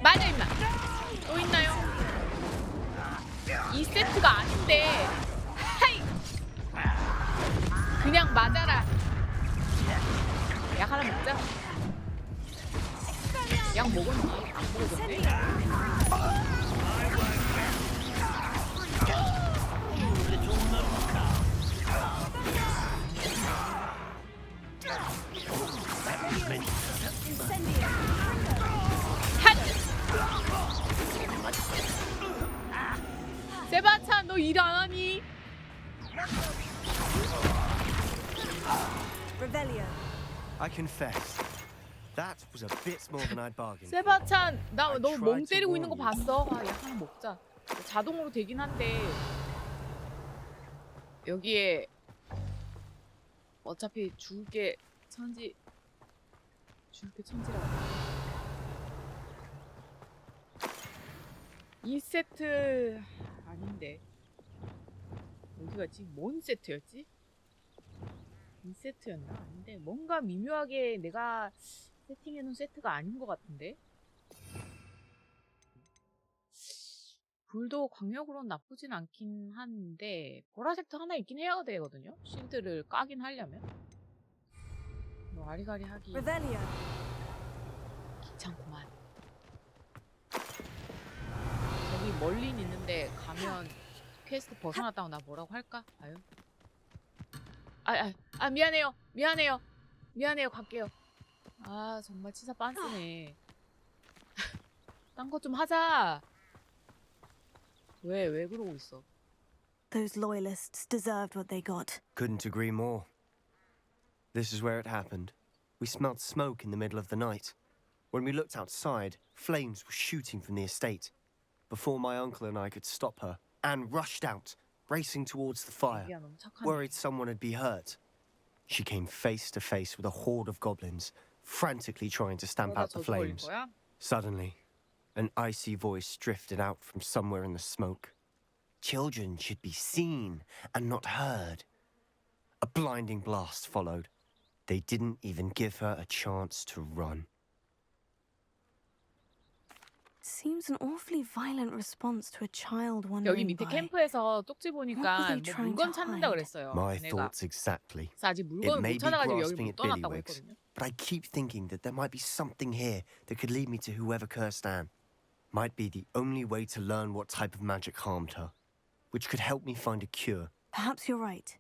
맞아 임마. 또 있나요? 2세트가 아닌데. 하이. 그냥 맞아라. 약 하나 먹자. 약 먹었니? 안 먹었네. 세바찬 너 일 안 하니? I confess, that was a bit more than I'd bargained. 세바찬 나 너 멍 때리고 있는 거 봤어. 아, 약 하나 먹자. 자동으로 되긴 한데 여기에 어차피 죽을 게 천지라고. 2세트 아닌데 어디 갔지? 뭔 세트였지? 2세트였나? 아닌데 뭔가 미묘하게 내가 세팅해놓은 세트가 아닌 것 같은데. 불도 광역으로는 나쁘진 않긴 한데 보라색도 하나 있긴 해야 되거든요? 실드를 까긴 하려면. 뭐 아리가리 하기 귀찮구만. 저기 멀린 있는데 가면 퀘스트 벗어났다고 나 뭐라고 할까? 아유. 미안해요 갈게요. 아 정말 치사 빤스네. 딴 거 좀 하자. 왜 그러고 있어? Those loyalists deserved what they got. Couldn't agree more. This is where it happened. We smelled smoke in the middle of the night. When we looked outside, flames were shooting from the estate. Before my uncle and I could stop her, Anne rushed out, racing towards the fire, worried someone would be hurt. She came face to face with a horde of goblins, frantically trying to stamp out the flames. Suddenly, an icy voice drifted out from somewhere in the smoke. Children should be seen and not heard. A blinding blast followed. They didn't even give her a chance to run. Seems an awfully violent response to a child 여기 wandering 밑에 by. 캠프에서 쪽지 보니까 뭐 물건 찾는다 그랬어요. My 내가. thoughts exactly. 그래서 아직 It 물건을 may 못 be 찾아가지고 여기 grasping 못 at 떠났다고 billywhigs, 했거든요. but I keep thinking that there might be something here that could lead me to whoever cursed Anne. Might be the only way to learn what type of magic harmed her, which could help me find a cure. Perhaps you're right.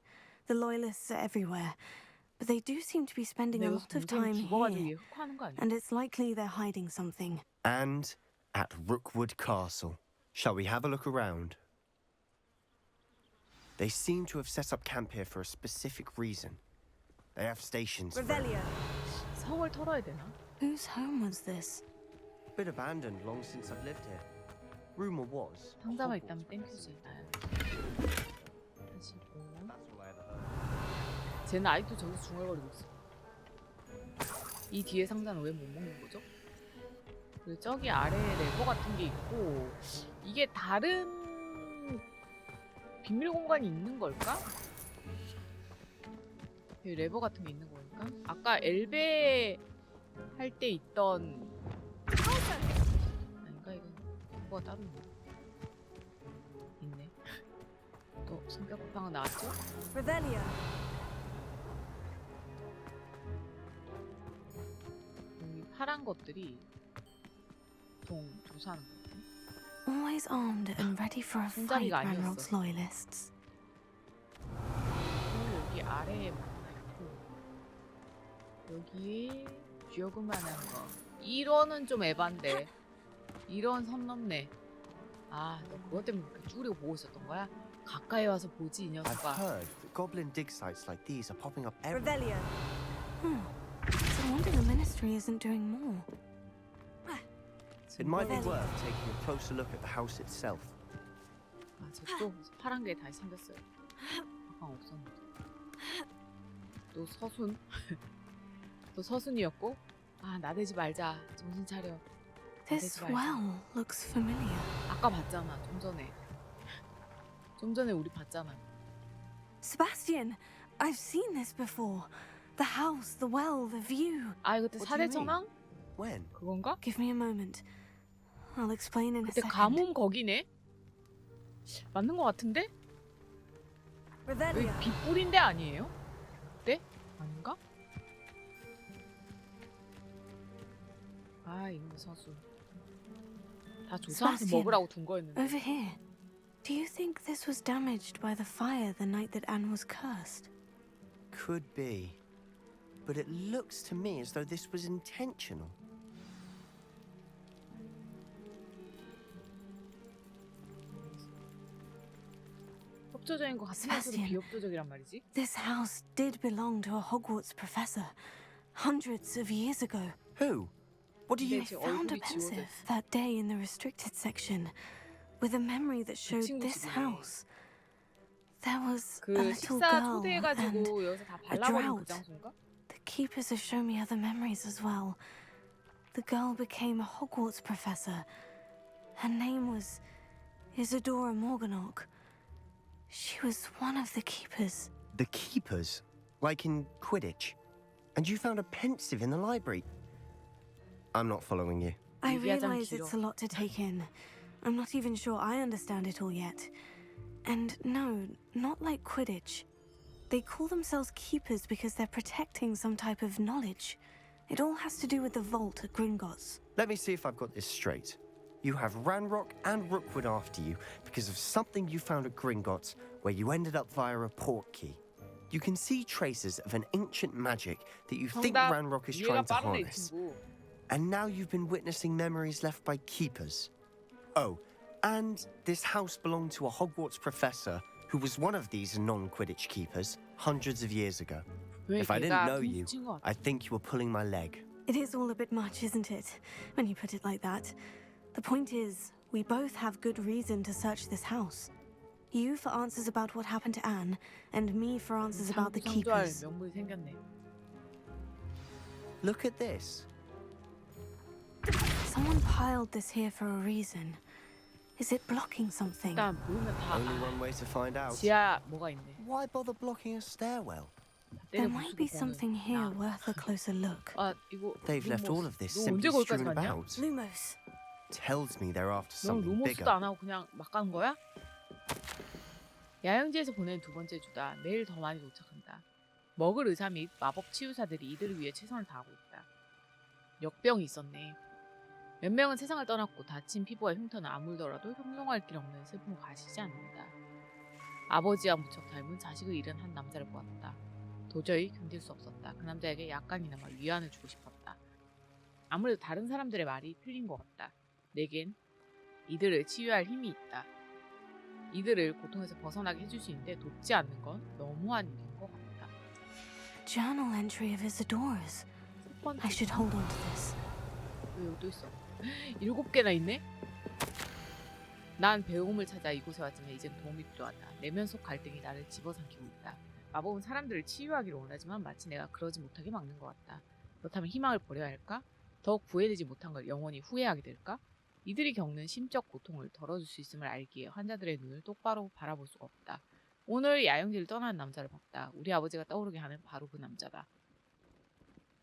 The loyalists are everywhere, but they do seem to be spending a lot of time here, and it's likely they're hiding something. And at Rookwood Castle. Shall we have a look around? They seem to have set up camp here for a specific reason. They have stations for... 성을 털어야 되나? Whose home was this? Been abandoned long since I've lived here. Rumor was... 상자만 있다면 땡큐지. 다시 쟤는 아직도 저기서 중얼거리고 있어. 이 뒤에 상자는 왜 못 먹는 거죠? 그 저기 아래에 레버 같은 게 있고 이게 다른 비밀 공간이 있는 걸까? 여기 레버 같은 게 있는 거니까. 아까 엘베 할 때 있던 아닌가 이건 뭐가 따로 있네. 있네. 또 성격 급한 거 나왔죠? Revelio. 여기 파란 것들이 보통 조사하는 거거든. Always armed and ready for a fight, 손잡이가 Ranrock's 아니었어. loyalists. 그리고 여기 아래에 뭐 하나 있고 여기에 조그만한 거. 1원은 좀 에반데 1원 선 넘네. 아, 너 그것 때문에 그렇게 쭈그리고 보고 있었던 거야? 가까이 와서 보지 이 I've 녀석아. heard that goblin dig sites like these are popping up Revelio. So I wonder the ministry isn't doing more. It might be worth taking a closer look at the house itself. 아, 저또 파란 게 다시 생겼어요. 아까 없었는데. 또 서순. 또 서순이었고. 아, 나대지 말자. 정신 차려. This well looks familiar. 아까 봤잖아. 좀 전에. 좀 전에 우리 봤잖아. Sebastian, I've seen this before. The house, the well, the view. 아, 이거 그때 사대 천왕? When? 그건가? Give me a moment. I'll explain in a 그때 second. 가뭄 거기네? 맞는 거 같은데? 여기 빗불인데 아니에요? 그때? 아닌가? 아, 이놈의 서수. 다 조사하면서 Sebastian, 먹으라고 둔 거였는데. over here. Do you think this was damaged by the fire the night that Anne was cursed? Could be. But it looks to me as though this was intentional. 협조적인 것 같으면서도 Sebastian, 비협조적이란 말이지. This house did belong to a Hogwarts professor hundreds of years ago. Who? What do you... I found a pensive that day in the restricted section with a memory that showed this house. There was a 그 little 식사 girl and 초대해가지고 여기서 다 a 발라버린 그 drought. 장소인가? The keepers have shown me other memories as well. The girl became a Hogwarts professor. Her name was Isadora Morganach. She was one of the keepers. The keepers? Like in Quidditch? And you found a pensive in the library? I'm not following you. I realize it's a lot to take in. I'm not even sure I understand it all yet. And no, not like Quidditch. They call themselves keepers because they're protecting some type of knowledge. It all has to do with the vault at Gringotts. Let me see if I've got this straight. You have Ranrock and Rookwood after you because of something you found at Gringotts where you ended up via a port key. You can see traces of an ancient magic that you think 정답. Ranrock is 이해가 trying to 빠르네, 이 harness. 친구. And now you've been witnessing memories left by keepers. Oh, and this house belonged to a Hogwarts professor who was one of these non-Quidditch keepers hundreds of years ago. If I didn't know you, I'd think you were pulling my leg. It is all a bit much, isn't it? When you put it like that. The point is, we both have good reason to search this house. You for answers about what happened to Anne, and me for answers about the keepers. 명물이 생겼네. Look at this. Someone piled this here for a reason. Is it blocking something? 일단 보이면 다 Only one way to find out. 지하 뭐가 있네. Why bother blocking a stairwell? There might be something here worth a closer look. 아, 이거 They've left all of this 너 simply 언제 거기까지 strewn 갔냐? about. Lumos. Tells me they're after 넌 something 루모스도 bigger. 안 하고 그냥 막 가는 거야? 야영지에서 보낸 두 번째 주다. 내일 더 많이 도착한다. 먹을 의사 및 마법 치유사들이 이들을 위해 최선을 다하고 있다. 역병이 있었네. 몇 명은 세상을 떠났고 다친 피부와 흉터는 아물더라도 형용할 길 없는 슬픔을 가시지 않는다. 아버지와 무척 닮은 자식을 잃은 한 남자를 보았다. 도저히 견딜 수 없었다. 그 남자에게 약간이나마 위안을 주고 싶었다. 아무래도 다른 사람들의 말이 틀린 것 같다. 내겐 이들을 치유할 힘이 있다. 이들을 고통에서 벗어나게 해줄 수 있는데 돕지 않는 건 너무한 일인 것 같다. Journal entry of Isadora's. I should hold on to this. 여기 또 있어. 7개나 있네? 난 배움을 찾아 이곳에 왔지만 이젠 도움이 필요하다. 내면 속 갈등이 나를 집어삼키고 있다. 마법은 사람들을 치유하기를 원하지만 마치 내가 그러지 못하게 막는 것 같다. 그렇다면 희망을 버려야 할까? 더욱 구해내지 못한 걸 영원히 후회하게 될까? 이들이 겪는 심적 고통을 덜어줄 수 있음을 알기에 환자들의 눈을 똑바로 바라볼 수가 없다. 오늘 야영지를 떠나는 남자를 봤다. 우리 아버지가 떠오르게 하는 바로 그 남자다.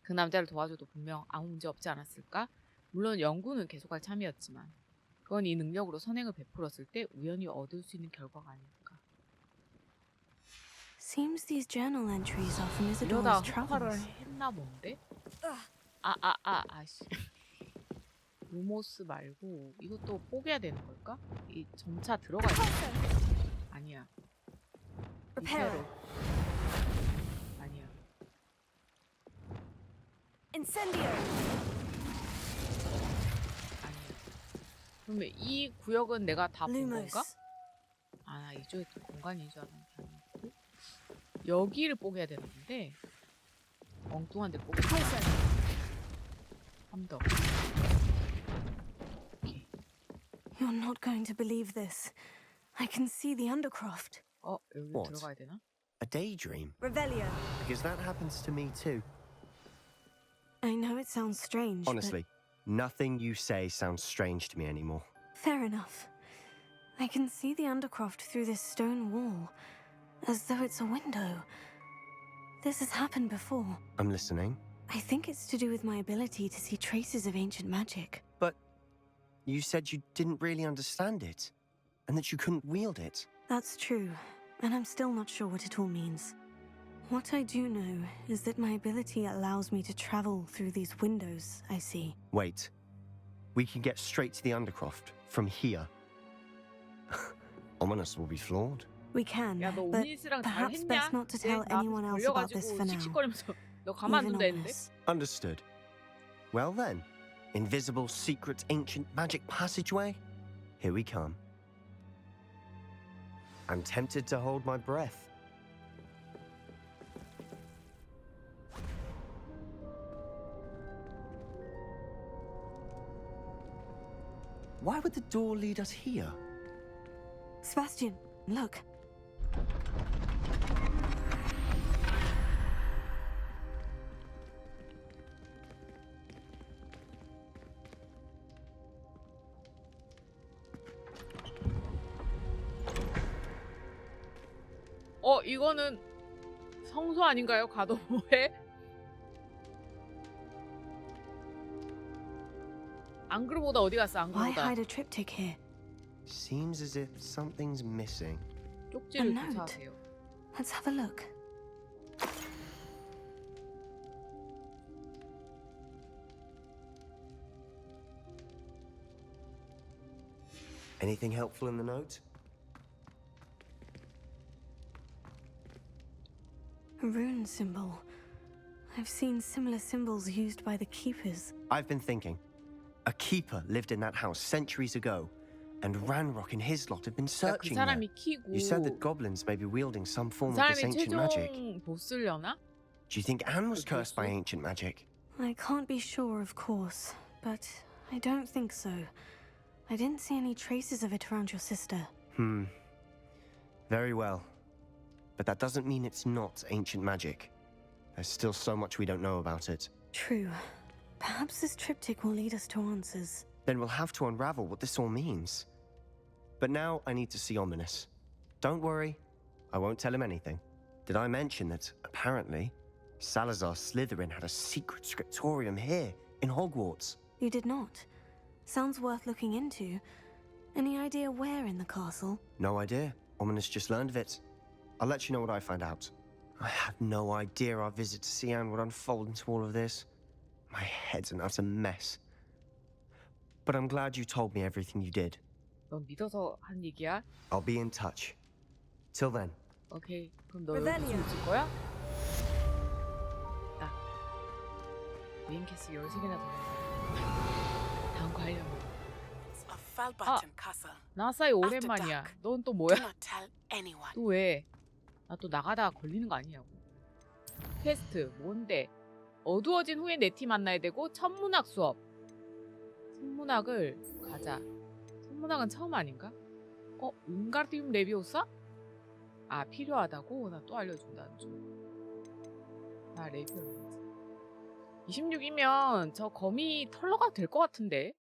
그 남자를 도와줘도 분명 아무 문제 없지 않았을까? 물론 연구는 계속할 참이었지만 그건 이 능력으로 선행을 베풀었을 때 우연히 얻을 수 있는 결과가 아닐까. Seems these journal entries are from 이러다 Isadora's 흑화를 travels. 했나 본데? 아씨. 루모스 말고 이것도 뽀개야 되는 걸까? 이 점차 들어가야 돼. 아니야. 리페로. 아니야. Incendio. 아니야. 그러면 이 구역은 내가 다 본 Lumos. 건가? 아, 이쪽에 또 공간인 줄 알았는데 아니고. 여기를 뽀개야 되는데 엉뚱한 데 뽀개. 한 더. You're not going to believe this. I can see the Undercroft. 여기 What? 들어가야 되나? A daydream? Revelio. Because that happens to me too. I know it sounds strange, Honestly, nothing you say sounds strange to me anymore. but fair enough. I can see the Undercroft through this stone wall, as though it's a window. This has happened before. I'm listening. I think it's to do with my ability to see traces of ancient magic. But you said you didn't really understand it, and that you couldn't wield it. That's true, and I'm still not sure what it all means. What I do know is that my ability allows me to travel through these windows I see. Wait. We can get straight to the Undercroft from here. Ominous will be flawed. We can, 야, 너 but 오니스랑 잘 perhaps 했냐? best not to tell 나 anyone else about this 걸려가지고 for now. 씩씩거리면서 너 가만 안 Even 둔다 했는데? Ominous. Understood. Well then, invisible, secret, ancient magic passageway? Here we come. I'm tempted to hold my breath. Why would the door lead us here? Sebastian, look. 이거는 성소 아닌가요? 가도모에? 앙그르보다 어디 갔어? Why 앙그르보다. hide a triptych here? Seems as if something's missing. A 쪽지를 note. 구사하세요. Let's have a look. Anything helpful in the note? A rune symbol. I've seen similar symbols used by the keepers. I've been thinking. A keeper lived in that house centuries ago, and Ranrock and his lot have been 그 searching there. 사람이 키고 You said that goblins may be wielding some 그 form of this 사람이 ancient magic. 최종 보스려나? Do you think Anne was cursed by ancient magic? I can't be sure, of course, but I don't think so. I didn't see any traces of it around your sister. Very well. But that doesn't mean it's not ancient magic. There's still so much we don't know about it. True. Perhaps this triptych will lead us to answers. Then we'll have to unravel what this all means. But now I need to see Ominous. Don't worry, I won't tell him anything. Did I mention that, apparently, Salazar Slytherin had a secret scriptorium here, in Hogwarts? You did not. Sounds worth looking into. Any idea where in the castle? No idea. Ominous just learned of it. I'll let you know what I find out. I had no idea our visit to Sian would unfold into all of this. My head's an utter mess. But I'm glad you told me everything you did. 넌 믿어서 한 얘기야? I'll be in touch. Till then. 오케이. 그럼 너 여기 있을 거야? 나 메인 캐스 13개나 더 해야 다음 거 하려면 나사이 오랜만이야. 넌 또 뭐야? 또 왜? 나 또 나가다가 걸리는 거 아니냐고. 퀘스트 뭔데? 어두워진 후에 내 팀 만나야 되고 천문학 수업. 천문학을 가자. 천문학은 처음 아닌가? 윙가르디움 레비오사? 아 필요하다고? 나 또 알려준다. 나 레비오사 26이면 저 거미 털러가 될 것 같은데.